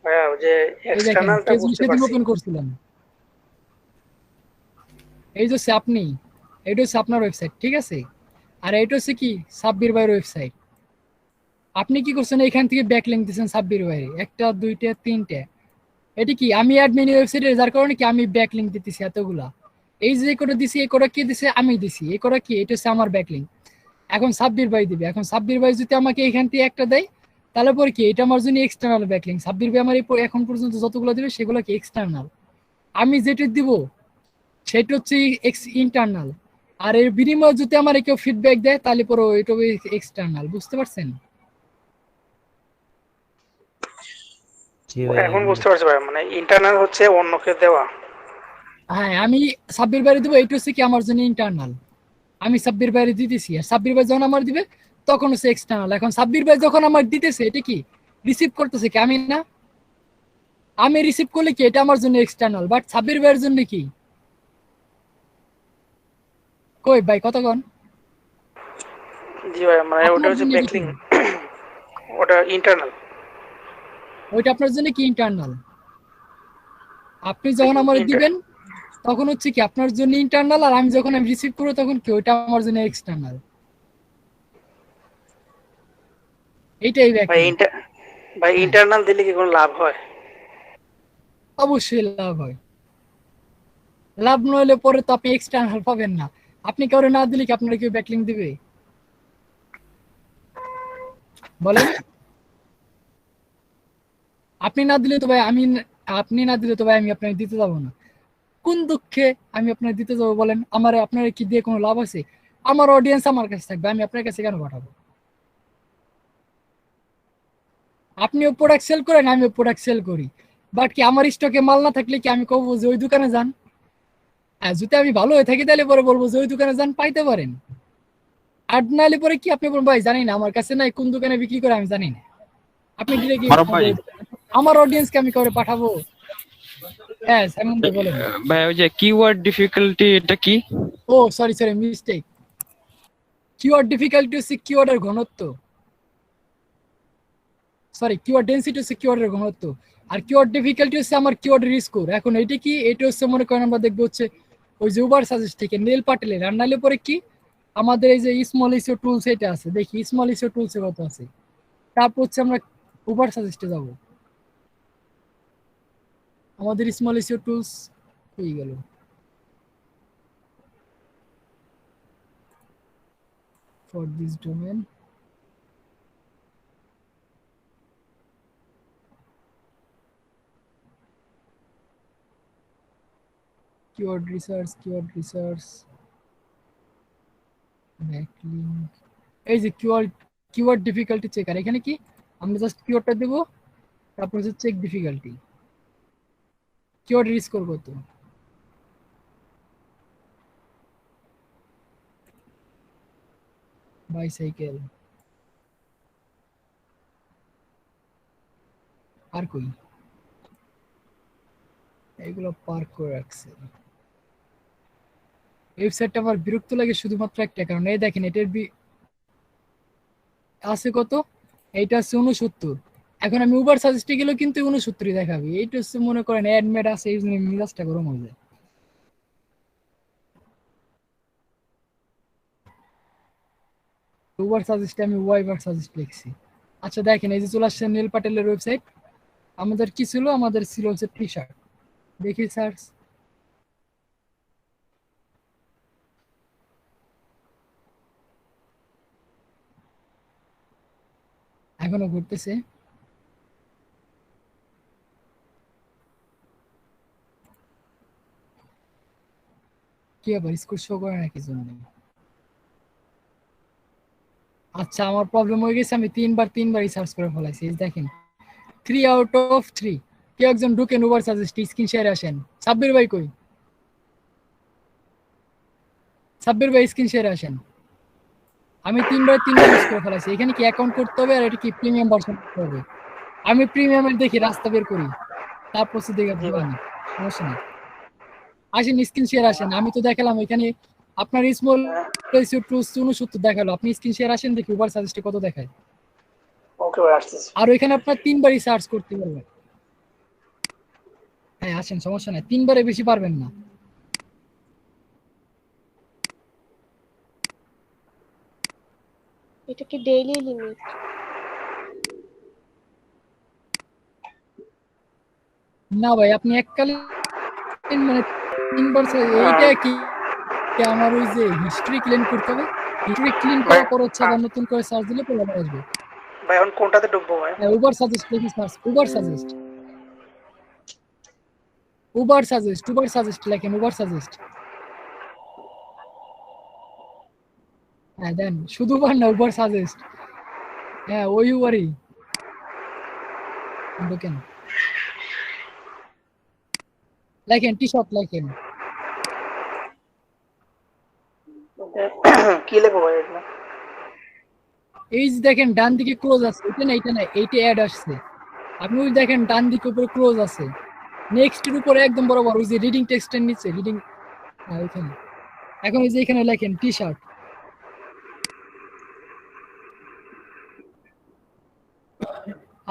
S4: ভাইয়া ওই যে
S1: এই দেখেন
S4: এক্সটার্নালটা
S1: ফেসবুক
S4: বুঝতে
S1: সেদিন
S4: পারছি।
S1: ওপেন করছিলাম, এই যে হচ্ছে আপনি, এটা হচ্ছে আপনার ওয়েবসাইট, ঠিক আছে? আর এটা হচ্ছে কি সাব্বির ভাইয়ের ওয়েবসাইট। আপনি কি করছেন, এখান থেকে ব্যাক লিংক দিচ্ছেন সাব্বির ভাইয়ের, 1টা 2টা 3টে। এটা কি আমি অ্যাডমিন ওয়েবসাইটে, যার কারণে কি আমি ব্যাকলিংক দিতেছি এতগুলা। এই যে করে দিছি, এই করে কে দিছে, আমি দিছি। এই করে কি, এটা হচ্ছে আমার ব্যাকলিংক। এখন সাব্বির ভাই দিবে, এখন সাব্বির ভাই যদি আমাকে এখান থেকে একটা দেয়, তাহলে পরে কি, এটা আমার জন্য এক্সটার্নাল ব্যাকলিংক। সাব্বির ভাই আমার এখন পর্যন্ত যতগুলো দিবে সেগুলো কি এক্সটার্নাল। আমি যেটা দিব সেটা হচ্ছে ইন্টারনাল। আর এর বিনিময়ে যদি আমার কেউ ফিডব্যাক দেয়, তাহলে পরে এটা এক্সটার্নাল। বুঝতে পারছেন?
S8: জি ভাইয়া
S4: এখন বুঝতে পারছি ভাইয়া, মানে ইন্টারনাল হচ্ছে অন্যকে দেওয়া।
S1: হ্যাঁ, আমি সাব্বির ভাই দিব, এটা হচ্ছে কি আমার জন্য ইন্টারনাল। আমি সাব্বির ভাইয়ের দিতেছি, আর সাব্বির ভাই যখন আমার দিবে তখন হচ্ছে এক্সটার্নাল। এখন সাব্বির ভাই যখন আমার দিতেছে, এটা কি রিসিভ করতেছে কি আমি না? আমি রিসিভ করলে কি, এটা আমার জন্য এক্সটার্নাল, বাট সাব্বির ভাইয়ের জন্য কি? কই ভাই, কতক্ষণ?
S4: জি ভাইয়া, মানে ওটা
S1: আপনার
S4: হচ্ছে
S1: জন্য কি?
S4: ব্যাকলিং, ওটা ইন্টারনাল।
S1: ওইটা আপনার জন্য কি ইন্টারনাল। আপনি যখন আমার দিবেন তখন হচ্ছে কি আপনার জন্য ইন্টারনাল, আর আমি যখন রিসিভ করবো তখন কি, ওইটা আমার জন্য এক্সটার্নাল। এইটাই
S4: ভাই
S1: ব্যাকলিং।
S4: ভাই
S1: হ্যাঁ,
S4: ইন্টারনাল দিলে কি কোনো লাভ হয়?
S1: অবশ্যই লাভ হয়। লাভ নইলে পরে তো আপনি এক্সটার্নাল পাবেন না। আপনি কাউরে না দিলে কি আপনারা কেউ ব্যাকলিং দিবে, বলেন? আপনি না দিলে তো ভাই আমি, আপনি না দিলে তো ভাই আমি আপনাকে দিতে যাবো না। কোন দুঃখে আমি আপনার দিতে যাবো বলেন? আপনার কি দিয়ে কোনো লাভ আছে? আমার অডিয়েন্স আমার কাছে থাকবে, আমি আপনার কাছে কেন পাঠাবো? আপনিও প্রোডাক্ট সেল করেন, আমিও প্রোডাক্ট সেল করি, বাট কি আমার স্টকে মাল না থাকলে কি আমি কবো যে ওই দোকানে যান? যদি আমি ভালো হয়ে থাকি তাহলে পরে বলবো যে ওই দোকানে যান, পাইতে পারেন। আর নাহলে পরে কি আপনি বলবেন ভাই জানি না, আমার কাছে নাই, কোন দোকানে বিক্রি করে আমি জানি না। আপনি ডিরেক্টলি আমার অডিয়েন্সকে আমি করে পাঠাবো? হ্যাঁ সাইমন ভাই বলেন।
S9: ভাই ওই যে কিওয়ার্ড ডিফিকাল্টি এটা কি?
S1: ও সরি মিস্টেক। কিওয়ার্ড ডিফিকাল্টি হচ্ছে কিওয়ার্ডের ঘনত্ব, কিওয়ার্ড ডেনসিটি হচ্ছে কিওয়ার্ডের ঘনত্ব, আর কিওয়ার্ড ডিফিকাল্টি হচ্ছে আমার কিওয়ার্ডের স্কোর। এখন এটা কি, এটা হচ্ছে মনে করেন আমরা দেখবো হচ্ছে ওই যে উবার সাজেস্ট থেকে নেল পাটেলের, আর নাহলে পরে কি আমাদের এই যে স্মল ইসিও টুলস এটা আছে, দেখি স্মল ইসিও টুলস এ কত আছে। তারপর হচ্ছে আমরা উবার সাজেস্টে যাব, আমাদের স্মল ইসিও টুলস হয়ে গেল। For this domain keyword research backlink, এই যে কিওয়ার্ড ডিফিকাল্টি চেকার। এখানে কি আমরা জাস্ট কিওয়ার্ডটা দেব, তারপর হচ্ছে চেক ডিফিকাল্টি, কিওয়ার্ড স্কোর কত। বাইসাইকেল আর কই, এগুলো পার্ক করে রাখছে। ওয়েবসাইটটা আমার বিরক্ত লাগে শুধুমাত্র একটা কারণ, এই দেখেন এটার আছে কত, এইটা হচ্ছে 69। এখন আমি উবার সাজেস্টে গেলেও কিন্তু 69 দেখাবে। এইটা হচ্ছে মনে করেন অ্যাডমেড আছে, এই জন্য মেজাজটা গরম হয়ে যায়। উবার সাজেস্টে আমি ওয়াইবার সাজেস্ট লিখছি। আচ্ছা দেখেন এই যে চলে আসছে নীল পাটেলের ওয়েবসাইট। আমাদের কি ছিল, আমাদের ছিল হচ্ছে টি শার্ট। দেখি সার্চ, এখনো ঘুরতেছে। কি আবার স্কোর শো করে নাকি জন্য? আচ্ছা আমার প্রবলেম হয়ে গেছে, আমি তিনবারই সার্চ করে ফেলাইছি। দেখেন 3 আউট অফ 3। কেউ একজন ঢুকেন উবার সাজেস্ট, স্ক্রিন শেয়ারে আসেন। সাব্বির ভাই কই? সাব্বির ভাই স্ক্রিন শেয়ারে আসেন। আমি তিনবার ইউজ করে ফেলাইছি। এখানে কি অ্যাকাউন্ট করতে হবে আর এটা কি প্রিমিয়াম ভার্সন করতে হবে? আমি প্রিমিয়ামের দেখি রাস্তা বের করি, তারপর দেখে দিবানি, সমস্যা নেই। আসেন স্ক্রিন শেয়ার আসেন। আমি তো দেখালাম এখানে আপনার স্মল প্লেসিও টু 69 দেখালো। আপনি স্ক্রিন শেয়ার আসেন, দেখি উবার সাজেস্টে কত দেখায়।
S4: ওকে ভাই আসতেছি।
S1: আর ওইখানে আপনার তিনবারই সার্চ করতে পারবেন। হ্যাঁ আসেন, সমস্যা নাই, তিনবারে বেশি পারবেন না।
S5: এটা কি ডেইলি লিমিট?
S1: না ভাই, আপনি এককালে মানে 3 বার এইটা কি আমার ওই যে হিস্ট্রি ক্লিন করতে হবে। হিস্ট্রি ক্লিন করার পর হচ্ছে আবার নতুন করে সার্চ দিলে পরে আবার আসবে।
S4: ভাই এখন কোনটাতে ঢুকবো ভাই?
S1: উবার সাজেস্ট লিখে সার্চ, উবার সাজেস্ট লেখেন, উবার সাজেস্ট। হ্যাঁ দেন, শুধু উবার না, উবার সাজেস্ট। হ্যাঁ ওই উবারই ঢুকেন, লেখেন টি শার্ট লেখেন।
S4: কি লেখো ভাই এটা?
S1: এই যে দেখেন ডান দিকে ক্লোজ আছে, এটা না এইটা অ্যাড আসছে। আপনি ওই দেখেন ডান দিকে উপরে ক্লোজ আছে, নেক্সট এর উপরে একদম বরাবর ওই যে রিডিং টেক্সটের নিচে রিডিং, হ্যাঁ ওইখানে। এখন এই যে এখানে লেখেন টি শার্ট।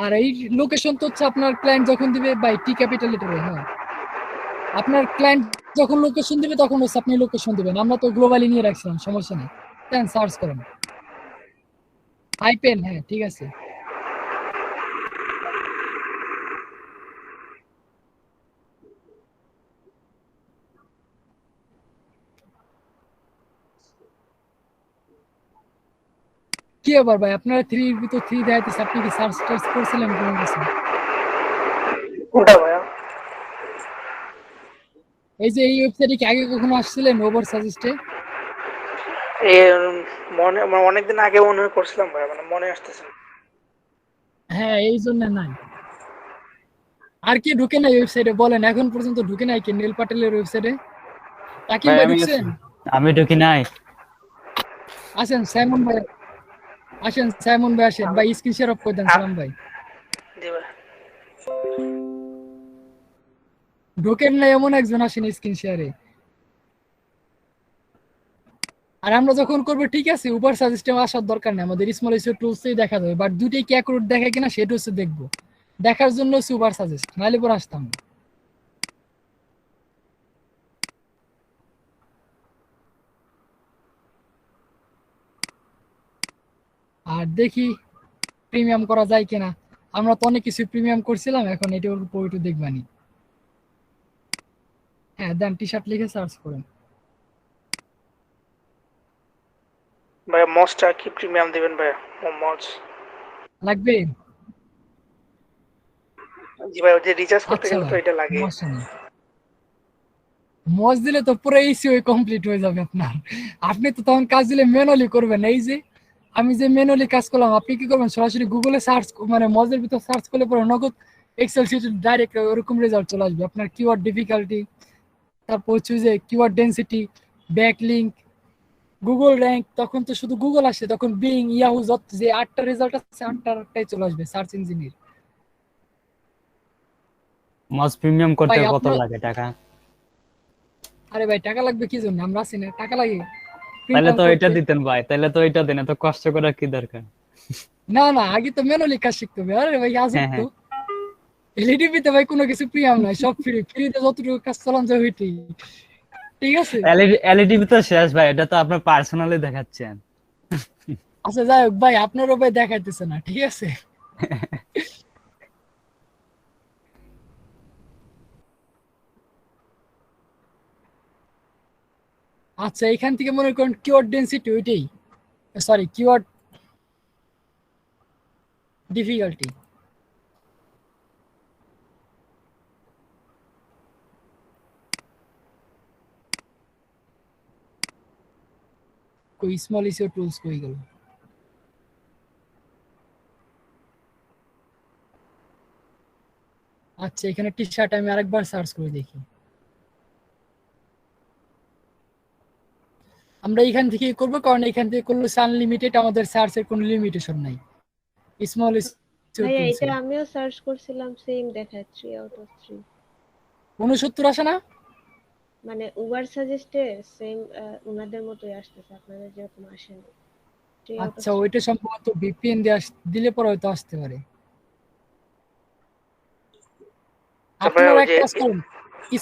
S1: আর এই লোকেশন তো হচ্ছে আপনার ক্লায়েন্ট যখন দিবে বাই টি ক্যাপিটাল লেটারে। হ্যাঁ আপনার ক্লায়েন্ট যখন লোকেশন দিবে তখন হচ্ছে আপনি লোকেশন দিবেন। আমরা তো গ্লোবালি নিয়ে রাখছিলাম, সমস্যা নেই। দেন সার্চ করেন হাইপেন। হ্যাঁ ঠিক আছে। কি আবার ভাই আপনারা 3 এর ভিতর 3 দেখাইতেছে, আপনি কি সার্চ টার্চ করছিলেন কোনো কিছু?
S4: কোনটা ভাইয়া?
S1: এই যে এই ওয়েবসাইটে কি আগে কখনো আসছিলেন ওভার সাজেস্টে?
S4: মানে অনেকদিন আগে মনে হয় করছিলাম ভাই, মানে মনে আসতেছে না।
S1: হ্যাঁ, এই জন্য নাই। আর কি ঢুকে নাই ওয়েবসাইটে বলেন, এখন পর্যন্ত ঢুকে নাই কি নীল পাটেলের ওয়েবসাইটে? তাকিম
S8: ভাই
S1: ভাই
S8: আমি
S1: ঢুকছেন?
S8: আমি ঢুকি নাই।
S1: আসেন সাইমন ভাই, আসেন সাইমন ভাই আসেন ভাই, স্ক্রিন শেয়ার অফ করে দেন সালাম ভাই।
S4: জি ভাই।
S1: ঢোকেন না এমন একজন আসেন স্ক্রিন শেয়ারে। আর আমরা যখন করবো ঠিক আছে, উবার সাজেস্টে আসার দরকার নেই, আমাদের স্মল ইস্যু টুলসেই দেখা যাবে, বাট দুইটাই কি অ্যাকুরেট দেখে কিনা সেটা হচ্ছে দেখবো, দেখার জন্য হচ্ছে উবার সাজেস্ট, নাহলে পরে আসতাম না। আর দেখি প্রিমিয়াম করা যায় কিনা, আমরা তো অনেক কিছু প্রিমিয়াম করছিলাম, এখন এটা ওর উপর একটু দেখবানি। হ্যাঁ দেন, টি শার্ট লিখে সার্চ করেন।
S4: ভাই মজটা কি প্রিমিয়াম দিবেন ভাই? মজ।
S1: লাগবে?
S4: জি ভাই, ওই যে রিচার্জ করতে
S1: আচ্ছা
S4: গেলে তো
S1: ভাই,
S4: এটা লাগে।
S1: সমস্যা নেই। মজ দিলে তো পুরো ইস্যু কমপ্লিট হয়ে যাবে আপনার। আপনি তো তখন কাজ দিলে ম্যানুয়ালি করবেন, এই যে আমি যে ম্যানুয়ালি কাজ করলাম, আপনি কি করবেন সরাসরি গুগলে সার্চ, মানে মজের ভিতর সার্চ করলে পরে নগদ এক্সেল শিটে ডাইরেক্ট ওরকম রেজাল্ট চলে আসবে। আপনার কিওয়ার্ড ডিফিকাল্টি, তারপর হচ্ছে যে keyword density, backlink, Google rank, তখন তো শুধু গুগল আসে, তখন বিং, ইয়াহু, যত যে 8টা রেজাল্ট আছে 8টাই চলে আসবে সার্চ ইঞ্জিনের।
S8: মজ প্রিমিয়াম করতে
S1: ভাই
S8: কত
S1: আপনার,
S8: লাগে টাকা?
S1: আরে ভাই টাকা লাগবে কি জন্য, আমরা আছি না, টাকা লাগে
S8: তাহলে
S1: প্রিমিয়াম
S8: তো এটা
S1: করতে।
S8: দিতেন ভাই, তাহলে তো এটা দেন, এত কষ্ট করার কি দরকার?
S1: না না, আগে তো ম্যানুয়ালি কাজ শিখতে হবে। আরে ভাই আজব
S8: হ্যাঁ
S1: তো,
S8: হ্যাঁ।
S1: এলইডিপিতে ভাই কোনো কিছু প্রিমিয়াম নাই, সব ফ্রি, ফ্রিতে যতটুকু কাজ চালান যায় ওইটাই, ঠিক আছে।
S8: এলইডি তো শেষ ভাই, এটা তো আপনার পার্সোনালি দেখাচ্ছেন।
S1: আচ্ছা যাই হোক ভাই, আপনারও ভাই দেখাইতেছে না, ঠিক আছে। আচ্ছা এখান থেকে মনে করেন কিওয়ার্ড ডেনসিটি ওইটাই, সরি কিওয়ার্ড ডিফিকাল্টি, কই স্মল ইসিও টুলস কই গেল? আচ্ছা এখানে টি শার্ট আমি আরেকবার সার্চ করে দেখি। আমরা এখান থেকে করব, কারণ এখান থেকে করলে আনলিমিটেড, আমাদের সার্চের কোনো লিমিটেশন নাই স্মল ইসিও
S5: ভাইয়া
S1: টুলসে।
S5: এটা আমিও সার্চ করছিলাম, সেম দেখায় 3 out of 3।
S1: 69 আসে না?
S5: মানে উবার সাজেস্টে সেম ওনাদের মতোই আসতেছে, আপনাদের যেরকম আসেনি। 3 out of
S1: আচ্ছা
S5: 3।
S1: ওইটা সম্ভবত ভিপিএন দিয়ে দিলে পরে হয়তো আসতে পারে।
S4: তারপরে
S1: আপনারা
S4: ওই
S1: এক
S4: যে
S1: কাজ করুন,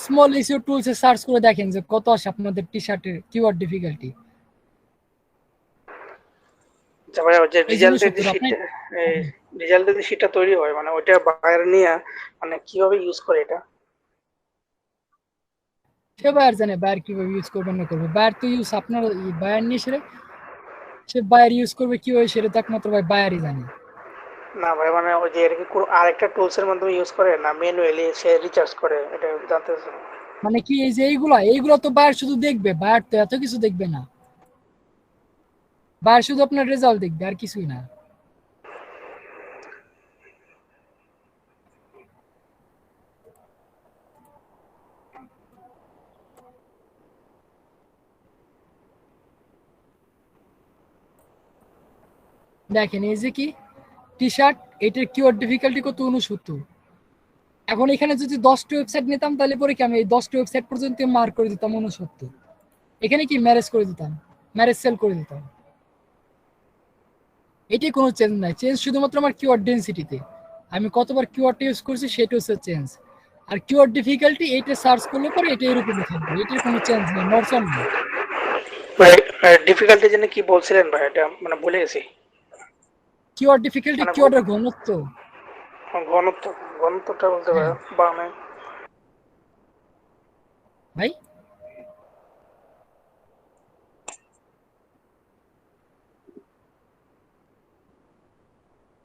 S1: স্মল ইসিও টুলসে সার্চ করে দেখেন যে কত আসে আপনাদের টি শার্টের কিওয়ার্ড ডিফিকাল্টি।
S4: তারপরে ওই যে
S1: এই জন্য
S4: রেজাল্টের যে
S1: সত্তর আপনি,
S4: শীটটা, রেজাল্টের যে শীটটা তৈরি হয়, মানে ওইটা বায়ার নিয়ে মানে কিভাবে ইউজ করে এটা?
S1: সে বায়ার জানে বায়ার কিভাবে ইউজ করবেন না করবে, বায়ার তো ইউজ আপনার বায়ার নিয়ে সেরে, সে বায়ার ইউজ করবে কিভাবে সেটা তো একমাত্র ভাই বায়ারই জানে।
S4: না ভাই, মানে ওই যে এটা কি কোনো আরেকটা টুলস এর মাধ্যমে ইউজ করে না ম্যানুয়ালি সে রিচার্জ করে, এটা জানতে চাই।
S1: মানে কি এই যে এইগুলা তো বায়ার শুধু দেখবে, বায়ার তো এত কিছু দেখবে না, বায়ার শুধু আপনার রেজাল্ট দেখবে আর কিছুই না। দেখেন এই যে কি টি শার্ট, এটার কিওয়ার্ড ডিফিকাল্টি কত, 69। এখন এখানে যদি 10টা ওয়েবসাইট নিতাম তাহলে পরে কি আমি এই 10টা ওয়েবসাইট পর্যন্ত মার্ক করে দিতাম 69। এখানে কি ম্যারেজ করে দিতাম, ম্যারেজ সেল করে দিতাম, এটাই কোনো চেঞ্জ নাই, চেঞ্জ শুধুমাত্র আমার কিওয়ার্ড ডেনসিটিতে, আমি কতবার কিওয়ার্ড ইউজ করছি সেটা হচ্ছে চেঞ্জ। আর কিওয়ার্ড ডিফিকাল্টি এইটা সার্চ করলে পরে এটা এরকমই থাকবে, এটার কোনো চেঞ্জ নেই, নরসন নেই।
S4: ভাই ডিফিকাল্টির জন্য কি বলছিলেন ভাই, এটা মানে ভুলে গেছি।
S1: কিওয়ার্ড ডিফিকাল্টি
S4: মানে
S1: কিওয়ার্ডের ঘনত্ব।
S4: ঘনত্ব, ঘনত্বটা বলতে পারে
S1: হ্যাঁ
S4: বাংলায়।
S1: ভাই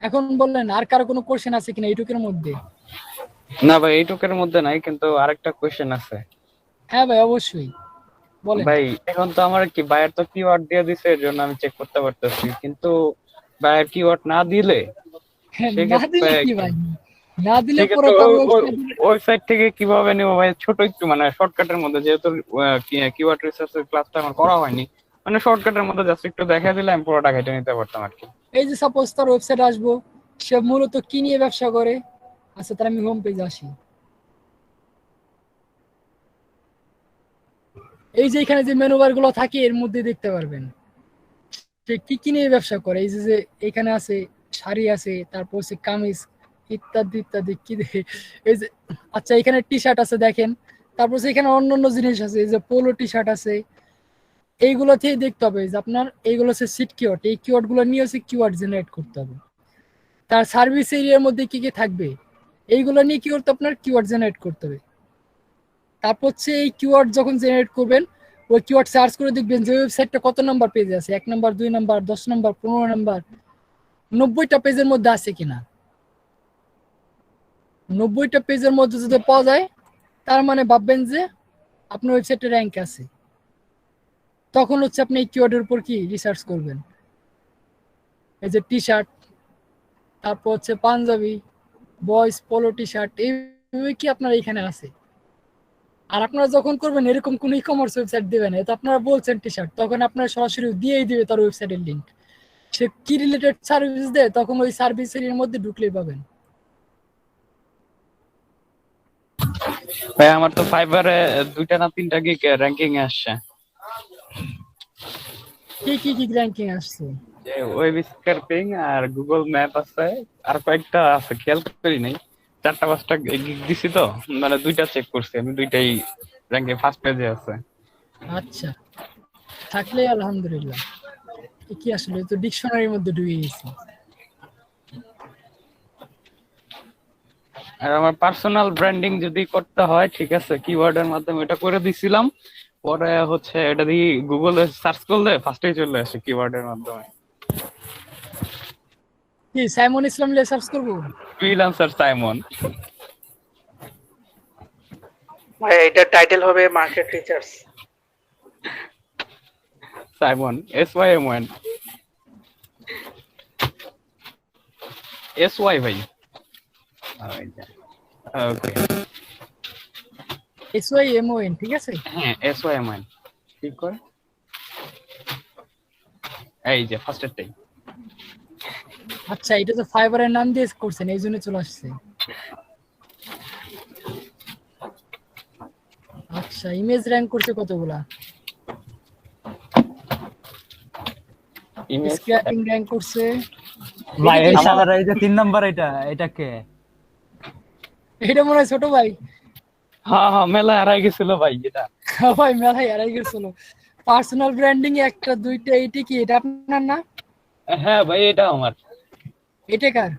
S1: এখন বললেন আর কারো কোনো কোশ্চেন আছে কিনা এইটুকুর মধ্যে?
S9: না ভাই এইটুকের মধ্যে নাই, কিন্তু আরেকটা কোয়েশ্চেন আছে।
S1: হ্যাঁ ভাই অবশ্যই বলেন।
S9: ভাই এখন তো আমার কি বায়ার তো কিওয়ার্ড দিয়ে দিছে, এর জন্য আমি চেক করতে পারতেছি, কিন্তু বায়ার কিওয়ার্ড না দিলে
S1: না
S9: সেক্ষেত্রে
S1: দিলে কি ভাই, না দিলে পরে
S9: সেক্ষেত্রে
S1: তার
S9: ওয়েবসাইট থেকে কিভাবে নেবো ভাই? ছোট একটু মানে শর্টকাটের মধ্যে, যেহেতু কিওয়ার্ড রিসার্চের ক্লাসটা আমার করা হয়নি, মানে শর্টকাটের মধ্যে জাস্ট একটু দেখা দিলে আমি পুরোটা ঘেটে নিতে পারতাম আর কি।
S1: এই যে সাপোজ তার ওয়েবসাইট আসবো, সে মূলত কি নিয়ে ব্যবসা করে। আচ্ছা তার আমি হোম পেজে আসি, এই যে এখানে যে মেনু বার গুলো থাকে এর মধ্যে দেখতে পারবেন সে কি কি নিয়ে ব্যবসা করে। এই যে যে এখানে আছে শাড়ি আছে, তারপর হচ্ছে কামিজ ইত্যাদি ইত্যাদি কি এই যে, আচ্ছা এখানে টি শার্ট আছে দেখেন, তারপর হচ্ছে এখানে অন্য অন্য জিনিস আছে, এই যে পোলো টি শার্ট আছে। এইগুলো থেকে দেখতে হবে যে আপনার এইগুলো হচ্ছে সিট কিওয়ার্ড, এই কিওয়ার্ড গুলো নিয়ে হচ্ছে কিওয়ার্ড জেনারেট করতে হবে। তার সার্ভিস এরিয়ার মধ্যে কি কি থাকবে এইগুলো নিয়ে কি করতে আপনার কিওয়ার্ড জেনারেট করতে হবে। তারপর হচ্ছে এই কিওয়ার্ড যখন জেনারেট করবেন, ওই কিওয়ার্ড সার্চ করে দেখবেন যে ওয়েবসাইটটা কত নাম্বার পেজে আছে, 1 নাম্বার 2 নাম্বার 10 নাম্বার 15 নাম্বার 90টা পেজের মধ্যে আছে কিনা। 90টা পেজের মধ্যে যদি পাওয়া যায় তার মানে ভাববেন যে আপনার ওয়েবসাইটে র্যাঙ্ক আছে। তখন হচ্ছে আপনি এই কিওয়ার্ডের উপর কি রিসার্চ করবেন। এই যে টি শার্ট, তারপর হচ্ছে panjabi, boys polo T shirt, এইভাবে কি আপনার এখানে আছে। আর আপনারা যখন করবেন এরকম কোন ই কমার্স ওয়েবসাইট দিবেন, এটা আপনারা বলছেন টি শার্ট, তখন আপনারা সরাসরি দিয়েই দিবে তার ওয়েবসাইটের লিঙ্ক। সে কি রিলেটেড সার্ভিস দেয় তখন ওই সার্ভিসের মধ্যে ঢুকলেই পাবেন।
S9: ভাই আমার তো ফাইবারে 2টা না 3টা গিগ র্যাঙ্কিং এ আসছে।
S1: কি কি কি র্যাঙ্কিং আসছে?
S9: যে ওয়েব স্ক্র্যাপিং আর গুগল ম্যাপ আছে, আর কয়েকটা আছে খেয়াল করি নাই, 4টা 5টা গিগ দিছি তো, মানে 2টা চেক করছি আমি, 2টাই র্যাঙ্কে ফার্স্ট পেজে আছে।
S1: আচ্ছা থাকলে আলহামদুলিল্লাহ। এ কি আসলে তো ডিকশনারির মধ্যে ঢুকে গেছি।
S9: আর আমার পার্সোনাল ব্র্যান্ডিং যদি করতে হয়, ঠিক আছে, কিওয়ার্ডের মাধ্যমে এটা করে দিছিলাম, পরে হচ্ছে এটা দিয়ে গুগলে সার্চ করলে ফার্স্টেই চলে আসে কিওয়ার্ডের মাধ্যমে।
S1: কি সাইমন ইসলাম লিয়ে সার্চ করবো?
S9: Freelancer Simon.
S4: ভাই এটা টাইটেল হবে market research.
S9: Simon SYMON SY ভাই। ওকে
S1: SYMON ঠিক আছে।
S9: হ্যাঁ SYMON ঠিক করে, এই যে ফার্স্টেরটাই।
S1: আচ্ছা এটা তো ফাইবারের নাম দিয়ে করছেন এই জন্য চলে আসছে। আচ্ছা ইমেজ র্যাঙ্ক করছে কতগুলা?
S9: ইমেজ
S1: স্ক্র্যাপিং র্যাঙ্ক করছে।
S8: ভাই এই শালার এই যে 3 নাম্বার এটা কে?
S1: এটা মনে হয় ছোট ভাই।
S9: হ্যাঁ হ্যাঁ মেলা হারাই গেছিল ভাই এটা।
S1: ভাই মেলায় হারাই গেছিল। পার্সোনাল ব্র্যান্ডিং একটা দুইটা, এইটা কি এটা আপনার না?
S9: হ্যাঁ ভাই এটা আমার।
S1: এটা কার?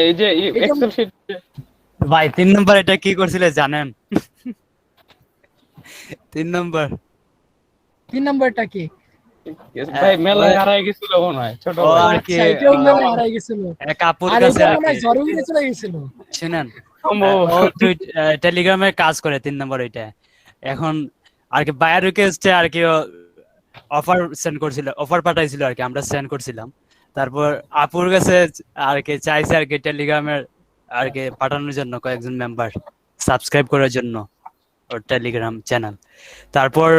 S9: এই যে এক্সেল শিট।
S8: ভাই 3 নাম্বার এটা কি করছিলে জানেন? 3 নাম্বার
S1: 3 নাম্বারটা কি?
S9: ভাই মেলা হারাই গেছিল মনে হয় ছোট
S8: ও
S9: ভাই।
S8: আর কি
S1: আচ্ছা এটাও মেলায় হারাই গেছিল।
S8: এক আপুর
S1: আর
S8: কাছে
S1: এটা
S8: আর
S1: মনে হয়
S8: কি।
S1: ঝড় উড়ে চলে গেছিল।
S8: শুনেন
S9: সম্ভব।
S8: ও টেলিগ্রামে কাজ করে 3 নাম্বার ওইটা। এখন আর কি বায়ার রিকোয়েস্টে আর কি অফার সেন্ড করছিল, অফার পাঠাইছিল আর কি, আমরা সেন্ড করছিলাম। তারপর আপুর কাছে আর কি চাইছে আর কি টেলিগ্রামের আর কি পাঠানোর জন্য কয়েকজন মেম্বার সাবস্ক্রাইব করার জন্য ওর টেলিগ্রাম চ্যানেল। তারপর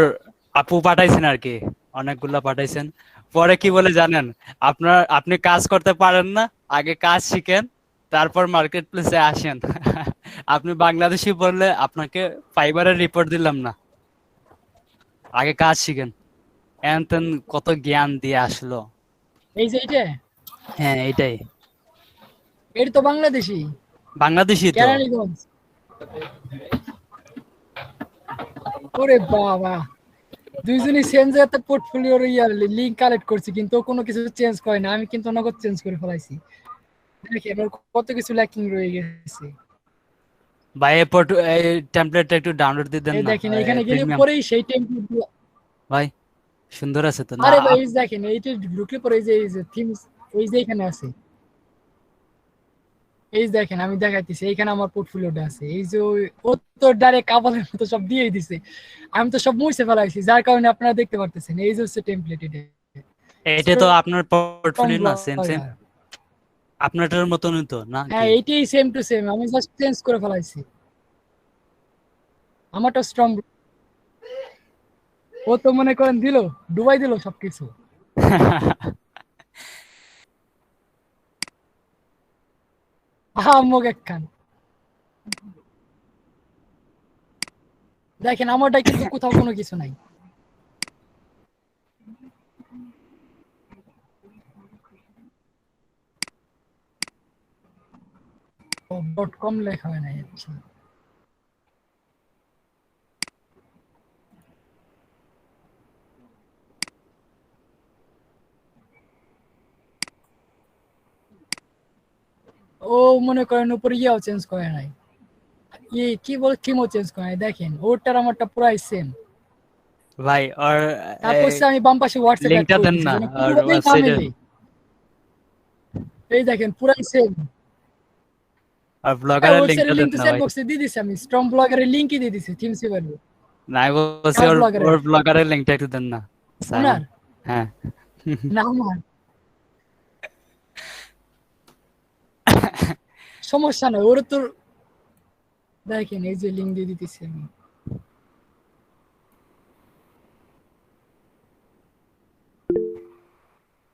S8: আপু পাঠাইছেন আর কি, অনেকগুলা পাঠাইছেন। পরে কি বলে জানেন, আপনি কাজ করতে পারেন না, আগে কাজ শিখেন তারপর মার্কেট প্লেসে আসেন। আপনি বাংলাদেশি বললে আপনাকে ফাইবারের রিপোর্ট দিলাম না, আগে কাজ শিখেন। এনতেন কত জ্ঞান দিয়ে আসলো।
S1: এই যে এটা,
S8: হ্যাঁ এটাই
S1: এটা তো বাংলাদেশি,
S8: বাংলাদেশি তো।
S1: কেরানীগঞ্জ। ওরে বাবা, দুইজনই সেম জায়গাতে পোর্টফোলিওর লিংক কালেক্ট করছি কিন্তু ও কোনো কিছু চেঞ্জ করে না, আমি কিন্তু নগদ চেঞ্জ করে ফেলাইছি। দেখেন ওর কত কিছু ল্যাকিং রয়ে গেছে।
S8: ভাই এই টেমপ্লেটটা একটু ডাউনলোড দিয়ে দেন
S1: এই
S8: না।
S1: দেখেন এখানে গেলে
S8: প্রিমিয়াম
S1: পরেই সেই টেমপ্লেট।
S8: ভাই সুন্দর আছে তো না?
S1: আরে ভাই এই দেখেন এইটা ঢুকলে পরে এই যে থিমস ওই যে এখানে আছে। এই দেখেন আমি দেখাইতেছি, এইখানে আমার পোর্টফোলিওটা আছে। এই যে ও তো ডাইরেক্ট কাপালের মতো সব দিয়েই দিছে, আমি তো সব মুছে ফেলাইছি, যার কারণে আপনারা দেখতে পারতেছেন। এই যে হচ্ছে টেমপ্লেট, এটা
S8: এটা তো আপনার
S1: স্ট্রং
S8: পোর্টফোলিও না, সেম সেম
S1: ব্লগার।
S8: আপনারটার মতনই তো না
S1: হ্যাঁ
S8: কি?
S1: এইটাই সেম টু সেম, আমি জাস্ট চেঞ্জ করে ফেলাইছি। আমারটা স্ট্রং। ও তো মনে করেন দিল, ডুবাই দিল সবকিছু। আহাম্মক একখান। দেখেন আমারটা কিন্তু কোথাও কোনো কিছু নাই। .com লেখা হয় নাই। আচ্ছা ও মনে করেন উপরে ইয়াও চেঞ্জ করে নাই, কি বল থিমও চেঞ্জ করে নাই। দেখেন ওরটার আমারটা পুরাই সেম।
S8: ভাই আর
S1: তারপর আমি বাম পাশে হোয়াটসঅ্যাপ অ্যাড
S8: লিংকটা
S1: করে
S8: দেন
S1: দিয়েছি
S8: না,
S1: যেন
S8: আর
S1: কোনোভাবেই না
S8: ওয়েবসাইটে
S1: মেলে। এই দেখেন পুরাই সেম।
S8: আর ব্লগারের লিংকটা
S1: ওয়েবসাইটের
S8: দেন
S1: লিংক তো
S8: না
S1: চ্যাট
S8: ভাই।
S1: বক্সে দিয়ে দিছি, আমি স্ট্রং ব্লগারের লিংকই দিয়ে দিছি থিম সিভারে।
S8: না আমি বলছি
S1: কার
S8: ওর
S1: ব্লগারের?
S8: ওর ব্লগারের লিংকটা একটু দেন না সাইমন।
S1: ওনার
S8: হ্যাঁ।
S1: না আমার সমস্যা নয়, ওর তো দেখেন এই যে লিংক দিয়ে দিতেছি আমি।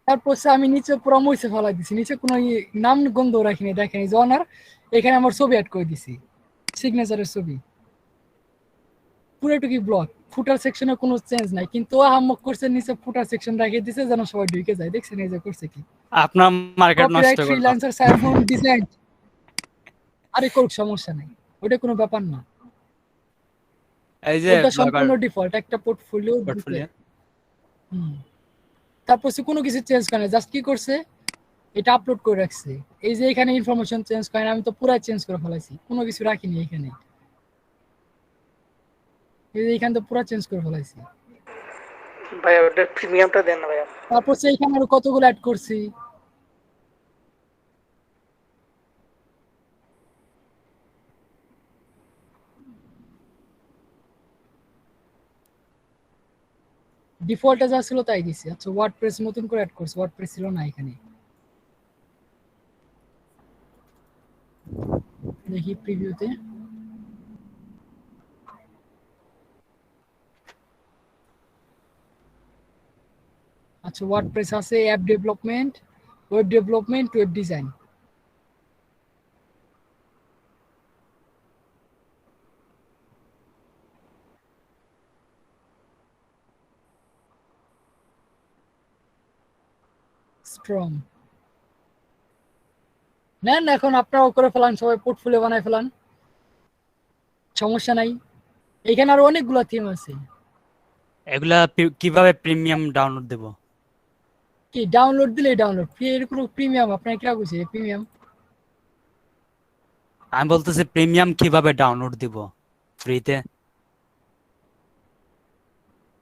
S1: তারপর আমি নিচে পুরো মুছে ফেলাই দিছি, নিচে কোনো নাম গন্ধ রাখিনি। দেখেন এই যে অনার, এখানে আমার ছবি অ্যাড করে দিছি, সিগনেচারের ছবি। পুরোটুকি ব্লক, ফুটার সেকশনে কোনো চেঞ্জ নাই, কিন্তু ও হাম্মক করছে নিচে ফুটার সেকশন রেখে দিছে যেন সবাই ঢুকে যায়। দেখছেন এই যে করছে কি,
S8: আপনার মার্কেট নষ্ট
S1: কপিরাইট
S8: করলো।
S1: Freelancer Simon design. আরে করুক, সমস্যা নাই, ওটা কোনো ব্যাপার না।
S8: এই যে
S1: ওটা
S8: ব্লগার
S1: সম্পূর্ণ ডিফল্ট একটা পোর্টফোলিও দিতে।
S8: পোর্টফোলিও।
S1: তারপর সে কোনো কিছু চেঞ্জ করে না, জাস্ট কি করছে এটা আপলোড করে রাখছে। এই যে এখানে ইনফরমেশন চেঞ্জ করে না, আমি তো পুরাই চেঞ্জ করে ফেলাইছি, কোনো কিছু রাখিনি এখানে। এই যে এখানে তো পুরা চেঞ্জ করে ফেলাইছি।
S4: ভাইয়া ওটার প্রিমিয়ামটা দেন না ভাইয়া।
S1: তারপর সে এখানে আরো কতগুলো অ্যাড করছি। ডিফল্টে যা ছিল তাই দিছি। আচ্ছা ওয়ার্ডপ্রেস নতুন করে অ্যাড করছি, ওয়ার্ডপ্রেস ছিল না এখানে। দেখি প্রিভিউতে। আচ্ছা ওয়ার্ডপ্রেস আছে, app development, web design. Strong নেন, এখন আপনারাও করে ফেলান, সবাই পোর্টফোলিও বানায় ফেলান, সমস্যা নাই। এখানে আরো অনেকগুলো থিম আছে।
S8: এগুলা কিভাবে প্রিমিয়াম ডাউনলোড দেব?
S1: কি ডাউনলোড দিলেই ডাউনলোড ফ্রি, এর কোনো প্রিমিয়াম আপনার কি রাখছে প্রিমিয়াম?
S8: আমি বলতেছি প্রিমিয়াম কিভাবে ডাউনলোড দিব ফ্রিতে?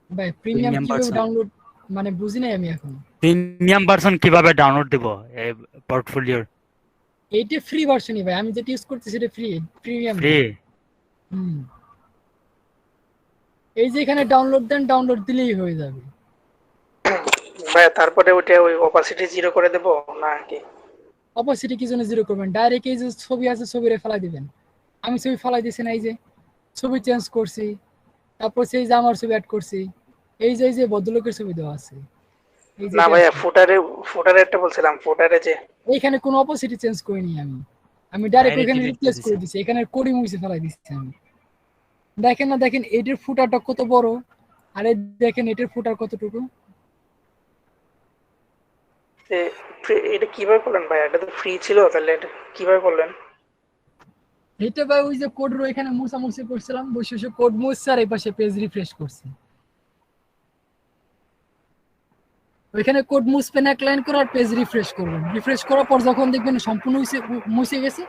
S1: ভাই প্রিমিয়াম
S8: প্রিমিয়াম
S1: কিভাবে
S8: ভার্সন,
S1: ডাউনলোড মানে বুঝি নাই আমি এখন।
S8: প্রিমিয়াম ভার্সন কিভাবে ডাউনলোড দিব এই পোর্টফোলিওর?
S1: এইটা ফ্রি ভার্সনই ভাই, আমি যেটা ইউজ করতেছি সেটা ফ্রি, প্রিমিয়াম।
S8: ফ্রি?
S1: এই যে এখানে ডাউনলোড দেন, ডাউনলোড দিলেই হয়ে যাবে।
S4: ভাইয়া তারপরে ওইটা ওই অপাসিটি 0 করে দেব না কি?
S1: অপোসিটি কি জন্য জিরো করবেন, ডাইরেক্ট এই যে ছবি আছে ছবিরে ফেলাই দিবেন। আমি ছবি ফেলাই দিছি না, এই যে ছবি চেঞ্জ করছি, তারপর সেই যে আমার ছবি অ্যাড করছি, এই যে ভদ্রলোকের ছবি দেওয়া আছে। এই যে
S4: না
S1: এটা
S4: ভাইয়া
S1: আছে।
S4: ফুটারে একটা বলছিলাম, ফুটারে যে
S1: এইখানে কোনো অপোসিটি চেঞ্জ করিনি আমি, আমি ডাইরেক্ট
S8: Direct
S1: ওখানে
S8: delete
S1: রিপ্লেস
S8: করে
S1: করে দিছি, এখানে কোডি মুছে ফেলাই দিচ্ছি আমি। দেখেন না, দেখেন এটার ফুটারটা কত বড়, আর দেখেন এটার ফুটার কতটুকু।
S4: এটা কিভাবে করলেন ভাইয়া? এটা তো ফ্রি ছিল, তাহলে এটা কিভাবে করলেন?
S1: এটা ভাই ওই যে কোড রো এখানে মুছামুছি করছিলাম, বসে বসে কোড মুছছে আর এই পাশে পেজ রিফ্রেশ করছি। ওইখানে কোড মুছবেন এক লাইন করে আর পেজ রিফ্রেশ করবেন, রিফ্রেশ করার পর যখন দেখবেন সম্পূর্ণ মুছে গেছে,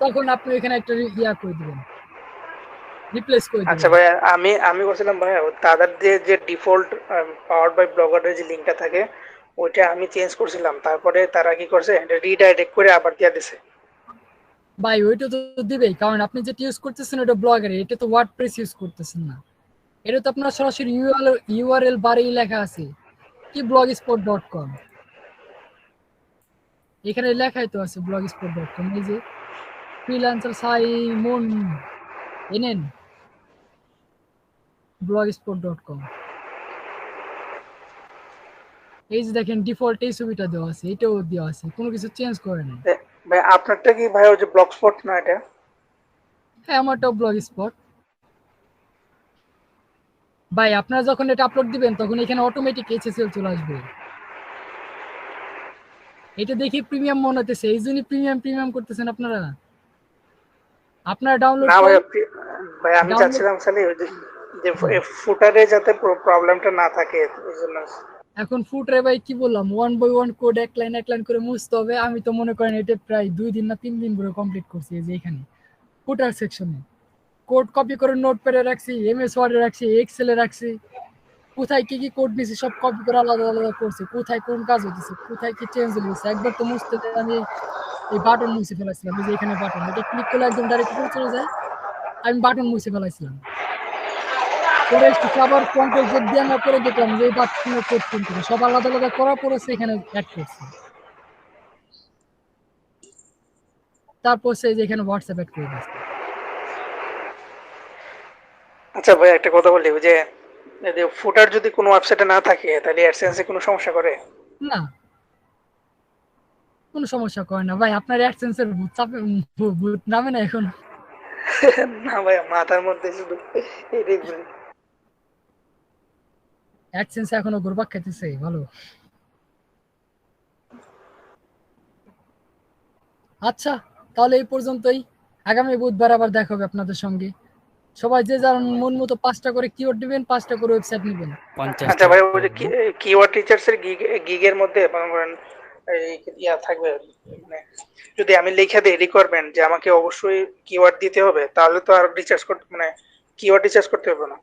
S1: তখন আপনি এখানে একটা ইয়া করে দিবেন, রিপ্লেস করে
S4: আচ্ছা
S1: দিবেন।
S4: ভাইয়া, আমি করছিলাম ভাইয়া তাদের যে ডিফল্ট পাওয়ার্ড বাই ব্লগারের যে লিঙ্কটা থাকে ওইটা আমি চেঞ্জ করছিলাম, তারপরে তারা কি করছে এটা রিডাইরেক্ট করে আবার দিয়ে দিছে।
S1: ভাই ওইটা তো দিবেই, কারণ আপনি যেটা ইউজ করতেছেন ওটা ব্লগার, এটা তো ওয়ার্ডপ্রেস ইউজ করতেছেন না, এটা তো আপনার সরাসরি ইউআরএল বারেই লেখা আছে কি blogspot.com, এখানে লেখাই তো আছে blogspot.com, এই যে ফ্রিল্যান্সার সাইমন এনেন blogspot.com, এই যে দেখেন ডিফল্ট এই ছবিটা দেওয়া আছে, এটাও দেওয়া আছে, কোনো কিছু চেঞ্জ করে নাই।
S4: ভাই আপনারটা কি ভাই ওই যে ব্লগ স্পট না এটা?
S1: হ্যাঁ আমারটাও ব্লগস্পট। ভাই আপনারা যখন এটা আপলোড দিবেন তখন এখানে অটোমেটিক এইচএসএল চলে আসবে, এটা দেখি প্রিমিয়াম মনে হতেছে, এই জন্যই প্রিমিয়াম করতেছেন আপনারা। আপনারা ডাউনলোড
S4: না ভাই
S1: করেন,
S4: ভাই আমি
S1: Download-
S4: চাচ্ছিলাম খালি ওই যে ফুটারে যাতে প্রবলেমটা না থাকে এই জন্য।
S1: এখন ফুটরে ভাই কি বললাম, 1 by 1 কোড এক লাইন করে মুছতে হবে, আমি তো মনে করেন এটা প্রায় 2 দিন না 3 দিন ধরে কমপ্লিট করছি। এই যে এখানে ফুটার সেকশনে কোড কপি করে নোটপ্যাডে রাখছি, এমএস ওয়ার্ডে রাখছি, এক্সেলে রাখছি, কোথায় কি কি কোড নিছি সব কপি করে আলাদা করছি, কোথায় কোন কাজ হতেছে, কোথায় কি চেঞ্জ হয়েছে। একবার তো মুছতে যেয়ে আমি এই বাটন মুছে ফেলাইছিলাম, এই যে এখানে বাটন, এটা ক্লিক করলে একদম ডাইরেক্ট উপরে চলে যায়, আমি বাটন মুছে ফেলাইছিলাম। পরে এসে আবার কন্ট্রোল জেড দিয়ে আমরা করে দেখলাম যে এই বাটনের কোড কোনটা, সব আলাদা করার পরে সেখানে অ্যাড করছি, তারপর সে যে এখানে হোয়াটসঅ্যাপ অ্যাড করে দিয়েছে।
S4: আচ্ছা ভাই একটা কথা বলি, ওই যে ফুটার যদি কোনো ওয়েবসাইটে না থাকে তাহলে অ্যাডসেন্সে কোনো সমস্যা করে?
S1: না কোনো সমস্যা করে না ভাই, আপনার অ্যাডসেন্সের ভূত চাপে ভূত নামে না এখন।
S4: না ভাই মাথার মধ্যে শুধু এটাই ঘুরে।
S1: অ্যাডসেন্স এখনো ঘুরপাক খাইতেছে ভালো। আচ্ছা তাহলে এই পর্যন্তই, আগামী বুধবার আবার দেখা হবে আপনাদের সঙ্গে। সবাই যে যার মন মতো 5টা করে কিওয়ার্ড দিবেন, 5টা করে ওয়েবসাইট নেবেন।
S8: 50
S4: আচ্ছা ভাই ওই যে কিওয়ার্ড টিচার্স এর গিগের মধ্যে মনে করেন এই ইয়া থাকবে, মানে যদি আমি লিখে দিই রিকোয়ারমেন্ট যে আমাকে অবশ্যই কিওয়ার্ড দিতে হবে, তাহলে তো আর রিচার্জ করতে মানে কিওয়ার্ড রিচার্জ করতে হবে না,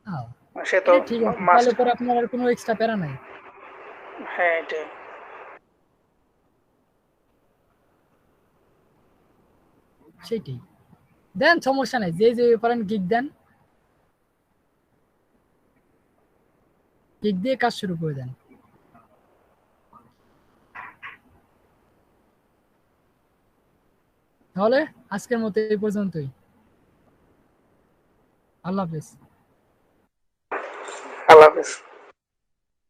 S1: হ্যাঁ,
S4: সে তো
S1: এটা ঠিক আছে,
S4: মাস্ট।
S1: তাহলে পরে আপনার আর কোনো এক্সট্রা প্যারা নাই।
S4: হ্যাঁ এটাই।
S1: সেটাই দেন, সমস্যা নাই, যে পারেন গিগ দেন, গিগ দিয়ে কাজ শুরু করে দেন। তাহলে আজকের মতো এই পর্যন্তই, আল্লাহ হাফেজ।
S4: আল্লাহ হাফেজ।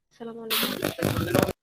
S5: আসসালামু আলাইকুম।